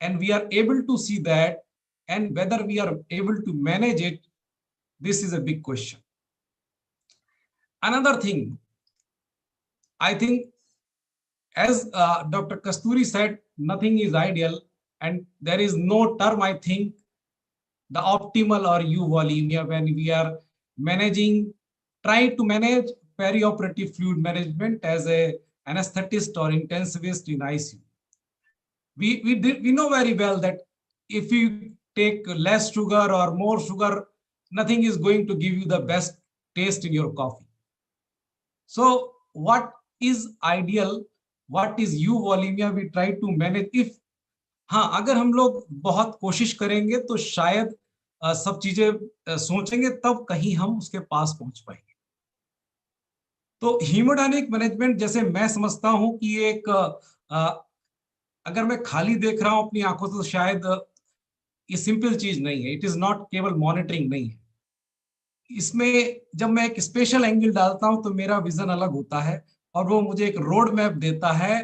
and we are able to see that, and whether we are able to manage it, this is a big question. Another thing, I think, as Dr. Kasturi said, nothing is ideal, and there is no term, I think, the optimal or euvolemia when we are trying to manage perioperative fluid management as a anesthetist or intensivist in ICU. We know very well that if you take less sugar or more sugar, nothing is going to give you the best taste in your coffee. So what is ideal? What is euvolemia? We try to manage. If अगर हम लोग बहुत कोशिश करेंगे तो शायद सब चीजें सोचेंगे तब कहीं हम उसके पास पहुंच पाएंगे. तो हीमोडायनेमिक मैनेजमेंट जैसे मैं समझता हूं कि एक अगर मैं खाली देख रहा हूं अपनी आंखों से तो शायद ये सिंपल चीज नहीं है, इट इज नॉट केवल मॉनिटरिंग नहीं है। इसमें जब मैं एक स्पेशल एंगल डालता हूं तो मेरा विजन अलग होता है और वो मुझे एक रोड मैप देता है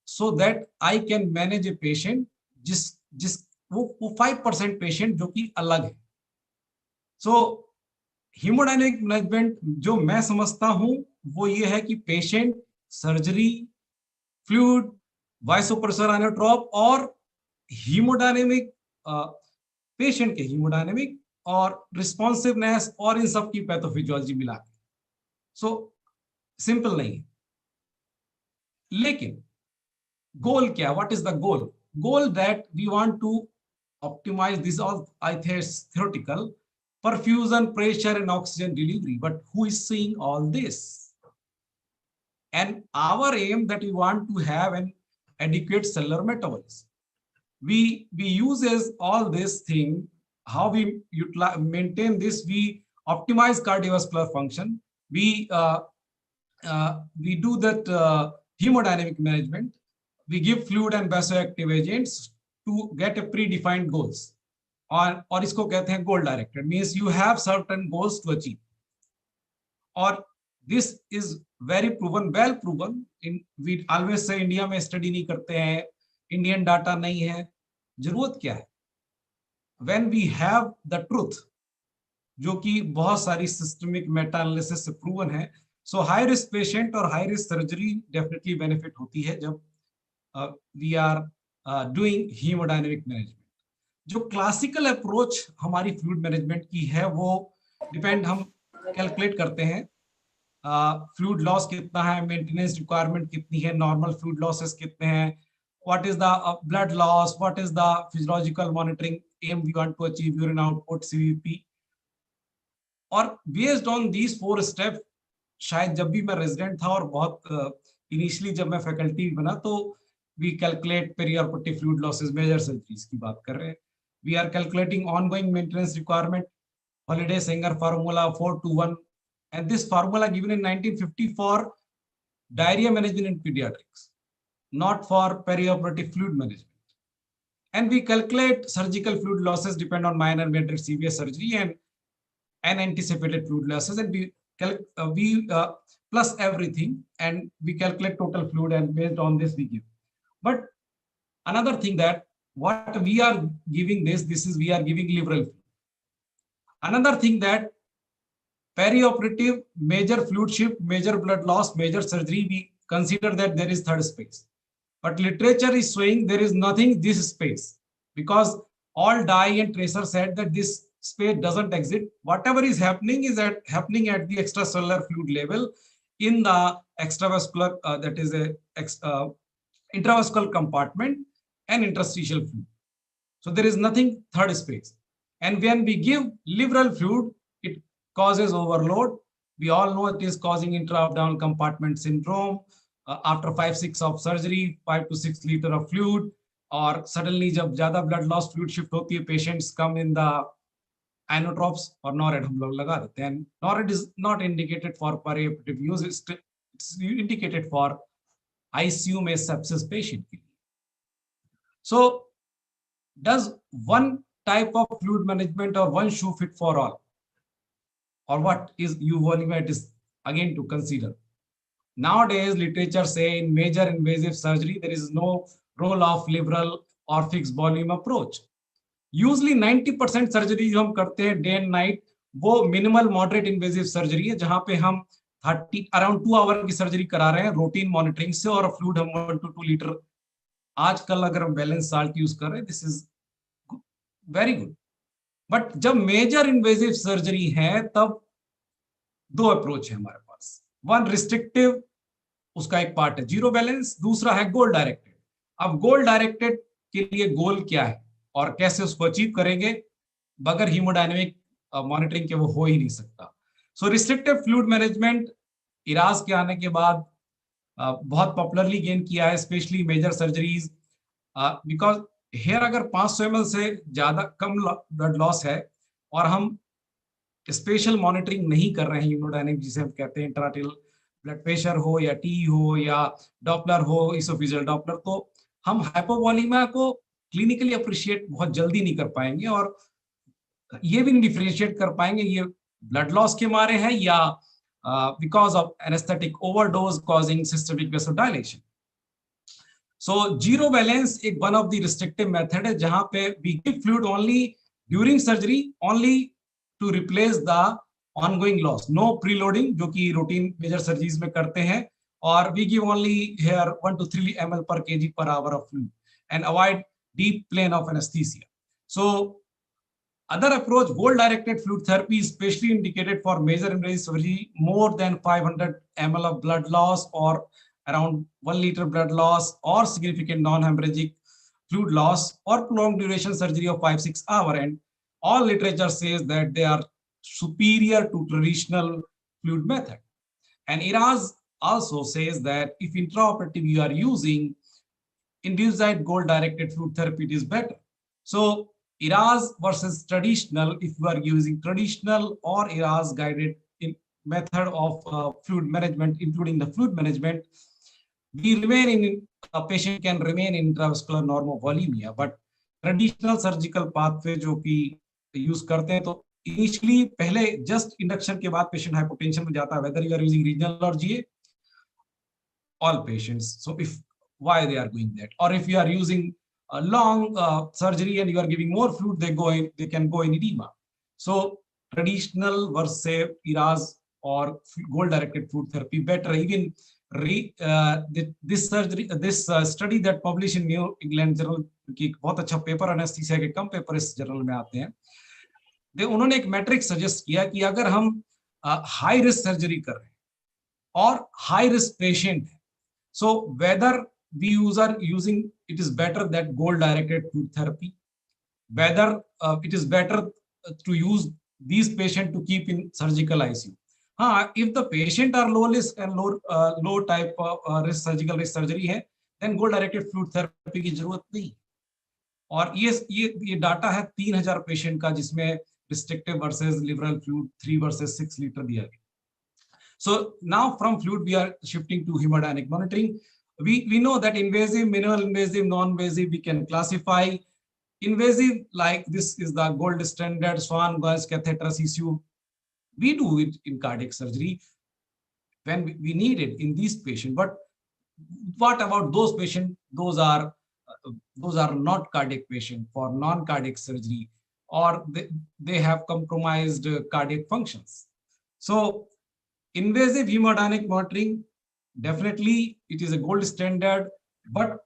so that I can manage a patient जिस जिस वो 5% पेशेंट जो कि अलग है। सो हीमोडायनेमिक मैनेजमेंट जो मैं समझता हूं वो ये है कि पेशेंट, सर्जरी, फ्लूइड, वाइसोप्रेशर आइनोट्रॉप और हीमोडायनेमिक, पेशेंट के हीमोडायनेमिक और रिस्पॉन्सिवनेस और इन सब की पैथोफिजियोलॉजी मिला के। सो सिंपल नहीं है, लेकिन गोल क्या, what is the goal? Goal that we want to optimize this all, I think is theoretical, perfusion, pressure and oxygen delivery, but who is seeing all this? And our aim that we want to have an adequate cellular metabolism. We uses all this thing, how we utilize, maintain this, we optimize cardiovascular function, we do that hemodynamic management, we give fluid and vasoactive agents to get a predefined goals, और इसको कहते हैं goal directed, means you have certain goals to achieve, और this is very proven, well proven in, we always say India में study नहीं करते हैं, Indian data नहीं है, जरूरत क्या है? when we have the truth, जो कि बहुत सारी सिस्टमिक मेटा एनालिसिस से प्रूवन है, सो हाई रिस्क पेशेंट और high risk surgery definitely benefit होती है जब we are doing haemodynamic management. जो क्लासिकल अप्रोच हमारी फ्लूइड मैनेजमेंट की है वो डिपेंड, हम कैलकुलेट करते हैं फ्लूइड लॉस कितना है, मेंटेनेंस रिक्वायरमेंट कितनी है, नॉर्मल फ्लूइड लॉसेस कितने हैं, what is the blood loss, what is the physiological monitoring aim we want to achieve, urine output, CVP, और बेस्ड ऑन दीज 4 स्टेप, शायद जब भी मैं रेजिडेंट था और बहुत इनिशियली जब मैं फैकल्टी बना तो we calculate perioperative fluid losses, major surgeries की बात कर रहे हैं, we are calculating ongoing maintenance requirement, Holliday Segar formula 4:1, and this formula given in 1950 for diarrhea management in pediatrics, not for perioperative fluid management. And we calculate surgical fluid losses depend on minor, moderate, severe surgery and anticipated fluid losses, and we plus everything, and we calculate total fluid, and based on this we give. But another thing that what we are giving this is we are giving liberal fluid. Another thing that perioperative, major fluid shift, major blood loss, major surgery, we consider that there is third space. But literature is showing there is nothing this space, because all Dye and Tracer said that this space doesn't exist. Whatever is happening is happening at the extracellular fluid level in the extravascular, that is a intravascular compartment and interstitial fluid. So there is nothing third space. And when we give liberal fluid, it causes overload. We all know it is causing intra-abdominal compartment syndrome. After 5-6 of surgery, 5 to 6 liter of fluid, or suddenly जब ज़्यादा blood loss fluid shift होती है, patients come in the inotropes or NORAD हम लोग लगा देते हैं. NORAD is not indicated for perioperative use. It's indicated for ICU में sepsis patient. So does one type of fluid management or one shoe fit for all? Or what is you evaluate is again to consider. Nowadays, literature say in major invasive surgery, there is no role of liberal or fixed volume approach. Usually 90% surgery जो हम करते हैं day and night वो minimal moderate invasive surgery है, जहां पे हम 30 around 2 our की सर्जरी करा रहे हैं रूटीन मॉनिटरिंग से, और फ्लूइड हम 1 to 2 लीटर आजकल अगर हम बैलेंस साल्ट यूज कर रहे हैं, this is very good. But जब मेजर इन्वेजिव सर्जरी है तब 2 अप्रोच है हमारे पास. वन रिस्ट्रिक्टिव, उसका एक पार्ट है जीरो बैलेंस, दूसरा है गोल डायरेक्टेड. अब गोल डायरेक्टेड के लिए गोल क्या है और कैसे उसको अचीव करेंगे, बगैर हीमोडायनेमिक मॉनिटरिंग के वो हो ही नहीं सकता. So restrictive fluid management ERAS के आने के बाद बहुत पॉपुलरली गेन किया है, specially major surgeries, because here अगर 500 ml से ज्यादा कम ब्लड लॉस है और हम स्पेशल मॉनिटरिंग नहीं कर रहे हैं हीमोडायनेमिक, जिसे हम कहते हैं इंट्राआर्टेरियल ब्लड प्रेशर हो या टी हो या डॉपलर हो, इसोफिजियल डॉपलर, तो हम हाइपोवॉलीमिया को क्लिनिकली अप्रिशिएट बहुत जल्दी नहीं कर पाएंगे और ये भी नहीं डिफरेंशिएट कर पाएंगे ये ब्लड लॉस के मारे है या because of anaesthetic overdose causing systemic vasodilation. So zero balance एक one of the restrictive method है जहां पे we give fluid only during surgery only to replace the ongoing loss. No preloading जो कि routine major surgeries में करते हैं और we give only here 1 to 3 ml per kg per hour of fluid and avoid deep plane of anesthesia. So other approach, goal directed fluid therapy is specially indicated for major invasive surgery more than 500 ml of blood loss or around 1 liter blood loss or significant non-hemorrhagic fluid loss or prolonged duration surgery of 5-6 hours. And all literature says that they are superior to traditional fluid method. And IRAS also says that if intraoperative you are using induced goal directed fluid therapy, it is better. So IRAS versus traditional, if you are using traditional or IRAS guided method of fluid management, including the fluid management, we remain in a patient can remain in intravascular normovolemia, but traditional surgical pathway जो कि use करते हैं तो initially पहले just induction के बाद patient hypotension में जाता है, whether you are using regional or GA, all patients. So if why they are doing that, or if you are using a long surgery and you are giving more fluid, they can go in edema. So traditional versus IRAS or goal directed fluid therapy better. Even this study that published in New England Journal की बहुत अच्छा paper anaesthesia के कम paper इस journal में आते हैं. उन्होंने एक मैट्रिक सजेस्ट किया कि अगर हम हाई रिस्क सर्जरी कर रहे हैं और हाई रिस्क पेशेंट है, so whether we are using, it is better that goal directed fluid therapy, whether it is better to use these patients to keep in surgical ICU. If the patient are low risk and low type risk surgical risk surgery है, then goal directed fluid therapy की जरूरत नहीं. और ये data है 3000 patient का जिसमें restrictive versus liberal fluid 3 versus 6 liter दिया गया. So now from fluid we are shifting to hemodynamic monitoring. We know that invasive, minimal invasive, non-invasive we can classify. Invasive, like this is the gold standard Swan Gauss catheter CCU. We do it in cardiac surgery when we need it in these patients. But what about those patients? Those are not cardiac patients for non-cardiac surgery, or they have compromised cardiac functions. So invasive hemodynamic monitoring, definitely it is a gold standard, but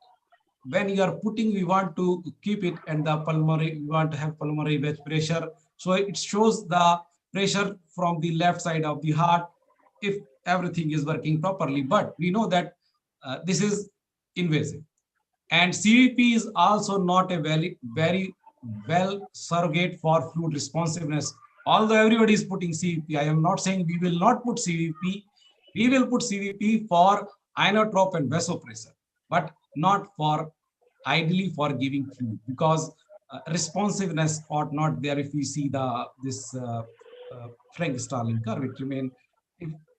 when you are putting, we want to keep it and the pulmonary, we want to have pulmonary wedge pressure. So it shows the pressure from the left side of the heart if everything is working properly. But we know that this is invasive. And CVP is also not a very well surrogate for fluid responsiveness. Although everybody is putting CVP, I am not saying we will not put CVP. We will put CVP for inotrope and vasopressor, but not for ideally for giving fluid, because responsiveness ought not there. If we see this Frank-Starling curve, it remain.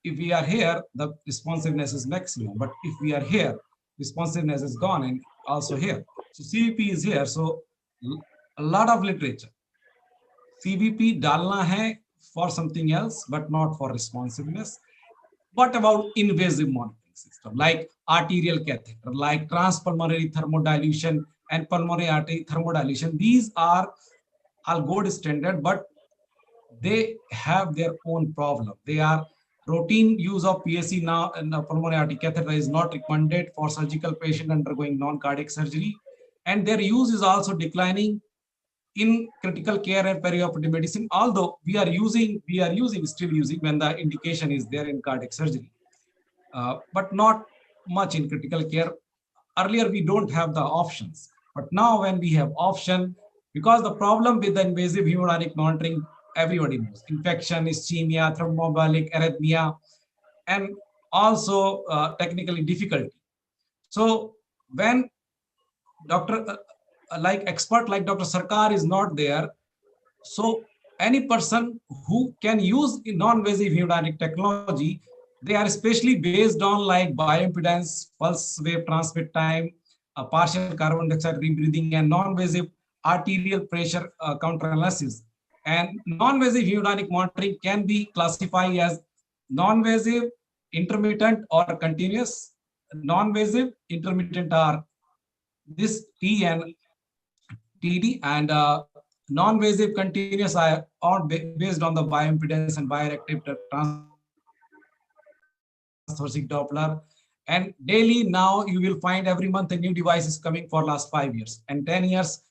If we are here, the responsiveness is maximum, but if we are here, responsiveness is gone, and also here. So CVP is here. So a lot of literature. CVP डालना है for something else, but not for responsiveness. What about invasive monitoring system like arterial catheter, like transpulmonary thermodilution and pulmonary artery thermodilution? These are all gold standard, but they have their own problem. They are routine use of PSC now, and pulmonary artery catheter is not recommended for surgical patient undergoing non-cardiac surgery, and their use is also declining in critical care and perioperative medicine, although we are still using when the indication is there in cardiac surgery, but not much in critical care. Earlier we don't have the options, but now when we have option, because the problem with the invasive hemodynamic monitoring, everybody knows: infection, ischemia, thromboembolic, arrhythmia, and also technically difficulty. So when expert like Dr. Sarkar is not there, so any person who can use non-invasive hemodynamic technology, they are especially based on like bioimpedance, pulse wave transmit time, partial carbon dioxide rebreathing, and non-invasive arterial pressure counter analysis. And non-invasive hemodynamic monitoring can be classified as non-invasive, intermittent, or continuous. Non-invasive, intermittent are this T and TD, and non-invasive continuous are based on the bioimpedance and bioreactive transversic Doppler. And daily now you will find every month a new device is coming for last 5 years, and 10 years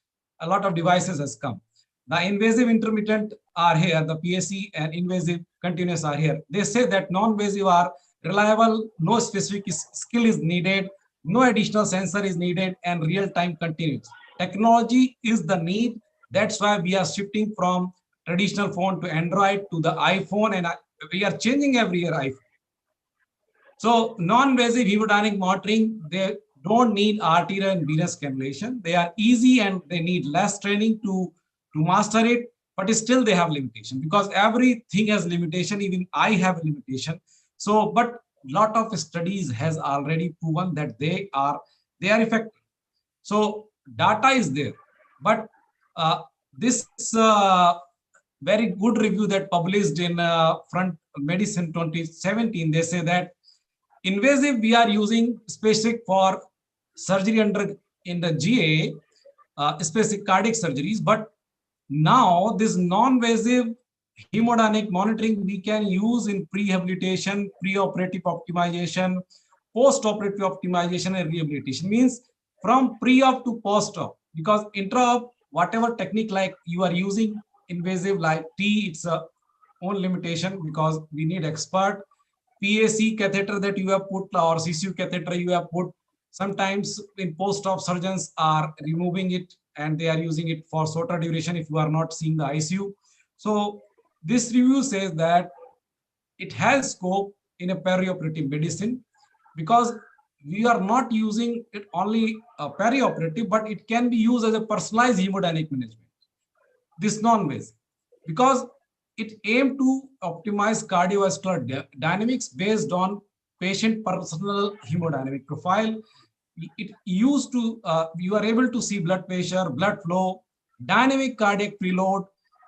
a lot of devices has come. The invasive intermittent are here, the PSC, and invasive continuous are here. They say that non-invasive are reliable, no specific skill is needed, no additional sensor is needed, and real-time continuous. Technology is the need. That's why we are shifting from traditional phone to Android to the iPhone, and we are changing every year iPhone. So non-invasive hemodynamic monitoring, they don't need arterial and venous cannulation. They are easy and they need less training to master it, but still they have limitation, because everything has limitation. Even I have a limitation. So, but lot of studies has already proven that they are effective. So data is there, but this very good review that published in Front Medicine 2017, they say that invasive we are using specific for surgery under in the GA, specific cardiac surgeries, but now this non-invasive hemodynamic monitoring we can use in prehabilitation, preoperative optimization, post-operative optimization, and rehabilitation. Means from pre-op to post-op, because intra-op, whatever technique like you are using invasive like T, it's a own limitation because we need expert. PAC catheter that you have put or CCU catheter you have put, sometimes in post-op surgeons are removing it and they are using it for shorter duration if you are not seeing the ICU. So this review says that it has scope in a perioperative medicine, because we are not using it only perioperative, but it can be used as a personalized hemodynamic management. This non-invasive, because it aimed to optimize cardiovascular dynamics based on patient personal hemodynamic profile. It used to, you are able to see blood pressure, blood flow, dynamic cardiac preload,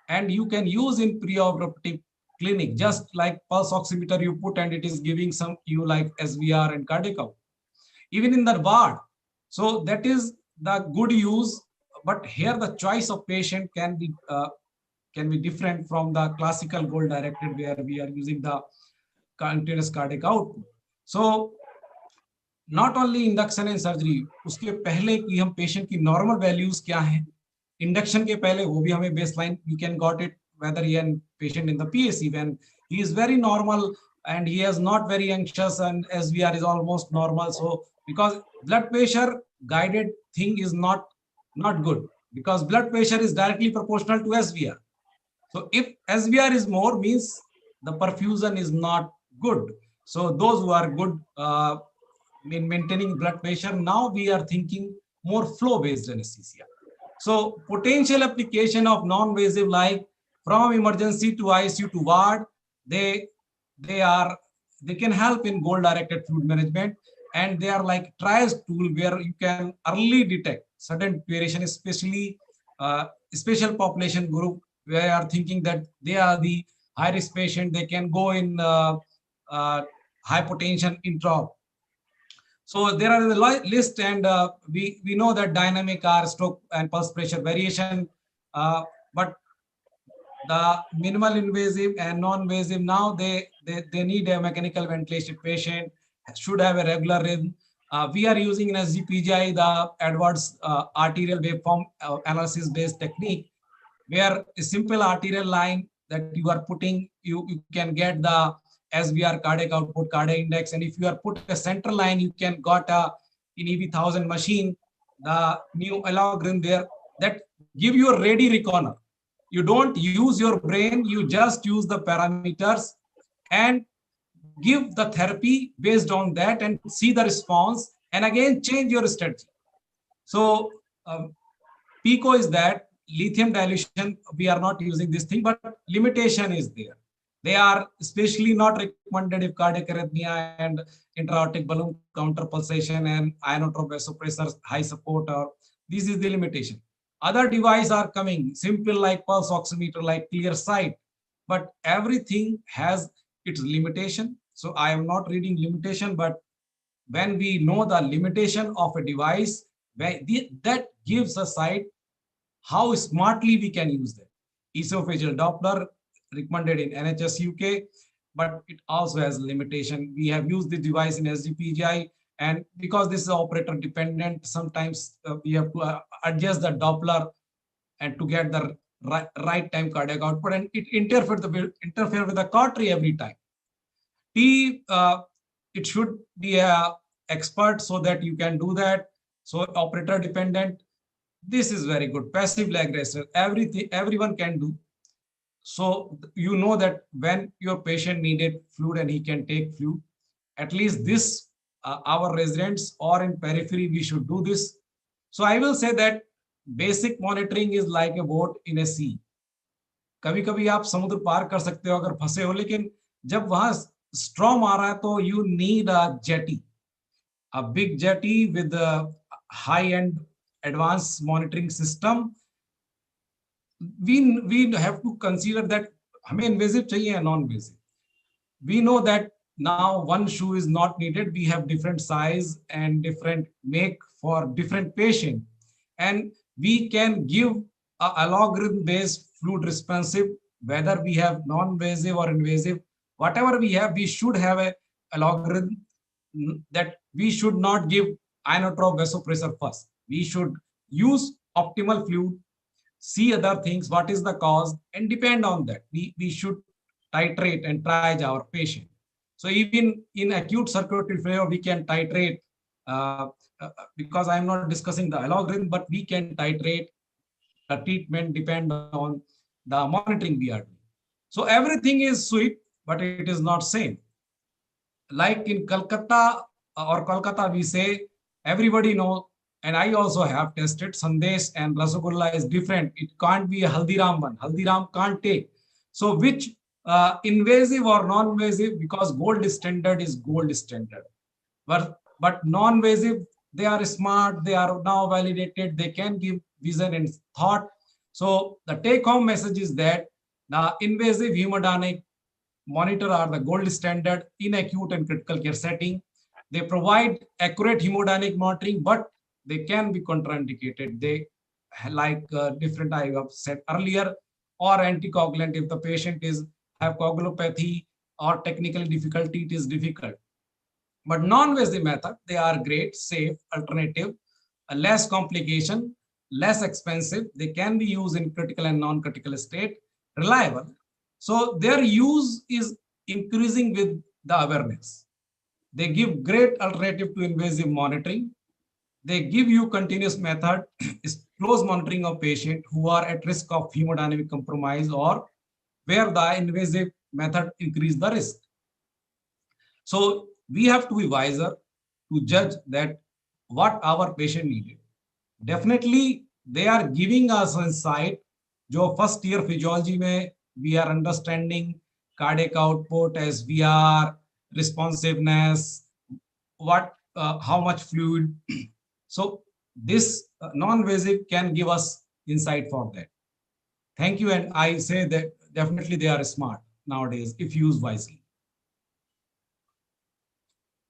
and you can use in preoperative clinic, just like pulse oximeter you put and it is giving some you like SVR and cardiac out. Even in the ward. So that is the good use, but here the choice of patient can be different from the classical goal directed where we are using the continuous cardiac output. So not only induction and surgery, उसके पहले कि हम patient की normal values क्या हैं, induction के पहले वो भी हमें baseline we can got it whether he is patient in the PAC when he is very normal and he is not very anxious and SVR is almost normal. So because blood pressure guided thing is not good, because blood pressure is directly proportional to SVR. So if SVR is more means the perfusion is not good. So those who are good in maintaining blood pressure, now we are thinking more flow-based anesthesia. So potential application of non-invasive like from emergency to ICU to ward, they can help in goal-directed fluid management, and they are like triage tool where you can early detect sudden variation, especially special population group where you are thinking that they are the high-risk patient, they can go in hypotension intra-op. So there are the list, and we know that dynamic are stroke and pulse pressure variation, but the minimal invasive and non-invasive now they need a mechanical ventilation patient, should have a regular rhythm. We are using in SGPGI the advanced arterial waveform analysis based technique, where a simple arterial line that you are putting, you can get the SVR cardiac output, cardiac index, and if you are put a center line, you can got a in EV1000 machine, the new algorithm there that give you a ready reconner. You don't use your brain, you just use the parameters and give the therapy based on that and see the response and again change your strategy. So PICO is that lithium dilution, we are not using this thing, but limitation is there. They are especially not recommended if cardiac arrhythmia and intra-aortic balloon counterpulsation and inotrope vasopressor high support, or this is the limitation. Other devices are coming, simple like pulse oximeter, like clear sight, but everything has its limitation. So I am not reading limitation, but when we know the limitation of a device, that gives a sight how smartly we can use that. Esophageal Doppler recommended in NHS UK, but it also has limitation. We have used the device in SGPGI, and because this is operator dependent, sometimes we have to adjust the Doppler and to get the right time cardiac output, and it interfere with the cautery every time. It should be a expert so that you can do that. So operator dependent. This is very good. Passive leg raiser, everything, everyone can do. So you know that when your patient needed fluid and he can take fluid, at least this, our residents or in periphery, we should do this. So I will say that basic monitoring is like a boat in a sea. कभी कभी आप समुद्र पार कर सकते हो अगर फंसे हो, लेकिन जब वहां स्ट्रॉम आ रहा है तो you need a jetty, a big jetty with a high-end advanced monitoring system. We have to consider that हमें invasive चाहिए या non-invasive. We know that now one shoe is not needed. We have different size and different make for different patient, and we can give a algorithm-based fluid responsive, whether we have non-invasive or invasive. Whatever we have, we should have a algorithm that we should not give inotrope vasopressor first. We should use optimal fluid, see other things, what is the cause, and depend on that. We should titrate and triage our patient. So even in acute circulatory failure, we can titrate, because I am not discussing the algorithm, but we can titrate the treatment depend on the monitoring we are doing. So everything is sweet, but it is not same. Like in Kolkata, we say, everybody know, and I also have tested, Sandesh and Rasgulla is different. It can't be a Haldiram one. Haldiram can't take. So which invasive or non-invasive, because gold standard is gold standard. But non-invasive, they are smart, they are now validated, they can give vision and thought. So the take-home message is that the invasive hemodynamic monitor are the gold standard in acute and critical care setting. They provide accurate hemodynamic monitoring, but they can be contraindicated. They like different I have said earlier, or anticoagulant if the patient is have coagulopathy or technical difficulty, it is difficult. But non-invasive method, they are great, safe, alternative, less complication, less expensive. They can be used in critical and non-critical state, reliable. So their use is increasing with the awareness. They give great alternative to invasive monitoring. They give you continuous method, is close monitoring of patient who are at risk of hemodynamic compromise or where the invasive method increase the risk. So we have to be wiser to judge that what our patient needed. Definitely, they are giving us insight. जो first year physiology में we are understanding cardiac output, SVR, responsiveness, what, how much fluid. So this non-invasive can give us insight for that. Thank you, and I say that definitely they are smart nowadays if used wisely.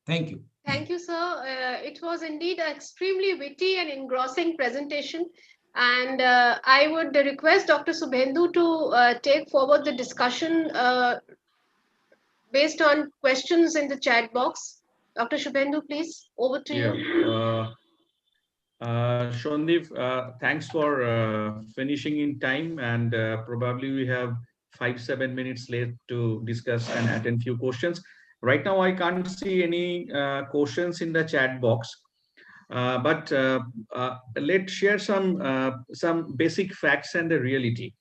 Thank you. Thank you, sir. It was indeed an extremely witty and engrossing presentation. And I would request Dr. Subhendu to take forward the discussion based on questions in the chat box. Dr. Subhendu, please, over to you. Shondeep, thanks for finishing in time, and probably we have 5-7 minutes left to discuss and attend few questions. Right now, I can't see any questions in the chat box, but let's share some basic facts and the reality.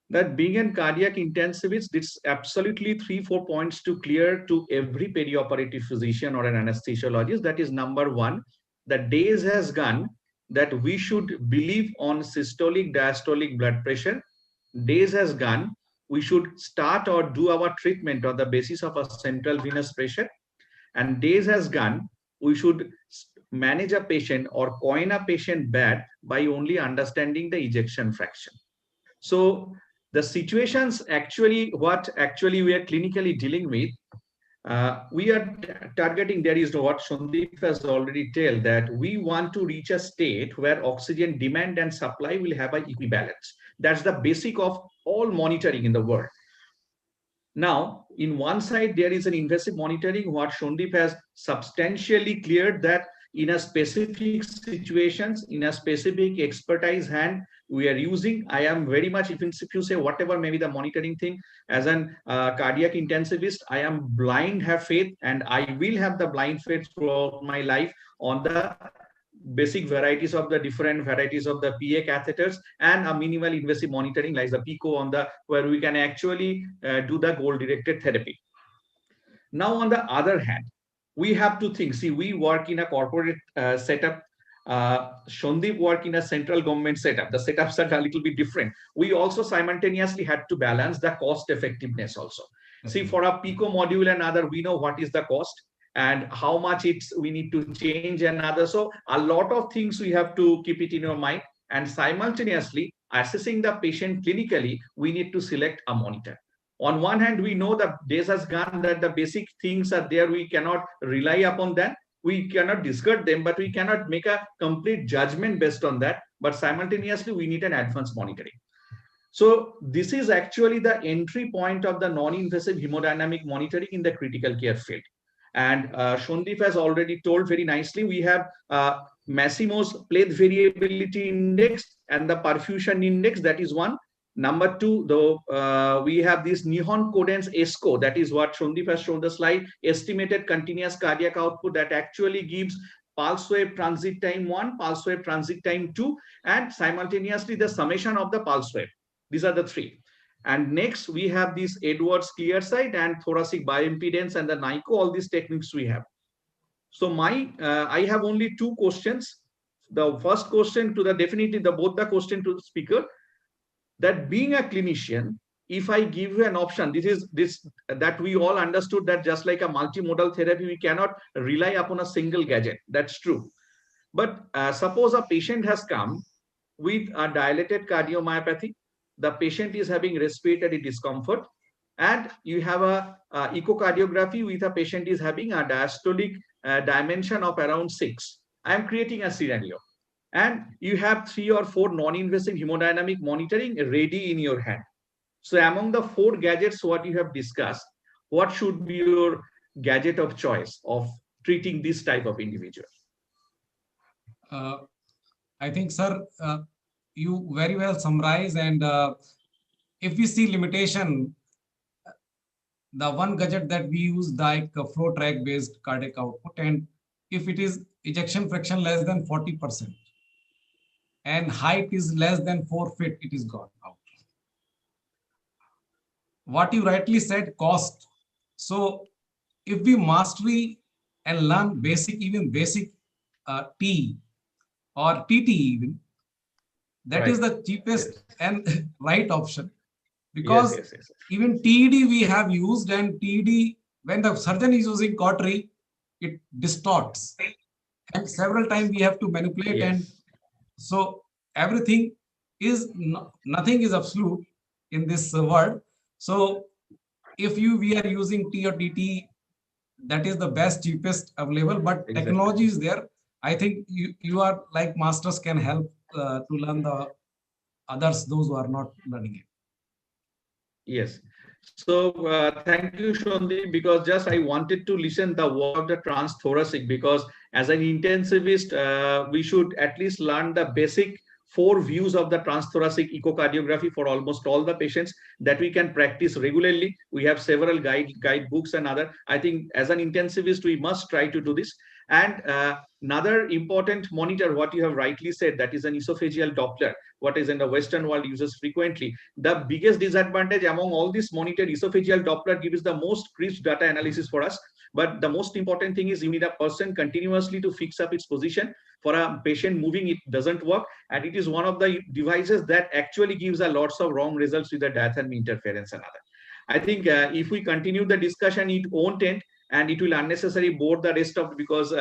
That being a cardiac intensivist, it's absolutely 3-4 points to clear to every perioperative physician or an anesthesiologist. That is number one, the days has gone that we should believe on systolic diastolic blood pressure. Days has gone we should start or do our treatment on the basis of a central venous pressure. And days has gone, we should manage a patient or coin a patient bad by only understanding the ejection fraction. So the situations actually, what actually we are clinically dealing with, we are targeting, there is what Sandeep has already told, that we want to reach a state where oxygen demand and supply will have an equibalence. That's the basic of all monitoring in the world. Now, in one side, there is an invasive monitoring, what Sandeep has substantially cleared, that in a specific situations, in a specific expertise hand, we are using. I am very much, if you say whatever maybe the monitoring thing, as an cardiac intensivist, I am blind, have faith, and I will have the blind faith throughout my life on the basic varieties of the different varieties of the PA catheters and a minimal invasive monitoring like the PICO on the, where we can actually do the goal directed therapy. Now, on the other hand, we have to think, see, we work in a corporate setup. Sandeep work in a central government setup. The setups are a little bit different. We also simultaneously had to balance the cost effectiveness also. See, for a PICO module and other, we know what is the cost and how much we need to change and other. So a lot of things we have to keep it in your mind, and simultaneously assessing the patient clinically, we need to select a monitor. On one hand, we know that days has gone that the basic things are there. We cannot rely upon that. We cannot discard them, but we cannot make a complete judgment based on that. But simultaneously, we need an advanced monitoring. So this is actually the entry point of the non-invasive hemodynamic monitoring in the critical care field. And Sandeep has already told very nicely, we have Masimo's pleth variability index and the perfusion index, that is one. Number two, though, we have this Nihon Codens ESCO, that is what Sandeep has shown the slide, estimated continuous cardiac output, that actually gives pulse wave transit time 1, pulse wave transit time 2, and simultaneously the summation of the pulse wave. These are the three. And next, we have this Edwards clear side and thoracic bioimpedance and the NICO, all these techniques we have. So I have only two questions. The first question to the, definitely both the question to the speaker, that being a clinician, if I give you an option, that we all understood that just like a multimodal therapy, we cannot rely upon a single gadget. That's true. But suppose a patient has come with a dilated cardiomyopathy, the patient is having respiratory discomfort, and you have a echocardiography with a patient is having a diastolic dimension of around 6. I am creating a scenario. And you have 3 or 4 non-invasive hemodynamic monitoring ready in your hand. So among the 4 gadgets what you have discussed, what should be your gadget of choice of treating this type of individual? I think, sir, you very well summarize. And if we see limitation, the one gadget that we use, like flow track based cardiac output, and if it is ejection fraction less than 40%, and height is less than 4 feet, it is gone out. What you rightly said, cost. So if we mastery and learn basic, even basic T or TT even, that right is the cheapest and right option. Because even TED we have used, and TED, when the surgeon is using cautery, it distorts. And several times we have to manipulate. And so everything is, nothing is absolute in this world. So if we are using T or TT, that is the best, cheapest available, but technology is there. I think you are like masters can help to learn the others, those who are not learning it. Yes. So thank you, Sandeep, because just I wanted to listen the word of the transthoracic, because as an intensivist, we should at least learn the basic 4 views of the transthoracic echocardiography for almost all the patients that we can practice regularly. We have several guide books and other. I think as an intensivist, we must try to do this. And another important monitor, what you have rightly said, that is an esophageal Doppler, what is in the Western world uses frequently. The biggest disadvantage among all these monitored, esophageal Doppler gives the most crisp data analysis for us. But the most important thing is you need a person continuously to fix up its position. For a patient moving, it doesn't work, and it is one of the devices that actually gives a lots of wrong results with the diathermy interference and other. I think if we continue the discussion, it won't end, and it will unnecessarily bore the rest of, because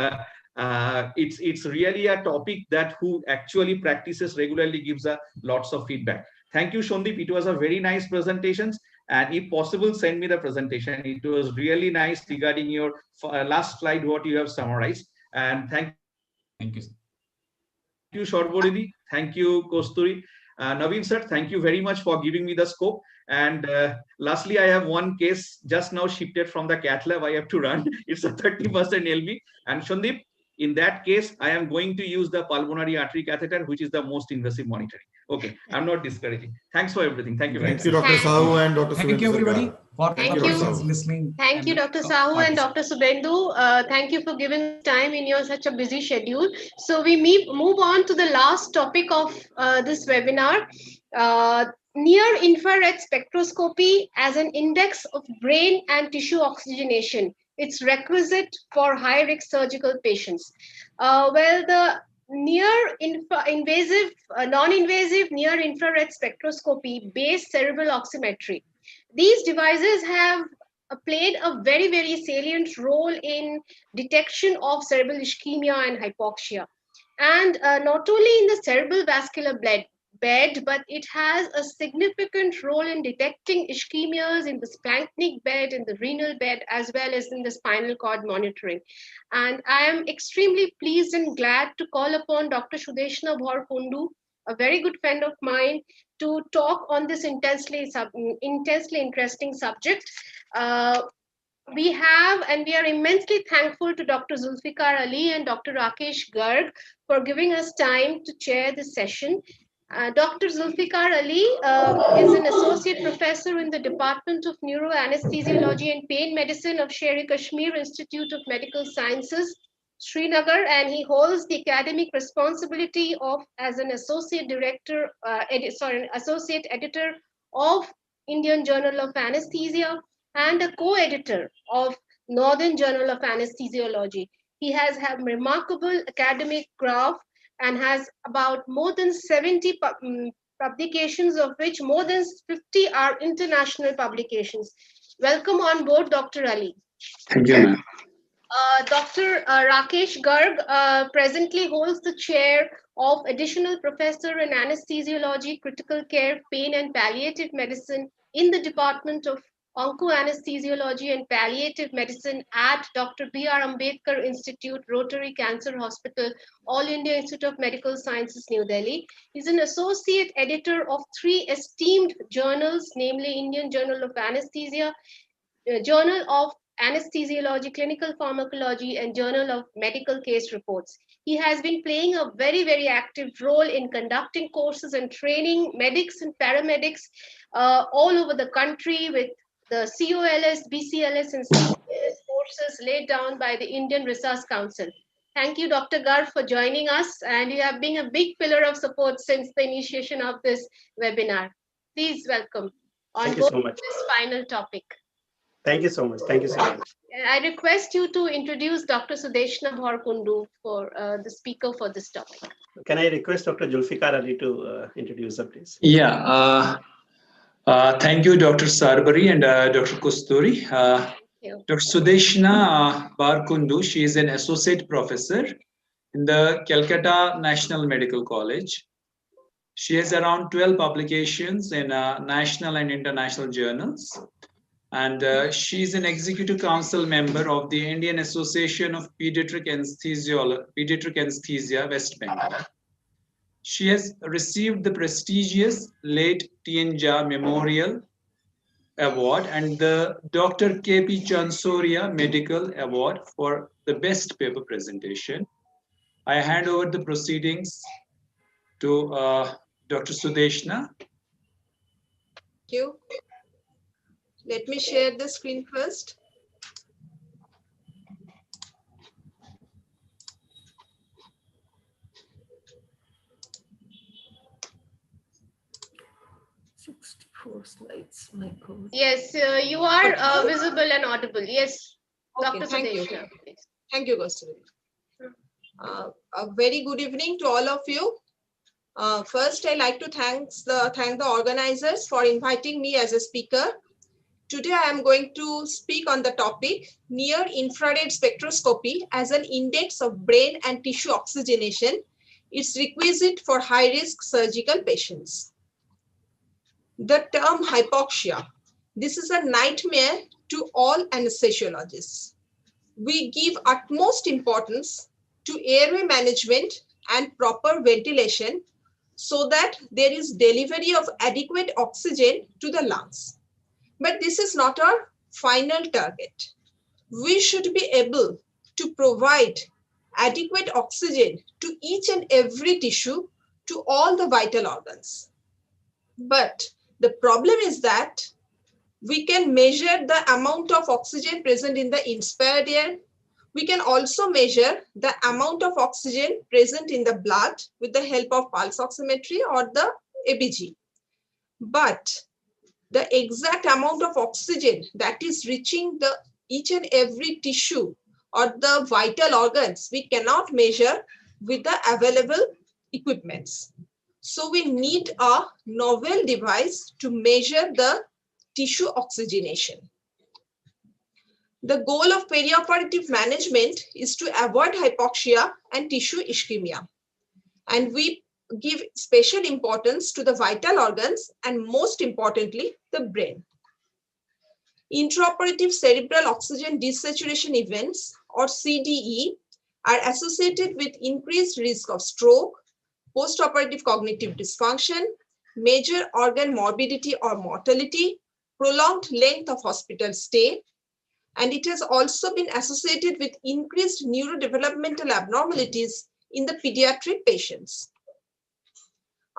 it's really a topic that who actually practices regularly gives a lots of feedback. Thank you, Shondeep. It was a very nice presentations, and if possible, send me the presentation. It was really nice regarding your last slide, what you have summarized. And thank you, Shorboridi. Thank you, Kosturi. Naveen sir, thank you very much for giving me the scope. And lastly, I have one case just now shifted from the cath lab. I have to run. It's a 30% LV. And Shondeep, in that case, I am going to use the pulmonary artery catheter, which is the most invasive monitoring. Okay, I'm not discouraging. Thanks for everything. Thank you very much. Thank you, Dr. Sahu and Dr. Thank you, everybody, Subhendu. for Thank you. listening. Thank you, Dr. Sahu and Dr. Subhendu. Thank you for giving us time in your such a busy schedule. So we move on to the last topic of this webinar, near infrared spectroscopy as an index of brain and tissue oxygenation. It's requisite for high-risk surgical patients. Well, the non-invasive near-infrared spectroscopy based cerebral oximetry. These devices have played a very, very salient role in detection of cerebral ischemia and hypoxia. And not only in the cerebral vascular bed, but it has a significant role in detecting ischemias in the splanchnic bed, in the renal bed, as well as in the spinal cord monitoring. And I am extremely pleased and glad to call upon Dr. Sudeshna Bhor-Kundu, a very good friend of mine, to talk on this intensely interesting subject. We are immensely thankful to Dr. Zulfikar Ali and Dr. Rakesh Garg for giving us time to chair this session. Dr. Zulfikar Ali is an associate professor in the Department of Neuroanesthesiology and Pain Medicine of Sher-e-Kashmir Institute of Medical Sciences, Srinagar, and he holds the academic responsibility as an associate associate editor of Indian Journal of Anesthesia and a co-editor of Northern Journal of Anesthesiology. He has had remarkable academic graph and has about more than 70 publications, of which more than 50 are international publications. Welcome on board, Dr. Ali. Thank you, ma'am. Dr. Rakesh Garg presently holds the chair of Additional Professor in Anesthesiology, Critical Care, Pain and Palliative Medicine in the Department of Onco-Anesthesiology and Palliative Medicine at Dr. B.R. Ambedkar Institute, Rotary Cancer Hospital, All India Institute of Medical Sciences, New Delhi. He's an associate editor of 3 esteemed journals, namely Indian Journal of Anesthesia, Journal of Anesthesiology, Clinical Pharmacology, and Journal of Medical Case Reports. He has been playing a very, very active role in conducting courses and training medics and paramedics all over the country with the COLS, BCLS, and CCLS courses laid down by the Indian Research Council. Thank you, Dr. Garg, for joining us, and you have been a big pillar of support since the initiation of this webinar. Please welcome on board this final topic. Thank you so much. Thank you so much. I request you to introduce Dr. Sudeshna Bhor-Kundu for the speaker for this topic. Can I request Dr. Zulfikar Ali to introduce her, please? Yeah. Thank you, Dr. Sarbari and Dr. Kusturi. Dr. Sudeshna Bhor-Kundu, she is an associate professor in the Calcutta National Medical College. She has around 12 publications in national and international journals. And she is an executive council member of the Indian Association of Pediatric Anesthesia, West Bengal. She has received the prestigious late T.N. Jha Memorial Award and the Dr. K.P. Chansoria Medical Award for the best paper presentation. I hand over the proceedings to Dr. Sudeshna. Thank you. Let me share the screen first. Four slides, my God. Yes, you are visible and audible. Yes. Okay, Dr. thank you. Sudeshna, please. Thank you, Kasturi. A very good evening to all of you. First, I'd like to thank the organizers for inviting me as a speaker. Today, I am going to speak on the topic near infrared spectroscopy as an index of brain and tissue oxygenation. It's requisite for high-risk surgical patients. The term hypoxia. This is a nightmare to all anesthesiologists. We give utmost importance to airway management and proper ventilation so that there is delivery of adequate oxygen to the lungs. But this is not our final target. We should be able to provide adequate oxygen to each and every tissue, to all the vital organs. But the problem is that we can measure the amount of oxygen present in the inspired air. We can also measure the amount of oxygen present in the blood with the help of pulse oximetry or the ABG. But the exact amount of oxygen that is reaching the each and every tissue or the vital organs, we cannot measure with the available equipments. So we need a novel device to measure the tissue oxygenation. The goal of perioperative management is to avoid hypoxia and tissue ischemia. And we give special importance to the vital organs and most importantly, the brain. Intraoperative cerebral oxygen desaturation events or CDE are associated with increased risk of stroke, postoperative cognitive dysfunction, major organ morbidity or mortality, prolonged length of hospital stay, and it has also been associated with increased neurodevelopmental abnormalities in the pediatric patients.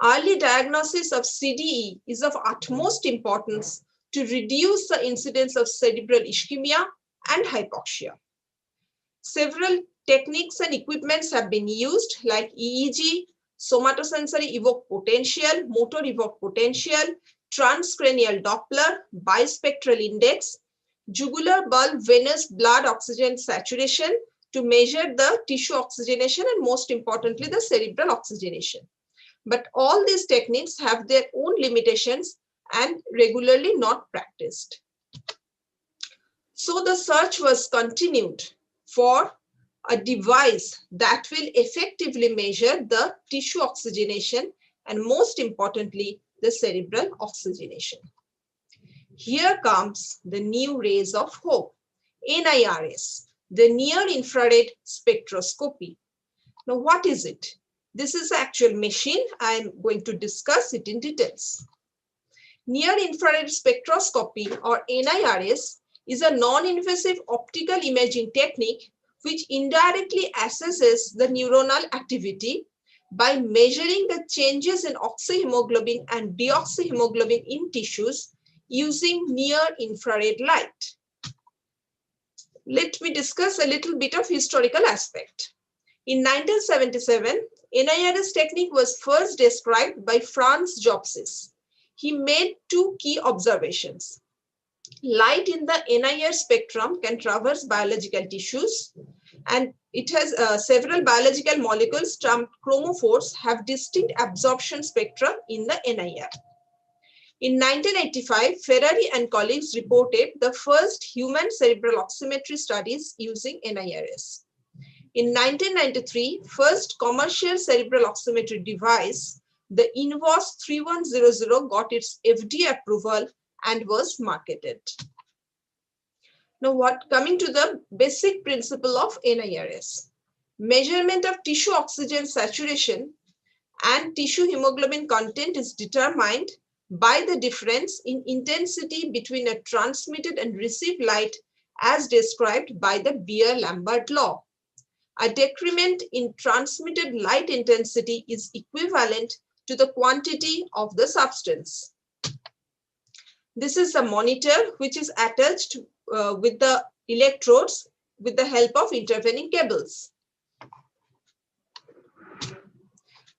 Early diagnosis of CDE is of utmost importance to reduce the incidence of cerebral ischemia and hypoxia. Several techniques and equipments have been used like EEG, somatosensory evoked potential, motor evoked potential, transcranial Doppler, bispectral index, jugular bulb venous blood oxygen saturation to measure the tissue oxygenation and most importantly the cerebral oxygenation. But all these techniques have their own limitations and regularly not practiced. So the search was continued for a device that will effectively measure the tissue oxygenation and most importantly, the cerebral oxygenation. Here comes the new rays of hope, NIRS, the near infrared spectroscopy. Now, what is it? This is the actual machine. I'm going to discuss it in details. Near infrared spectroscopy or NIRS is a non-invasive optical imaging technique which indirectly assesses the neuronal activity by measuring the changes in oxyhemoglobin and deoxyhemoglobin in tissues using near infrared light. Let me discuss a little bit of historical aspect. In 1977, NIRS technique was first described by Franz Jobsis. He made two key observations. Light in the NIR spectrum can traverse biological tissues, and it has several biological molecules termed chromophores have distinct absorption spectra in the NIR. In 1985, Ferrari and colleagues reported the first human cerebral oximetry studies using NIRS. In 1993, first commercial cerebral oximetry device, the INVOS 3100, got its FDA approval and was marketed. Now, coming to the basic principle of NIRS. Measurement of tissue oxygen saturation and tissue hemoglobin content is determined by the difference in intensity between a transmitted and received light as described by the Beer-Lambert law. A decrement in transmitted light intensity is equivalent to the quantity of the substance. This is a monitor which is attached with the electrodes with the help of intervening cables.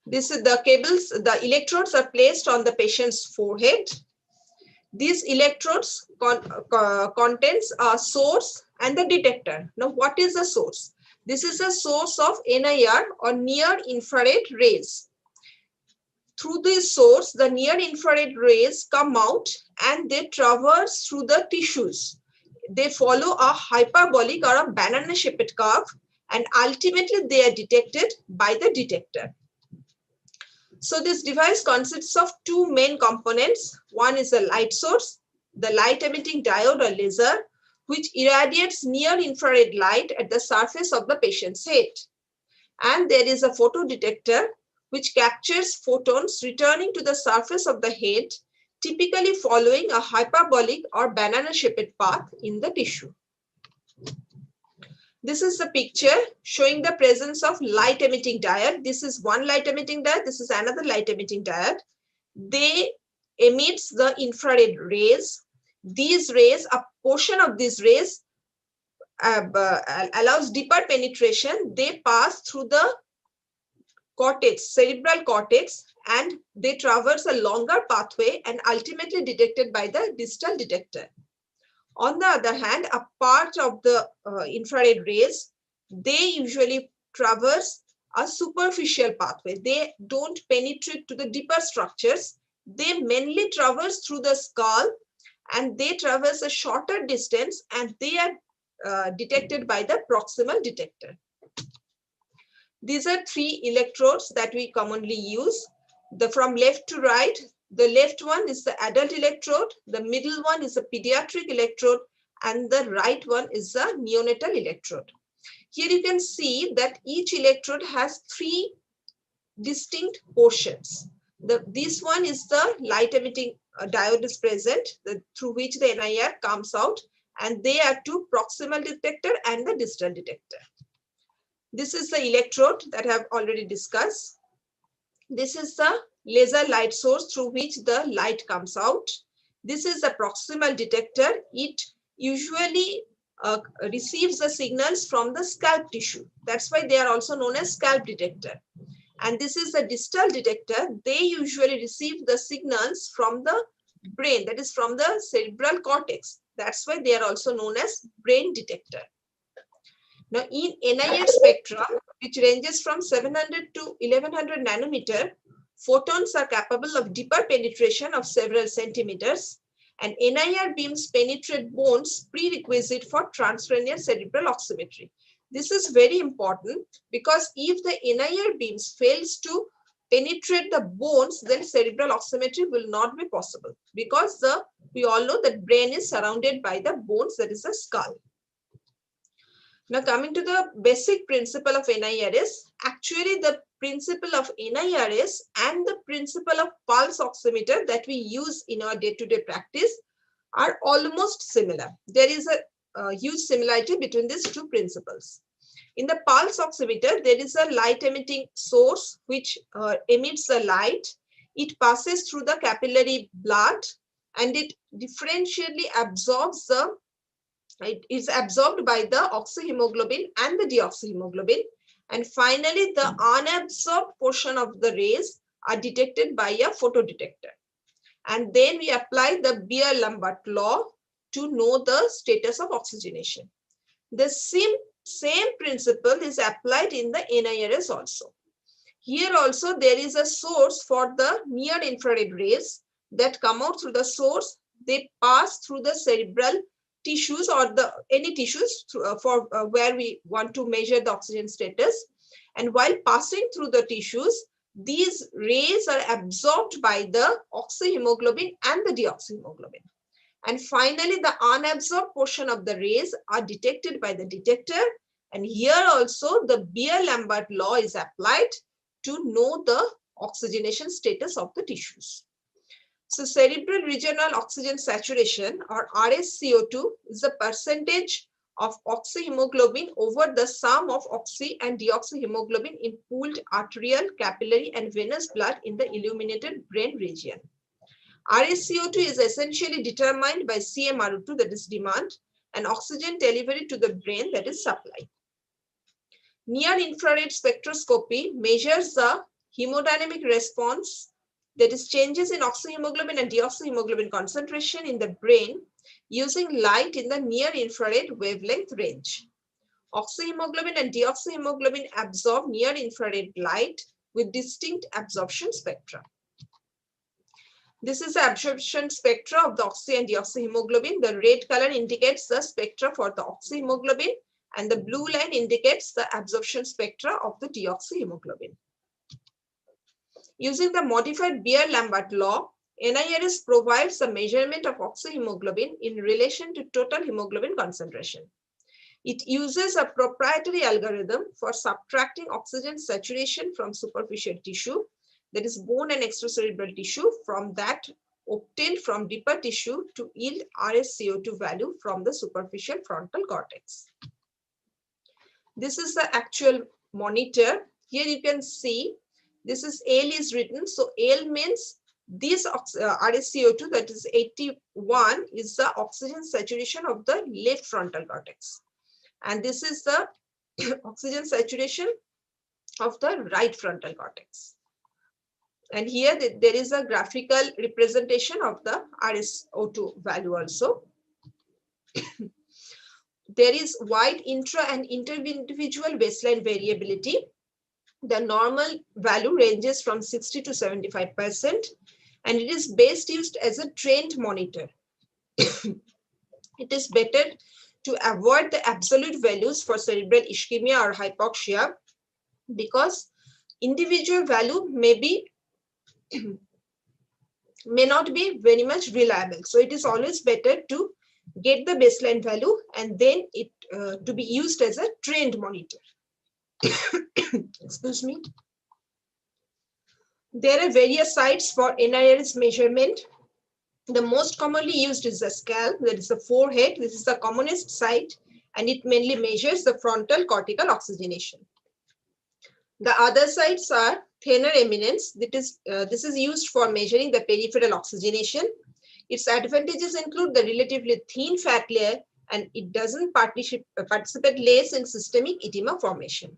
This is the cables, the electrodes are placed on the patient's forehead. These electrodes contains a source and the detector. Now, what is the source? This is a source of NIR or near infrared rays. Through this source, the near infrared rays come out and they traverse through the tissues. They follow a hyperbolic or a banana-shaped curve, and ultimately they are detected by the detector. So this device consists of two main components. One is a light source, the light emitting diode or laser, which irradiates near infrared light at the surface of the patient's head. And there is a photodetector, which captures photons returning to the surface of the head, typically following a hyperbolic or banana-shaped path in the tissue. This is the picture showing the presence of light emitting diode. This is one light emitting diode. This is another light emitting diode. They emit the infrared rays. These rays, a portion of these rays allows deeper penetration. They pass through the cortex, cerebral cortex, and they traverse a longer pathway and ultimately detected by the distal detector. On the other hand, a part of the infrared rays, they usually traverse a superficial pathway. They don't penetrate to the deeper structures. They mainly traverse through the skull, and they traverse a shorter distance, and they are detected by the proximal detector. These are three electrodes that we commonly use. From left to right, the left one is the adult electrode, the middle one is a pediatric electrode, and the right one is a neonatal electrode. Here you can see that each electrode has three distinct portions. This one is the light emitting diode is present, through which the NIR comes out, and they are two proximal detector and the distal detector. This is the electrode that I have already discussed. This is the laser light source through which the light comes out. This is the proximal detector. It usually receives the signals from the scalp tissue. That's why they are also known as scalp detector. And this is the distal detector. They usually receive the signals from the brain, that is from the cerebral cortex. That's why they are also known as brain detector. Now, in NIR spectrum, which ranges from 700 to 1100 nanometer, photons are capable of deeper penetration of several centimeters, and NIR beams penetrate bones prerequisite for transcranial cerebral oximetry. This is very important because if the NIR beams fails to penetrate the bones, then cerebral oximetry will not be possible, because we all know that brain is surrounded by the bones, that is the skull. Now, coming to the basic principle of NIRS, actually the principle of NIRS and the principle of pulse oximeter that we use in our day-to-day practice are almost similar. There is a huge similarity between these two principles. In the pulse oximeter, there is a light emitting source which emits the light. It passes through the capillary blood and it differentially absorbs it is absorbed by the oxyhemoglobin and the deoxyhemoglobin. And finally, the unabsorbed portion of the rays are detected by a photodetector. And then we apply the Beer-Lambert law to know the status of oxygenation. The same principle is applied in the NIRS also. Here also there is a source for the near infrared rays that come out through the source. They pass through the cerebral tissues or any tissues where we want to measure the oxygen status. And while passing through the tissues, these rays are absorbed by the oxyhemoglobin and the deoxyhemoglobin. And finally, the unabsorbed portion of the rays are detected by the detector. And here also the Beer-Lambert law is applied to know the oxygenation status of the tissues. So cerebral regional oxygen saturation, or RSCO2, is the percentage of oxyhemoglobin over the sum of oxy and deoxyhemoglobin in pooled arterial, capillary, and venous blood in the illuminated brain region. RSCO2 is essentially determined by CMRO2, that is demand, and oxygen delivery to the brain, that is supply. Near infrared spectroscopy measures the hemodynamic response That is changes in oxyhemoglobin and deoxyhemoglobin concentration in the brain using light in the near infrared wavelength range. Oxyhemoglobin and deoxyhemoglobin absorb near infrared light with distinct absorption spectra. This is the absorption spectra of the oxy and deoxyhemoglobin. The red color indicates the spectra for the oxyhemoglobin and the blue line indicates the absorption spectra of the deoxyhemoglobin. Using the modified Beer-Lambert law, NIRS provides the measurement of oxyhemoglobin in relation to total hemoglobin concentration. It uses a proprietary algorithm for subtracting oxygen saturation from superficial tissue, that is bone and extracerebral tissue, from that obtained from deeper tissue to yield RsCO2 value from the superficial frontal cortex. This is the actual monitor. Here you can see this is AL is written. So AL means this RsCO2, that is 81, is the oxygen saturation of the left frontal cortex. And this is the oxygen saturation of the right frontal cortex. And here there is a graphical representation of the RsO2 value also. There is wide intra and inter-individual baseline variability. The normal value ranges from 60 to 75%, and it is best used as a trained monitor. It is better to avoid the absolute values for cerebral ischemia or hypoxia because individual value may not be very much reliable. So it is always better to get the baseline value and then it to be used as a trained monitor. Excuse me. There are various sites for NIRS measurement. The most commonly used is the scalp, that is the forehead. This is the commonest site and it mainly measures the frontal cortical oxygenation. The other sites are thinner eminence. This is used for measuring the peripheral oxygenation. Its advantages include the relatively thin fat layer and it doesn't participate less in systemic edema formation.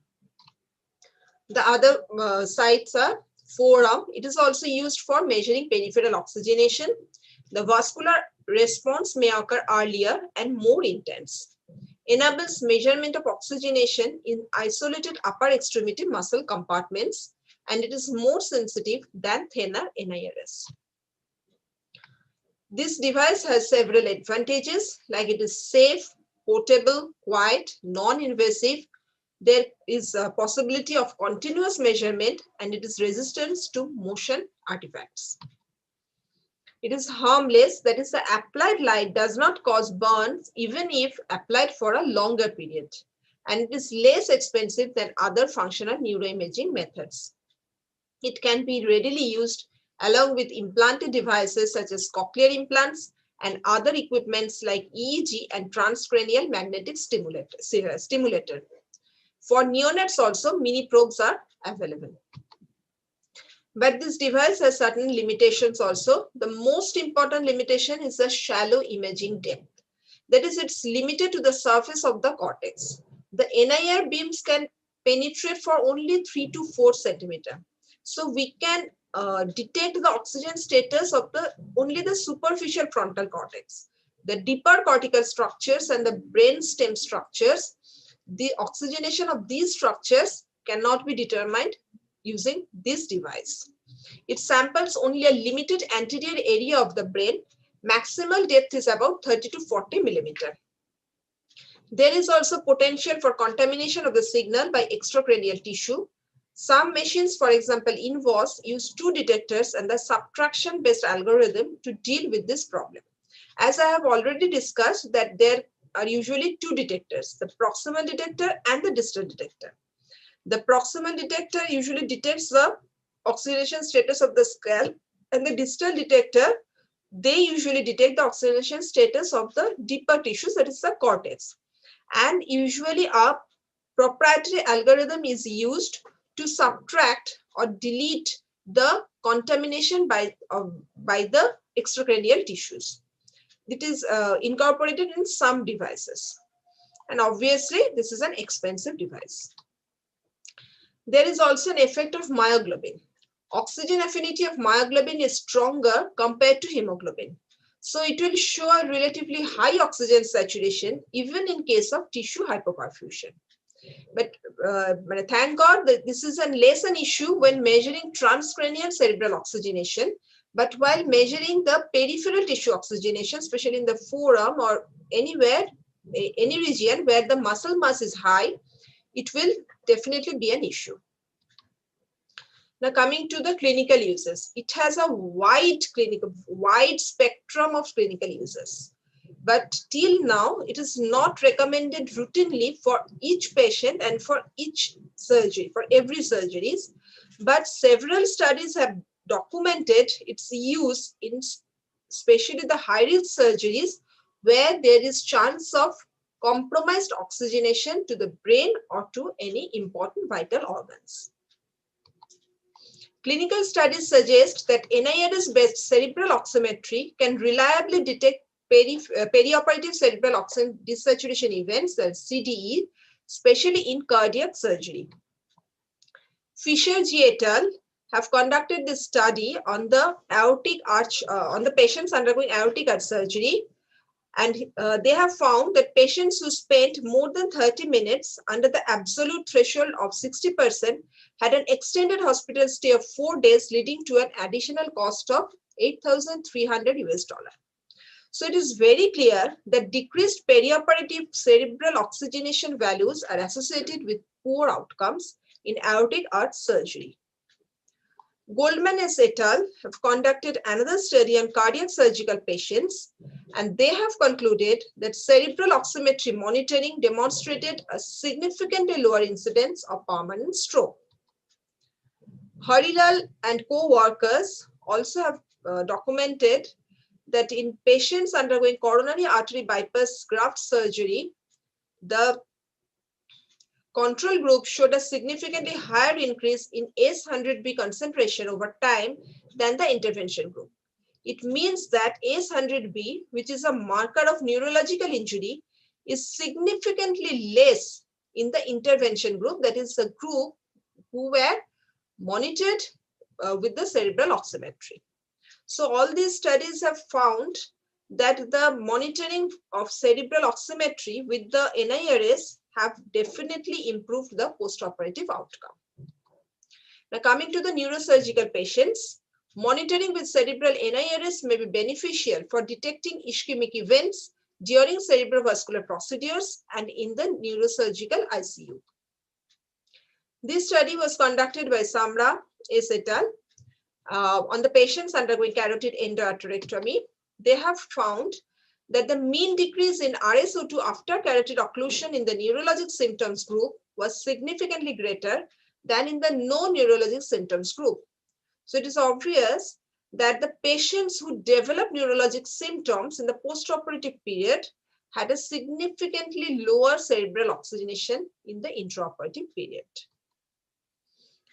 The other sites are forearm. It is also used for measuring peripheral oxygenation. The vascular response may occur earlier and more intense. Enables measurement of oxygenation in isolated upper extremity muscle compartments, and it is more sensitive than thinner NIRS. This device has several advantages, like it is safe, portable, quiet, non-invasive. There is a possibility of continuous measurement and it is resistant to motion artifacts. It is harmless, that is the applied light does not cause burns even if applied for a longer period. And it is less expensive than other functional neuroimaging methods. It can be readily used along with implanted devices such as cochlear implants and other equipments like EEG and transcranial magnetic stimulator. For neonates also, mini probes are available. But this device has certain limitations also. The most important limitation is the shallow imaging depth. That is, it's limited to the surface of the cortex. The NIR beams can penetrate for only 3 to 4 centimeters. So we can detect the oxygen status of only the superficial frontal cortex. The deeper cortical structures and the brain stem structures, the oxygenation of these structures cannot be determined using this device. It samples only a limited anterior area of the brain. Maximal depth is about 30 to 40 millimeters. There is also potential for contamination of the signal by extracranial tissue. Some machines, for example, INVOS, use 2 detectors and the subtraction-based algorithm to deal with this problem. As I have already discussed, that there are usually 2 detectors, the proximal detector and the distal detector. The proximal detector usually detects the oxidation status of the scalp, and the distal detector, they usually detect the oxidation status of the deeper tissues, that is the cortex. And usually a proprietary algorithm is used to subtract or delete the contamination by the extracranial tissues. It is incorporated in some devices. And obviously, this is an expensive device. There is also an effect of myoglobin. Oxygen affinity of myoglobin is stronger compared to hemoglobin. So it will show a relatively high oxygen saturation even in case of tissue hypoperfusion. But thank God that this is less an issue when measuring transcranial cerebral oxygenation. But while measuring the peripheral tissue oxygenation, especially in the forearm or anywhere, any region where the muscle mass is high, it will definitely be an issue. Now coming to the clinical uses, it has a wide spectrum of clinical uses. But till now, it is not recommended routinely for each patient and for each surgery, for every surgeries. But several studies have documented its use in especially the high-risk surgeries where there is chance of compromised oxygenation to the brain or to any important vital organs. Clinical studies suggest that NIRS-based cerebral oximetry can reliably detect perioperative cerebral oxygen desaturation events, CDE, especially in cardiac surgery. Fisher G. et al. Have conducted this study on the aortic arch, on the patients undergoing aortic arch surgery, and they have found that patients who spent more than 30 minutes under the absolute threshold of 60% had an extended hospital stay of 4 days, leading to an additional cost of $8,300 US. So it is very clear that decreased perioperative cerebral oxygenation values are associated with poor outcomes in aortic arch surgery. Goldman et al. Have conducted another study on cardiac surgical patients, and they have concluded that cerebral oximetry monitoring demonstrated a significantly lower incidence of permanent stroke. Harilal and co-workers also have documented that in patients undergoing coronary artery bypass graft surgery, the control group showed a significantly higher increase in ACE100B concentration over time than the intervention group. It means that ACE100B, which is a marker of neurological injury, is significantly less in the intervention group, that is the group who were monitored with the cerebral oximetry. So all these studies have found that the monitoring of cerebral oximetry with the NIRS have definitely improved the postoperative outcome. Now coming to the neurosurgical patients, monitoring with cerebral NIRS may be beneficial for detecting ischemic events during cerebrovascular procedures and in the neurosurgical ICU. This study was conducted by Samra et al. On the patients undergoing carotid endarterectomy. They have found that the mean decrease in RSO2 after carotid occlusion in the neurologic symptoms group was significantly greater than in the no neurologic symptoms group. So it is obvious that the patients who developed neurologic symptoms in the postoperative period had a significantly lower cerebral oxygenation in the intraoperative period.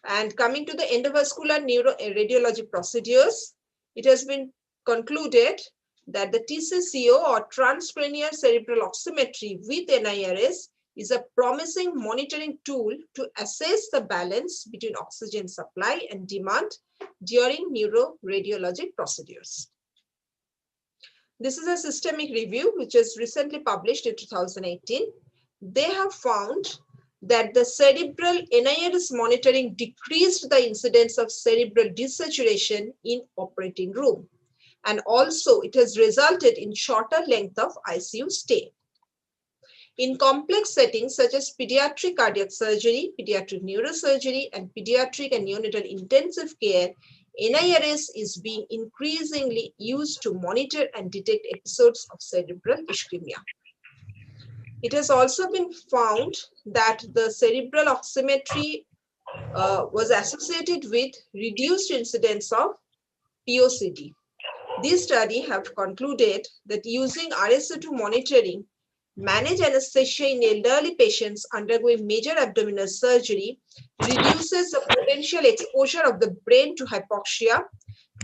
And coming to the endovascular neuroradiology procedures, it has been concluded that the TCCO or transcranial cerebral oximetry with NIRS is a promising monitoring tool to assess the balance between oxygen supply and demand during neuroradiologic procedures. This is a systemic review which was recently published in 2018. They have found that the cerebral NIRS monitoring decreased the incidence of cerebral desaturation in operating room. And also it has resulted in shorter length of ICU stay. In complex settings such as pediatric cardiac surgery, pediatric neurosurgery, and pediatric and neonatal intensive care, NIRS is being increasingly used to monitor and detect episodes of cerebral ischemia. It has also been found that the cerebral oximetry was associated with reduced incidence of POCD. This study have concluded that using RSO2 monitoring, managed anesthesia in elderly patients undergoing major abdominal surgery reduces the potential exposure of the brain to hypoxia.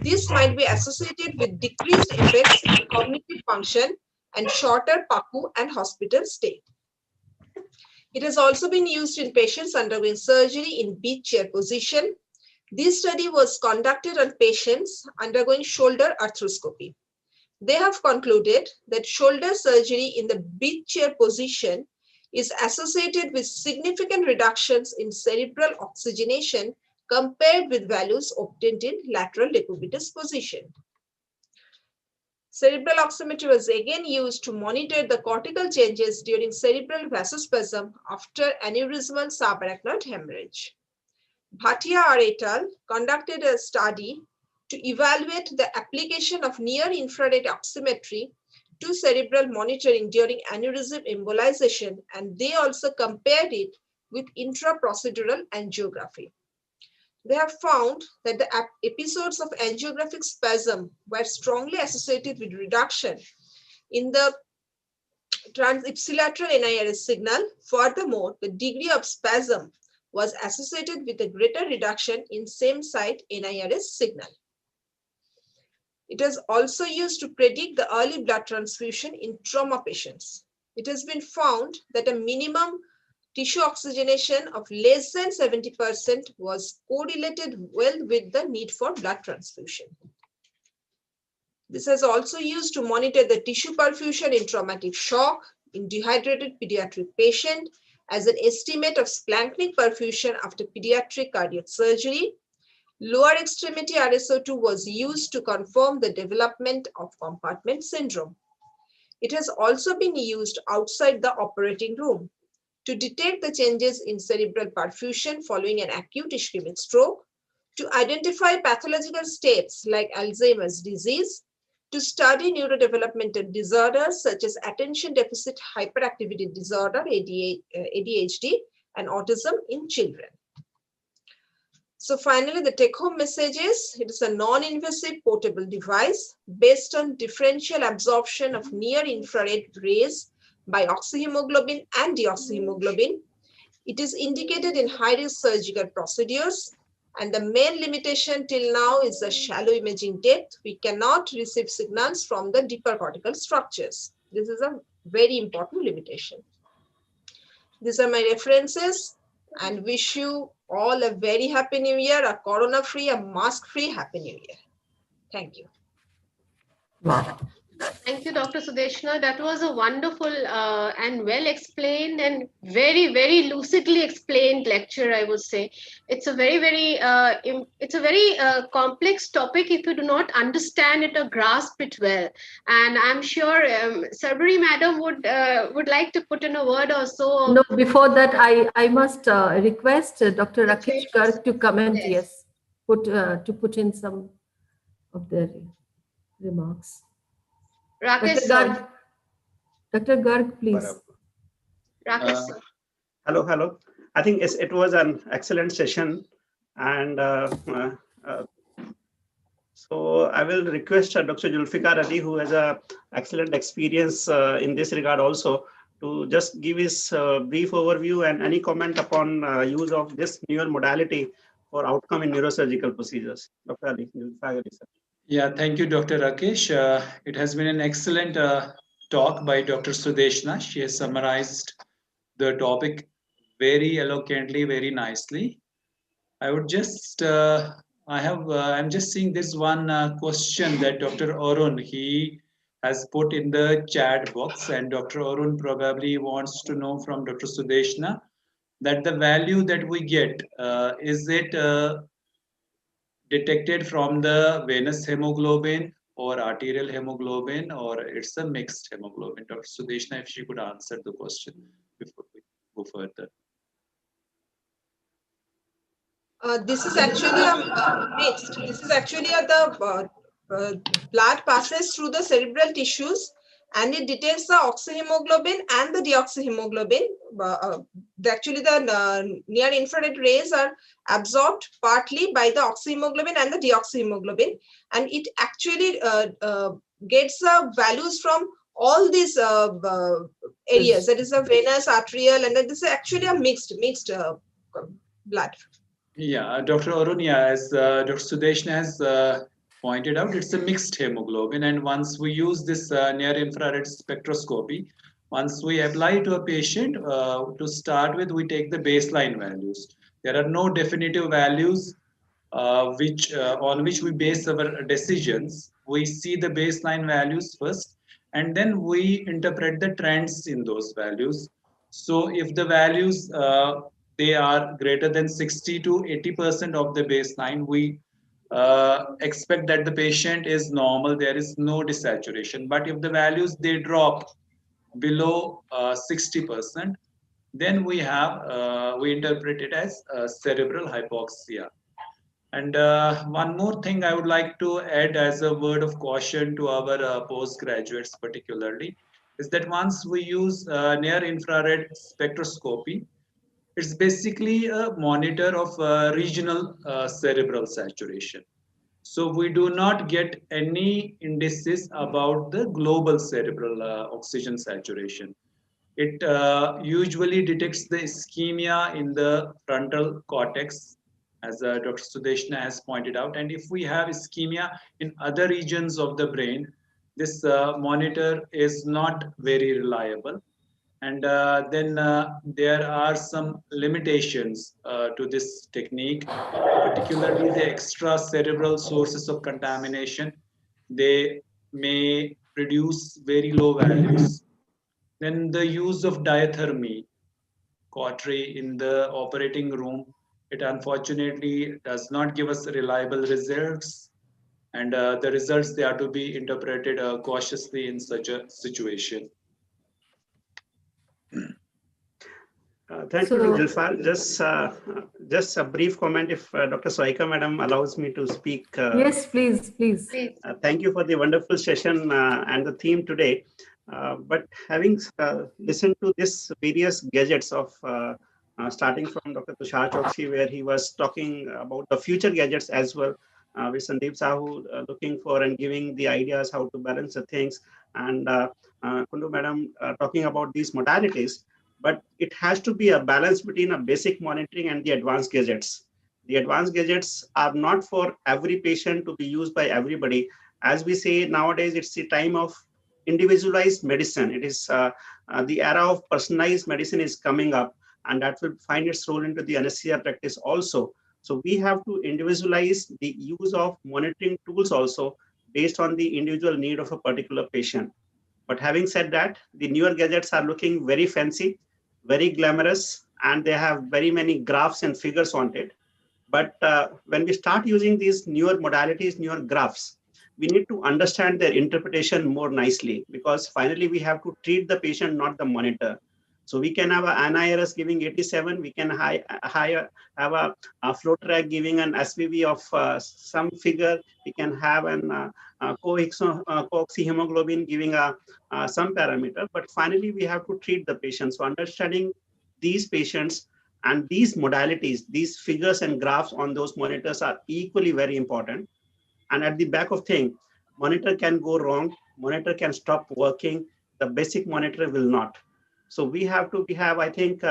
This might be associated with decreased effects in cognitive function and shorter PACU and hospital stay. It has also been used in patients undergoing surgery in beach chair position. This study was conducted on patients undergoing shoulder arthroscopy. They have concluded that shoulder surgery in the big chair position is associated with significant reductions in cerebral oxygenation compared with values obtained in lateral decubitus position. Cerebral oximetry was again used to monitor the cortical changes during cerebral vasospasm after aneurysmal subarachnoid hemorrhage. Bhatia et al. Conducted a study to evaluate the application of near-infrared oximetry to cerebral monitoring during aneurysm embolization, and they also compared it with intraprocedural angiography. They have found that the episodes of angiographic spasm were strongly associated with reduction in the ipsilateral NIRS signal. Furthermore, the degree of spasm was associated with a greater reduction in same site NIRS signal. It is also used to predict the early blood transfusion in trauma patients. It has been found that a minimum tissue oxygenation of less than 70% was correlated well with the need for blood transfusion. This is also used to monitor the tissue perfusion in traumatic shock in dehydrated pediatric patient as an estimate of splanchnic perfusion after pediatric cardiac surgery. Lower extremity RSO2 was used to confirm the development of compartment syndrome. It has also been used outside the operating room to detect the changes in cerebral perfusion following an acute ischemic stroke, to identify pathological states like Alzheimer's disease, to study neurodevelopmental disorders such as attention deficit hyperactivity disorder, ADHD, and autism in children. So finally, the take-home message is, it is a non-invasive portable device based on differential absorption of near-infrared rays by oxyhemoglobin and deoxyhemoglobin. It is indicated in high-risk surgical procedures, and the main limitation till now is the shallow imaging depth. We cannot receive signals from the deeper cortical structures. This is a very important limitation. These are my references, and wish you all a very happy new year, a corona-free, a mask-free happy new year. Thank you. Wow. Thank you, Dr. Sudeshna. That was a wonderful and well explained and very, very lucidly explained lecture, I would say. It's a very complex topic if you do not understand it or grasp it well. And I'm sure Sarbari madam would like to put in a word or so. No, before that, I must request Dr. Rakesh Garg to comment, yes, to put in some of their remarks. Rakesh Dr. Garg, please. Rakesh Hello. I think it was an excellent session, and so I will request Dr. Julfikar Ali, who has a excellent experience in this regard also, to just give his brief overview and any comment upon use of this newer modality for outcome in neurosurgical procedures. Dr. Ali, Julfikar Ali, sir. Yeah, thank you, Dr. Rakesh. It has been an excellent talk by Dr. Sudeshna. She has summarized the topic very eloquently, very nicely. I would just, I'm just seeing this one question that Dr. Arun, he has put in the chat box, and Dr. Arun probably wants to know from Dr. Sudeshna that the value that we get, is it detected from the venous hemoglobin or arterial hemoglobin, or it's a mixed hemoglobin? Dr. Sudeshna, if she could answer the question before we go further. This is actually mixed. This is actually the blood passes through the cerebral tissues, and it detects the oxyhemoglobin and the deoxyhemoglobin. Actually, the near infrared rays are absorbed partly by the oxyhemoglobin and the deoxyhemoglobin, and it actually gets the values from all these areas. That is the venous, arterial, and this is actually a mixed blood. Yeah, Dr. Arun, as Dr. Sudeshna has pointed out, it's a mixed hemoglobin. And once we use this near-infrared spectroscopy, once we apply to a patient, to start with, we take the baseline values. There are no definitive values which on which we base our decisions. We see the baseline values first, and then we interpret the trends in those values. So if the values they are greater than 60 to 80% of the baseline, we expect that the patient is normal. There is no desaturation. But if the values they drop below 60%, then we interpret it as cerebral hypoxia. And one more thing I would like to add as a word of caution to our postgraduates, particularly, is that once we use near infrared spectroscopy, it's basically a monitor of regional cerebral saturation. So we do not get any indices about the global cerebral oxygen saturation. It usually detects the ischemia in the frontal cortex, as Dr. Sudeshna has pointed out. And if we have ischemia in other regions of the brain, this monitor is not very reliable. And then there are some limitations to this technique, particularly the extracerebral sources of contamination. They may produce very low values. Then the use of diathermy, cautery in the operating room, it unfortunately does not give us reliable results. And the results, they are to be interpreted cautiously in such a situation. Thank you, Dr. Zulfar. Just a brief comment, if Dr. Soika Madam allows me to speak. Yes, please, please. Thank you for the wonderful session and the theme today. But having listened to this various gadgets of starting from Dr. Tushar Choksi, where he was talking about the future gadgets as well, with Sandeep Sahu looking for and giving the ideas how to balance the things, and Kundu Madam talking about these modalities. But it has to be a balance between a basic monitoring and the advanced gadgets. The advanced gadgets are not for every patient to be used by everybody. As we say nowadays, it's the time of individualized medicine. It is the era of personalized medicine is coming up, and that will find its role into the anesthesia practice also. So we have to individualize the use of monitoring tools also based on the individual need of a particular patient. But having said that, the newer gadgets are looking very fancy, very glamorous, and they have very many graphs and figures on it. But when we start using these newer modalities, newer graphs, we need to understand their interpretation more nicely, because finally we have to treat the patient, not the monitor. So we can have an NIRS giving 87, we can have a flow track giving an SPV of some figure, we can have an coxyhemoglobin giving some parameter, but finally we have to treat the patient. So understanding these patients and these modalities, these figures and graphs on those monitors are equally very important. And at the back of thing, monitor can go wrong, monitor can stop working, the basic monitor will not. So we have, I think,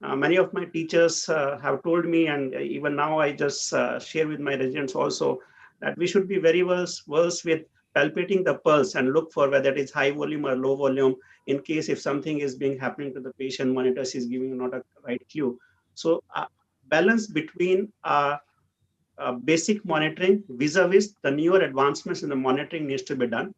many of my teachers have told me, and even now I just share with my residents also, that we should be very versed with palpating the pulse and look for whether it is high volume or low volume, in case if something is being happening to the patient, monitors is giving not a right clue. So balance between basic monitoring vis-a-vis the newer advancements in the monitoring needs to be done.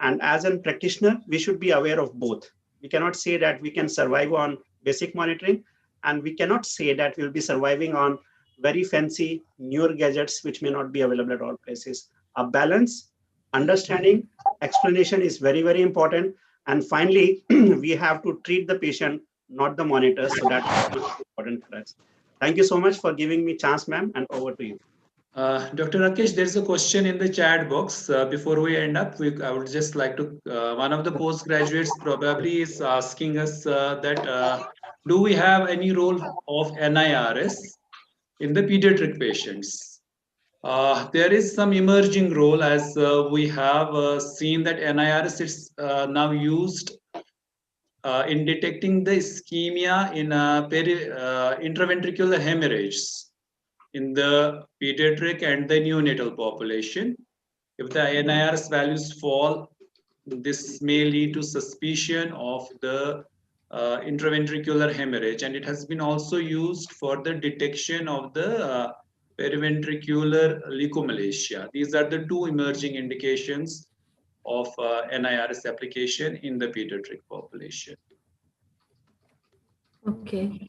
And as a practitioner, we should be aware of both. We cannot say that we can survive on basic monitoring, and we cannot say that we'll be surviving on very fancy newer gadgets which may not be available at all places. A balance, understanding, explanation is very, very important. And finally, we have to treat the patient, not the monitor. So that's important for us. Thank you so much for giving me chance, ma'am, and over to you. Dr. Rakesh, there's a question in the chat box. Before we end up, I would just like to, one of the postgraduates probably is asking us that do we have any role of NIRS in the pediatric patients? There is some emerging role, as we have seen that NIRS is now used in detecting the ischemia in intraventricular hemorrhages in the pediatric and the neonatal population. If the NIRS values fall, this may lead to suspicion of the intraventricular hemorrhage, and it has been also used for the detection of the periventricular leukomalacia. These are the two emerging indications of NIRS application in the pediatric population. Okay.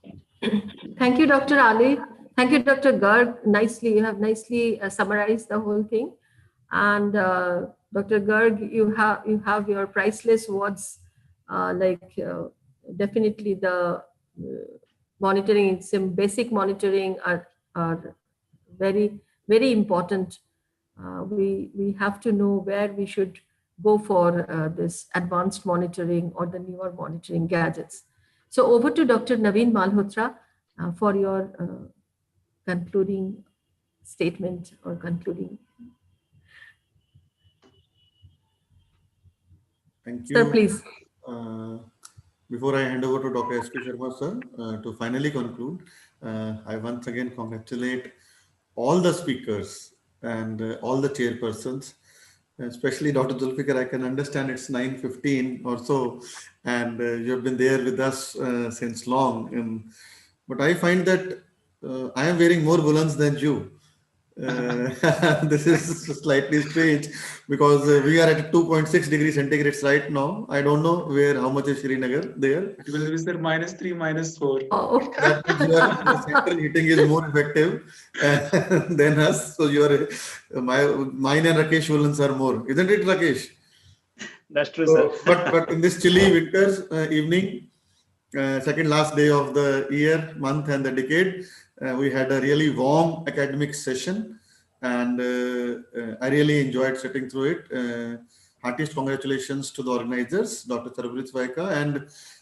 Thank you, Dr. Ali. Thank you, Dr. Garg. Nicely, you have nicely summarized the whole thing. And Dr. Garg, you have your priceless words, definitely the monitoring, some basic monitoring are very, very important. We have to know where we should go for this advanced monitoring or the newer monitoring gadgets. So over to Dr. Naveen Malhotra for your concluding statement or concluding. Thank you. Sir, please. Before I hand over to Dr. S.P. Sharma, sir, to finally conclude, I once again congratulate all the speakers and all the chairpersons, especially Dr. Zulfikar. I can understand it's 9:15 or so, and you have been there with us since long. But I find that I am wearing more woolens than you. This is slightly strange because we are at 2.6 degrees centigrade right now. I don't know how much is Srinagar there. It will be sir -3, -4. Oh. That means your central heating is more effective than us. So mine and Rakesh woolens are more, isn't it, Rakesh? That's true, So, sir. but in this chilly winter's evening, second last day of the year, month, and the decade, we had a really warm academic session, and I really enjoyed sitting through it. Heartiest congratulations to the organizers, Dr. Sarabrit Vaika, and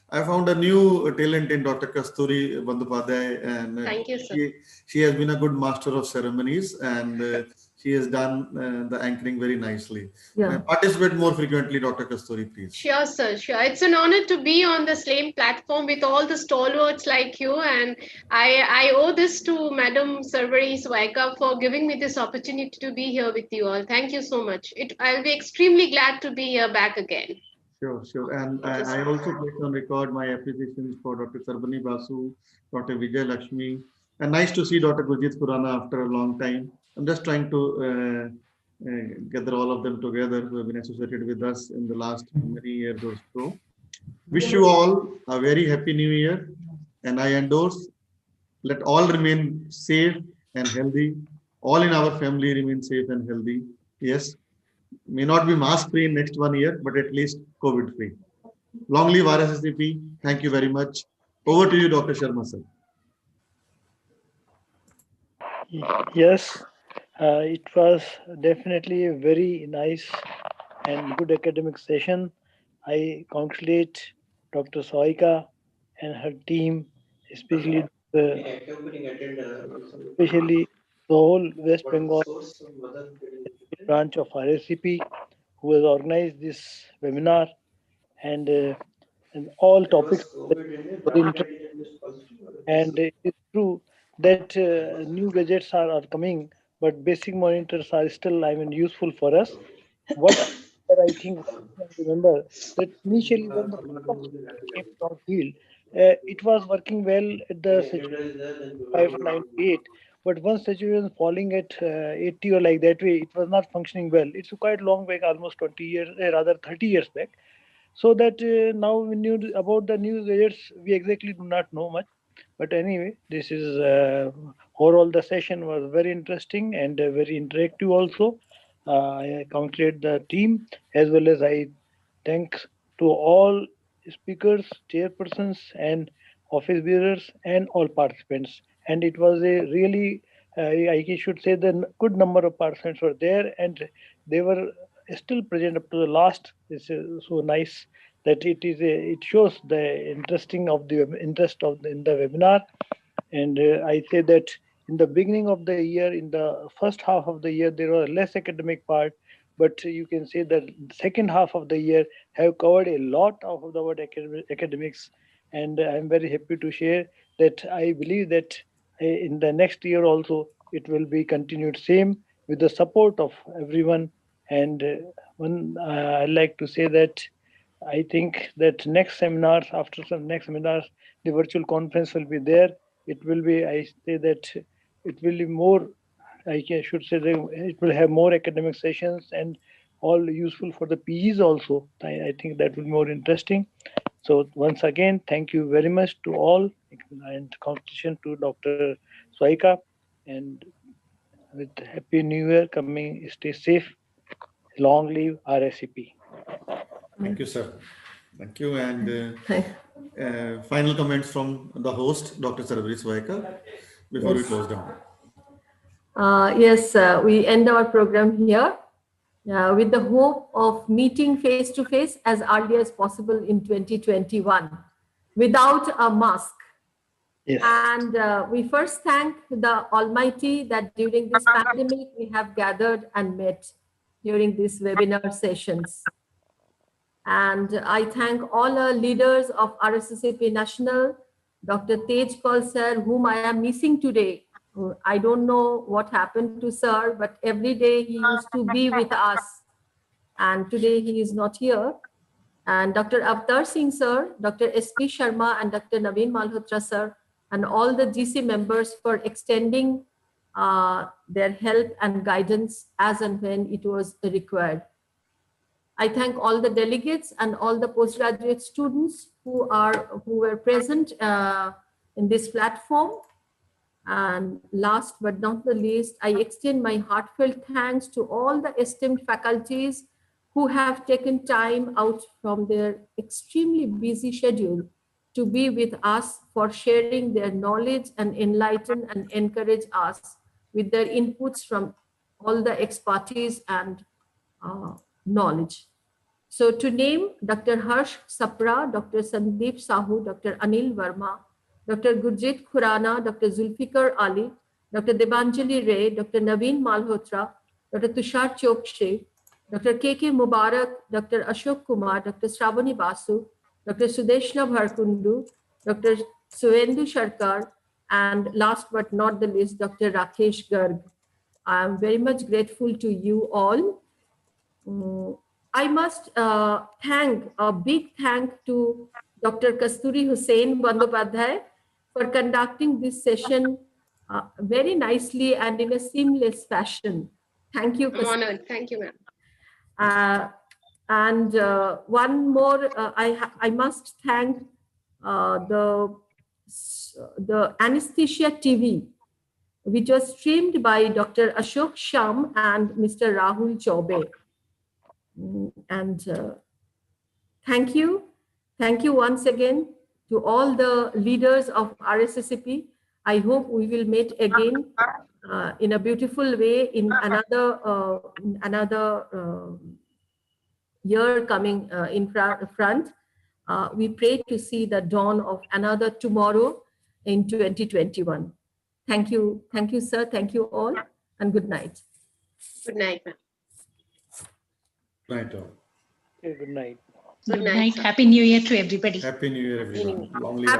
I found a new talent in Dr. Kasturi Bandyopadhyay, and Thank you, sir. she has been a good master of ceremonies, and she has done the anchoring very nicely. Yeah. Participate more frequently, Dr. Kasturi, please. Sure, sir. Sure. It's an honor to be on the same platform with all the stalwarts like you. And I owe this to Madam Sarvari Swaika for giving me this opportunity to be here with you all. Thank you so much. I'll be extremely glad to be here back again. Sure, sure. And I also place on record my appreciations for Dr. Sarbani Basu, Dr. Vijay Lakshmi, and nice to see Dr. Gurjit Khurana after a long time. I'm just trying to gather all of them together who have been associated with us in the last many years or so. Wish you all a very happy new year, and I endorse, let all remain safe and healthy. All in our family remain safe and healthy. Yes, may not be mask free in next 1 year, but at least COVID free. Long live Rsacp. Thank you very much. Over to you, Dr. Sharma, sir. Yes, it was definitely a very nice and good academic session. I congratulate Dr. Soika and her team, especially the whole West Bengal branch of Rsacp, who has organized this webinar, and all topics very interesting. And it is true that new gadgets are coming, but basic monitors are still, useful for us. What I think I remember that initially when the came from field, it was working well at the situation 598, but once situation falling at 80 or like that way, it was not functioning well. It's quite long back, almost 20 years, rather 30 years back. So that now we knew about the new gadgets, we exactly do not know much. But anyway, this is overall the session was very interesting and very interactive also. I congratulate the team as well as I thank to all speakers, chairpersons, and office bearers and all participants. And it was a really, I should say, the good number of participants were there, and they were still present up to the last. This is so nice that it shows the interesting of the interest of in the webinar. And I say that in the beginning of the year, in the first half of the year, there was less academic part, but you can say that the second half of the year have covered a lot of the word academics. And I'm very happy to share that I believe that in the next year also, it will be continued same with the support of everyone. And I like to say that I think that next seminars, after some next seminars, the virtual conference will be there. It will be, I say that it will be more should say that it will have more academic sessions and all useful for the PGs also. I think that will be more interesting. So once again, thank you very much to all, and congratulations to Dr. Swaika, and with Happy New Year coming. Stay safe. Long live Rsacp. Thank you, sir. Thank you. And final comments from the host, Dr. Sarbari Swaika, before we close down. Yes, we end our program here with the hope of meeting face to face as early as possible in 2021 without a mask. Yes. And we first thank the Almighty that during this pandemic we have gathered and met during these webinar sessions. And I thank all our leaders of Rsacp National, Dr. Tej Kaul sir, whom I am missing today. I don't know what happened to sir, but every day he used to be with us. And today he is not here. And Dr. Avtar Singh sir, Dr. S.P. Sharma and Dr. Naveen Malhotra sir, and all the GC members for extending their help and guidance as and when it was required. I thank all the delegates and all the postgraduate students who were present in this platform. And last but not the least, I extend my heartfelt thanks to all the esteemed faculties who have taken time out from their extremely busy schedule to be with us for sharing their knowledge and enlighten and encourage us with their inputs from all the expertise and knowledge. So to name Dr. Harsh Sapra, Dr. Sandeep Sahu, Dr. Anil Verma, Dr. Gurjit Khurana, Dr. Zulfikar Ali, Dr. Debanjali Ray, Dr. Naveen Malhotra, Dr. Tushar Chokshe, Dr. K.K. Mubarak, Dr. Ashok Kumar, Dr. Shravani Basu, Dr. Sudeshna Bharkundu, Dr. Suvendu Sharkar, and last but not the least, Dr. Rakesh Garg. I am very much grateful to you all. I must thank a big thank to Dr. Kasturi Hussain Bandopadhyay for conducting this session very nicely and in a seamless fashion. Thank you. I'm honored. Thank you, ma'am. And one more, I must thank the Anesthesia TV, which was streamed by Dr. Ashok Sham and Mr. Rahul Chaube. And thank you once again to all the leaders of Rsacp. I hope we will meet again in a beautiful way in another year coming in front. We pray to see the dawn of another tomorrow in 2021. Thank you, sir. Thank you all, and good night. Good night, ma'am. Night all. Okay, good night. Good night. Happy New Year to everybody. Happy New Year, everyone. Long live